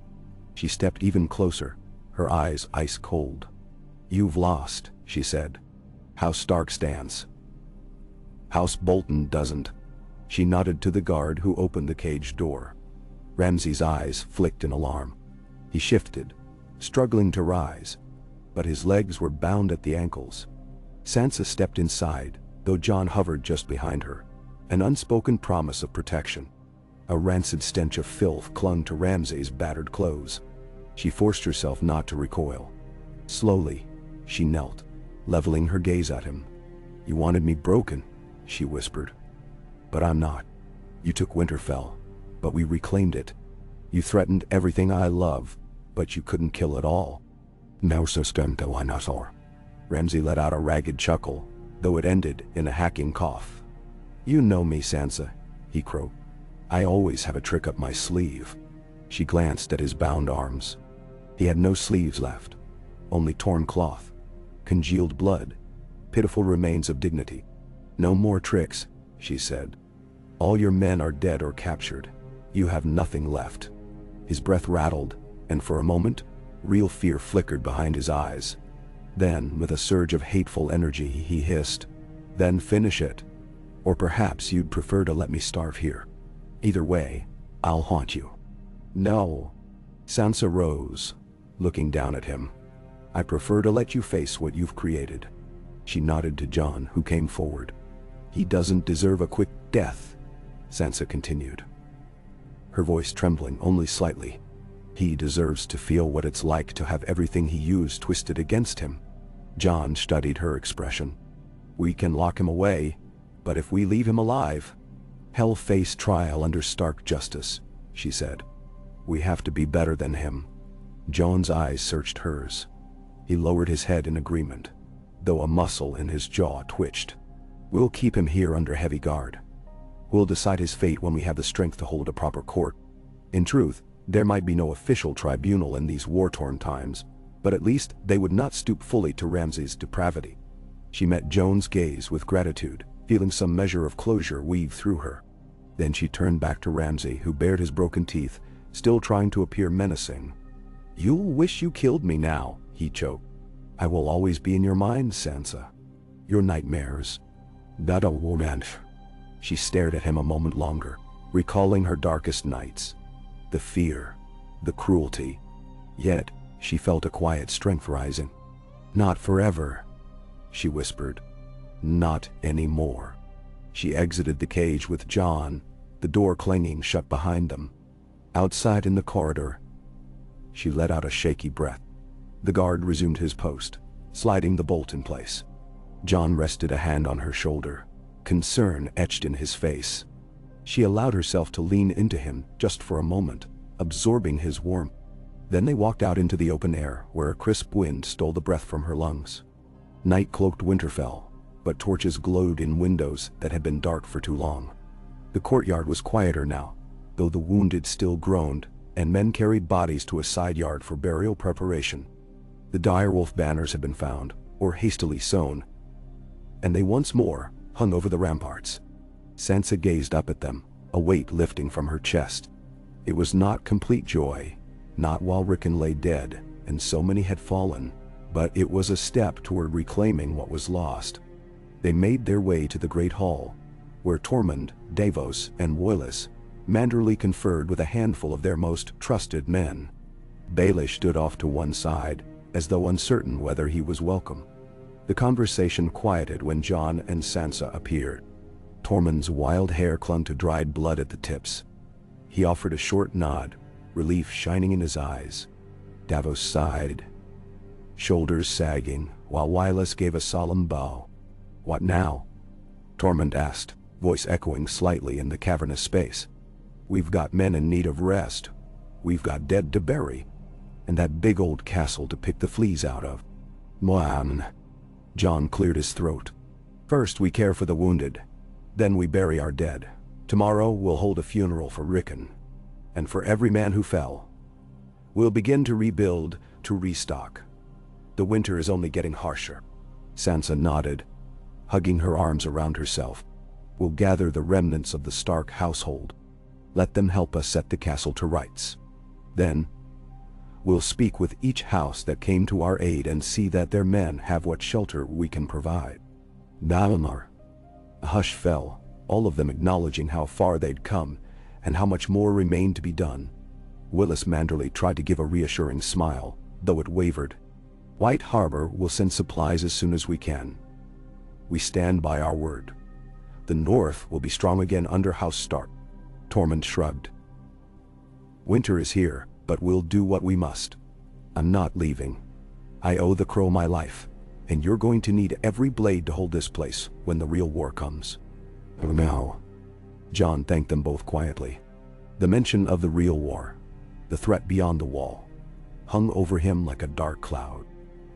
She stepped even closer, her eyes ice cold. "You've lost," she said. "House Stark stands. House Bolton doesn't." She nodded to the guard who opened the cage door. Ramsay's eyes flicked in alarm. He shifted, struggling to rise, but his legs were bound at the ankles. Sansa stepped inside, though Jon hovered just behind her, an unspoken promise of protection. A rancid stench of filth clung to Ramsay's battered clothes. She forced herself not to recoil. Slowly, she knelt, leveling her gaze at him. "You wanted me broken," she whispered. "But I'm not. You took Winterfell, but we reclaimed it. You threatened everything I love, But you couldn't kill it all. No system to dinosaur. Ramsay let out a ragged chuckle, though it ended in a hacking cough. You know me, Sansa, he croaked. I always have a trick up my sleeve. She glanced at his bound arms. He had no sleeves left, only torn cloth, congealed blood, pitiful remains of dignity. No more tricks, she said. All your men are dead or captured. You have nothing left. His breath rattled, and for a moment, real fear flickered behind his eyes. Then, with a surge of hateful energy, he hissed, "Then finish it. Or perhaps you'd prefer to let me starve here. Either way, I'll haunt you." "No." Sansa rose, looking down at him. "I prefer to let you face what you've created." She nodded to Jon, who came forward. "He doesn't deserve a quick death," Sansa continued, her voice trembling only slightly. "He deserves to feel what it's like to have everything he used twisted against him." Jon studied her expression. "We can lock him away, but if we leave him alive, he'll face trial under stark justice," she said. "We have to be better than him." Jon's eyes searched hers. He lowered his head in agreement, though a muscle in his jaw twitched. "We'll keep him here under heavy guard. We'll decide his fate when we have the strength to hold a proper court. In truth, there might be no official tribunal in these war-torn times, but at least they would not stoop fully to Ramsay's depravity." She met Jon's gaze with gratitude, feeling some measure of closure weave through her. Then she turned back to Ramsay, who bared his broken teeth, still trying to appear menacing. "You'll wish you killed me now," he choked. "I will always be in your mind, Sansa. Your nightmares." "That a woman." She stared at him a moment longer, recalling her darkest nights. The fear, the cruelty. Yet, she felt a quiet strength rising. "Not forever," she whispered. "Not anymore." She exited the cage with Jon, the door clanging shut behind them. Outside in the corridor, she let out a shaky breath. The guard resumed his post, sliding the bolt in place. Jon rested a hand on her shoulder, concern etched in his face. She allowed herself to lean into him just for a moment, absorbing his warmth. Then they walked out into the open air, where a crisp wind stole the breath from her lungs. Night cloaked Winterfell, but torches glowed in windows that had been dark for too long. The courtyard was quieter now, though the wounded still groaned, and men carried bodies to a side yard for burial preparation. The direwolf banners had been found, or hastily sewn, and they once more hung over the ramparts. Sansa gazed up at them, a weight lifting from her chest. It was not complete joy, not while Rickon lay dead, and so many had fallen, but it was a step toward reclaiming what was lost. They made their way to the Great Hall, where Tormund, Davos, and Woilis manderly conferred with a handful of their most trusted men. Baelish stood off to one side, as though uncertain whether he was welcome. The conversation quieted when Jon and Sansa appeared. Tormund's wild hair clung to dried blood at the tips. He offered a short nod, relief shining in his eyes. Davos sighed, shoulders sagging, while Woilis gave a solemn bow. "What now?" Tormund asked, voice echoing slightly in the cavernous space. "We've got men in need of rest. We've got dead to bury, and that big old castle to pick the fleas out of." "Mwan." Jon cleared his throat. "First we care for the wounded, then we bury our dead. Tomorrow we'll hold a funeral for Rickon, and for every man who fell. We'll begin to rebuild, to restock. The winter is only getting harsher." Sansa nodded, hugging her arms around herself. "We'll gather the remnants of the Stark household. Let them help us set the castle to rights. Then, we'll speak with each house that came to our aid and see that their men have what shelter we can provide." Dalinar. A hush fell, all of them acknowledging how far they'd come, and how much more remained to be done. Willis Manderly tried to give a reassuring smile, though it wavered. "White Harbor will send supplies as soon as we can. We stand by our word. The North will be strong again under House Stark." Tormund shrugged. "Winter is here, but we'll do what we must. I'm not leaving. I owe the Crow my life, and you're going to need every blade to hold this place when the real war comes." "Oh no." Jon thanked them both quietly. The mention of the real war, the threat beyond the wall, hung over him like a dark cloud.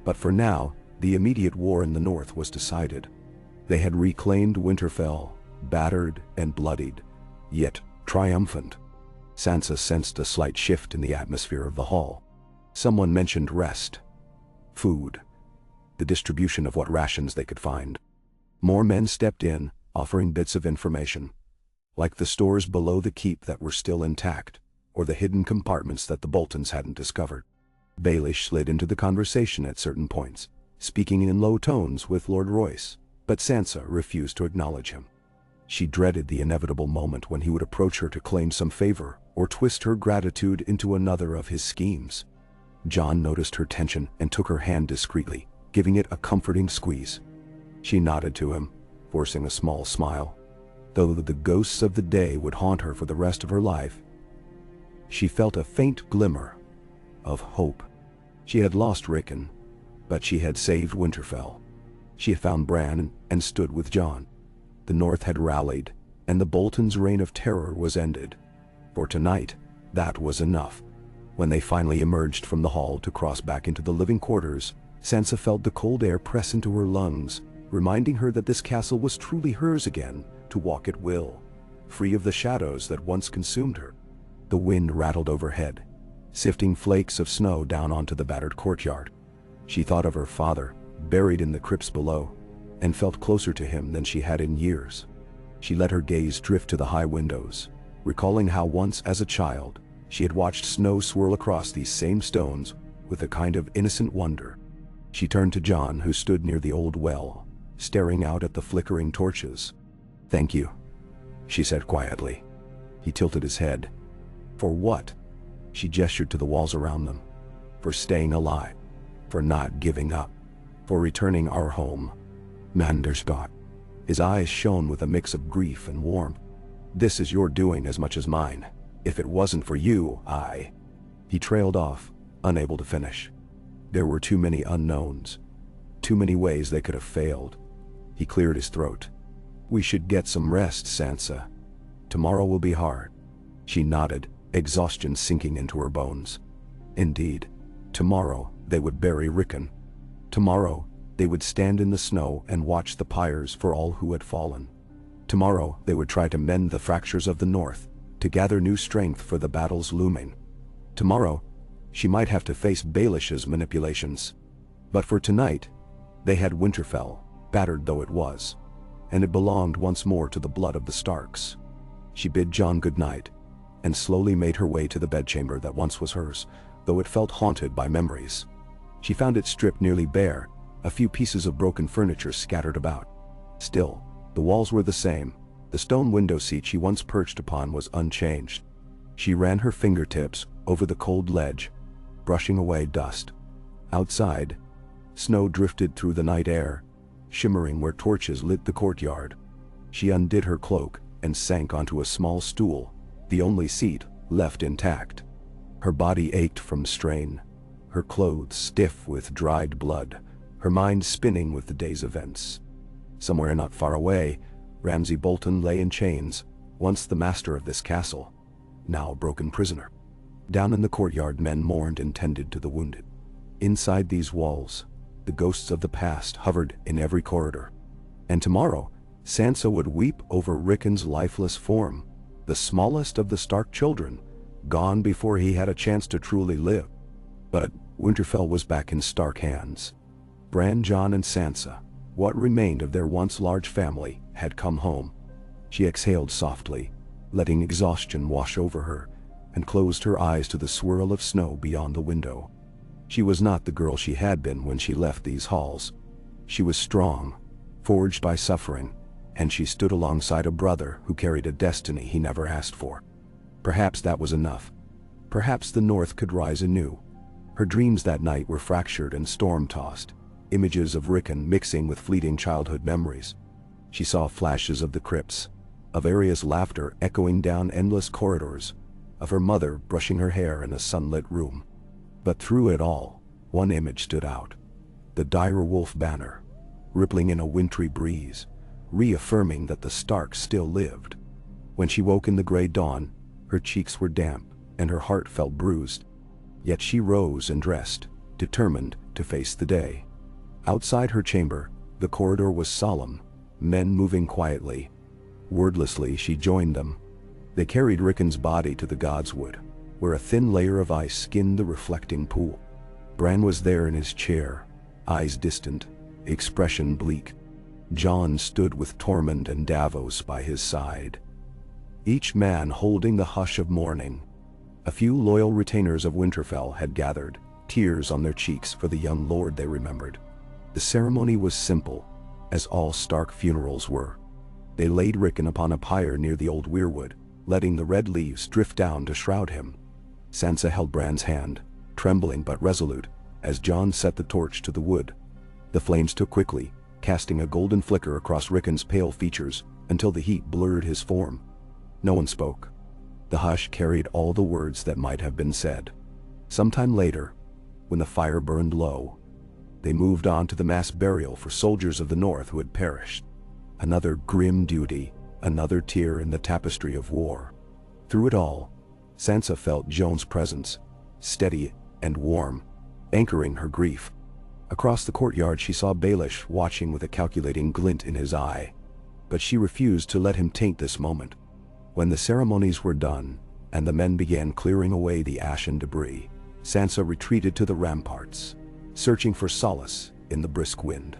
But for now, the immediate war in the north was decided. They had reclaimed Winterfell, battered and bloodied, yet triumphant. Sansa sensed a slight shift in the atmosphere of the hall. Someone mentioned rest, food, the distribution of what rations they could find. More men stepped in, offering bits of information, like the stores below the keep that were still intact, or the hidden compartments that the Boltons hadn't discovered. Baelish slid into the conversation at certain points, speaking in low tones with Lord Royce, but Sansa refused to acknowledge him. She dreaded the inevitable moment when he would approach her to claim some favor or twist her gratitude into another of his schemes. Jon noticed her tension and took her hand discreetly, giving it a comforting squeeze. She nodded to him, forcing a small smile. Though the ghosts of the day would haunt her for the rest of her life, she felt a faint glimmer of hope. She had lost Rickon, but she had saved Winterfell. She had found Bran and stood with Jon. The North had rallied, and the Boltons' reign of terror was ended. For tonight, that was enough. When they finally emerged from the hall to cross back into the living quarters, Sansa felt the cold air press into her lungs, reminding her that this castle was truly hers again, to walk at will, free of the shadows that once consumed her. The wind rattled overhead, sifting flakes of snow down onto the battered courtyard. She thought of her father, buried in the crypts below, and felt closer to him than she had in years. She let her gaze drift to the high windows, recalling how once as a child, she had watched snow swirl across these same stones with a kind of innocent wonder. She turned to Jon, who stood near the old well, staring out at the flickering torches. "Thank you," she said quietly. He tilted his head. "For what?" She gestured to the walls around them. "For staying alive. For not giving up. For returning our home." Manderskott. His eyes shone with a mix of grief and warmth. "This is your doing as much as mine. If it wasn't for you, I..." He trailed off, unable to finish. There were too many unknowns. Too many ways they could have failed. He cleared his throat. "We should get some rest, Sansa. Tomorrow will be hard." She nodded, exhaustion sinking into her bones. Indeed, tomorrow they would bury Rickon. Tomorrow they would stand in the snow and watch the pyres for all who had fallen. Tomorrow they would try to mend the fractures of the North, to gather new strength for the battles looming. Tomorrow, she might have to face Baelish's manipulations. But for tonight, they had Winterfell, battered though it was, and it belonged once more to the blood of the Starks. She bid Jon good night, and slowly made her way to the bedchamber that once was hers, though it felt haunted by memories. She found it stripped nearly bare, a few pieces of broken furniture scattered about. Still, the walls were the same. The stone window seat she once perched upon was unchanged. She ran her fingertips over the cold ledge, brushing away dust. Outside, snow drifted through the night air, shimmering where torches lit the courtyard. She undid her cloak and sank onto a small stool, the only seat left intact. Her body ached from strain, her clothes stiff with dried blood, her mind spinning with the day's events. Somewhere not far away, Ramsay Bolton lay in chains, once the master of this castle, now a broken prisoner. Down in the courtyard, men mourned and tended to the wounded. Inside these walls, the ghosts of the past hovered in every corridor. And tomorrow, Sansa would weep over Rickon's lifeless form, the smallest of the Stark children, gone before he had a chance to truly live. But Winterfell was back in Stark hands. Bran, Jon, and Sansa, what remained of their once large family, had come home. She exhaled softly, letting exhaustion wash over her, and closed her eyes to the swirl of snow beyond the window. She was not the girl she had been when she left these halls. She was strong, forged by suffering, and she stood alongside a brother who carried a destiny he never asked for. Perhaps that was enough. Perhaps the North could rise anew. Her dreams that night were fractured and storm-tossed, images of Rickon mixing with fleeting childhood memories. She saw flashes of the crypts, of Arya's laughter echoing down endless corridors, of her mother brushing her hair in a sunlit room. But through it all, one image stood out: the dire wolf banner, rippling in a wintry breeze, reaffirming that the Starks still lived. When she woke in the gray dawn, her cheeks were damp and her heart felt bruised. Yet she rose and dressed, determined to face the day. Outside her chamber, the corridor was solemn, men moving quietly. Wordlessly, she joined them. They carried Rickon's body to the godswood, where a thin layer of ice skinned the reflecting pool. Bran was there in his chair, eyes distant, expression bleak. Jon stood with Tormund and Davos by his side, each man holding the hush of mourning. A few loyal retainers of Winterfell had gathered, tears on their cheeks for the young lord they remembered. The ceremony was simple, as all Stark funerals were. They laid Rickon upon a pyre near the old weirwood, letting the red leaves drift down to shroud him. Sansa held Bran's hand, trembling but resolute, as Jon set the torch to the wood. The flames took quickly, casting a golden flicker across Rickon's pale features until the heat blurred his form. No one spoke. The hush carried all the words that might have been said. Sometime later, when the fire burned low, they moved on to the mass burial for soldiers of the North who had perished. Another grim duty, another tear in the tapestry of war. Through it all, Sansa felt Jon's presence, steady and warm, anchoring her grief. Across the courtyard she saw Baelish watching with a calculating glint in his eye, but she refused to let him taint this moment. When the ceremonies were done, and the men began clearing away the ash and debris, Sansa retreated to the ramparts, searching for solace in the brisk wind.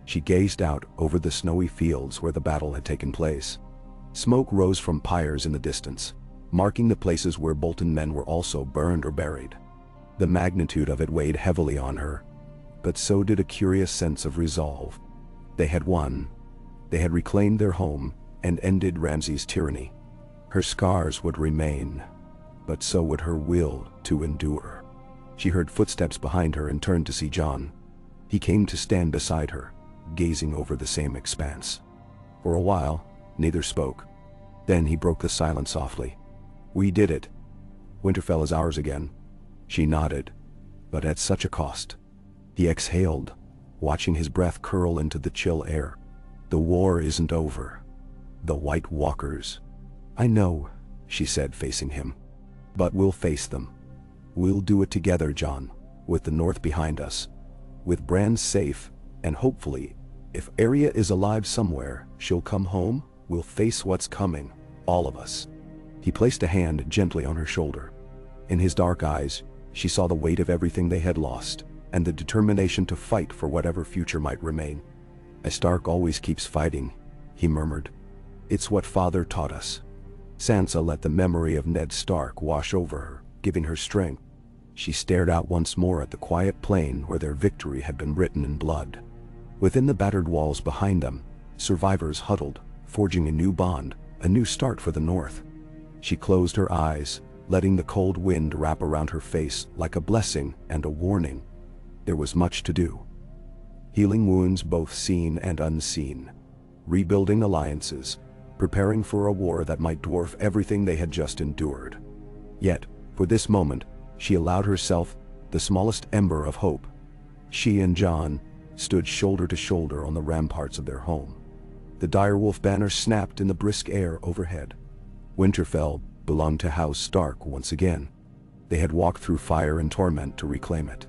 She gazed out over the snowy fields where the battle had taken place. Smoke rose from pyres in the distance, marking the places where Bolton men were also burned or buried. The magnitude of it weighed heavily on her, but so did a curious sense of resolve. They had won. They had reclaimed their home and ended Ramsay's tyranny. Her scars would remain, but so would her will to endure. She heard footsteps behind her and turned to see Jon. He came to stand beside her, gazing over the same expanse. For a while, neither spoke. Then he broke the silence softly. "We did it. Winterfell is ours again." She nodded, but at such a cost. He exhaled, watching his breath curl into the chill air. "The war isn't over. The White Walkers." "I know," she said, facing him. "But we'll face them. We'll do it together, Jon, with the North behind us. With Bran safe, and hopefully, if Arya is alive somewhere, she'll come home. We'll face what's coming, all of us." He placed a hand gently on her shoulder. In his dark eyes, she saw the weight of everything they had lost, and the determination to fight for whatever future might remain. "A Stark always keeps fighting," he murmured. "It's what Father taught us." Sansa let the memory of Ned Stark wash over her, giving her strength. She stared out once more at the quiet plain where their victory had been written in blood. Within the battered walls behind them, survivors huddled, forging a new bond, a new start for the North. She closed her eyes, letting the cold wind wrap around her face like a blessing and a warning. There was much to do. Healing wounds both seen and unseen. Rebuilding alliances, preparing for a war that might dwarf everything they had just endured. Yet, for this moment, she allowed herself the smallest ember of hope. She and Jon stood shoulder to shoulder on the ramparts of their home. The direwolf banner snapped in the brisk air overhead. Winterfell belonged to House Stark once again. They had walked through fire and torment to reclaim it.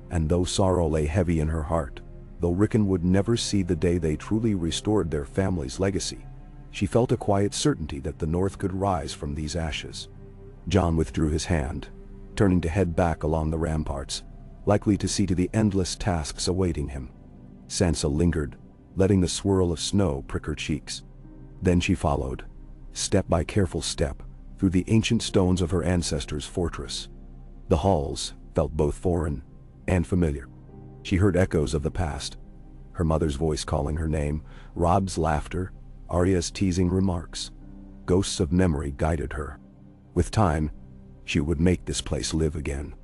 And though sorrow lay heavy in her heart, though Rickon would never see the day they truly restored their family's legacy, she felt a quiet certainty that the North could rise from these ashes. Jon withdrew his hand, turning to head back along the ramparts, likely to see to the endless tasks awaiting him. Sansa lingered, letting the swirl of snow prick her cheeks. Then she followed, step by careful step, through the ancient stones of her ancestors' fortress. The halls felt both foreign and familiar. She heard echoes of the past, her mother's voice calling her name, Robb's laughter, Arya's teasing remarks. Ghosts of memory guided her. With time, she would make this place live again.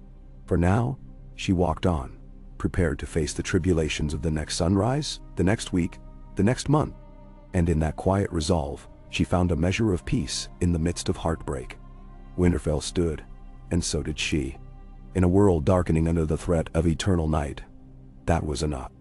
For now, she walked on, prepared to face the tribulations of the next sunrise, the next week, the next month. And in that quiet resolve, she found a measure of peace in the midst of heartbreak. Winterfell stood, and so did she. In a world darkening under the threat of eternal night, that was enough.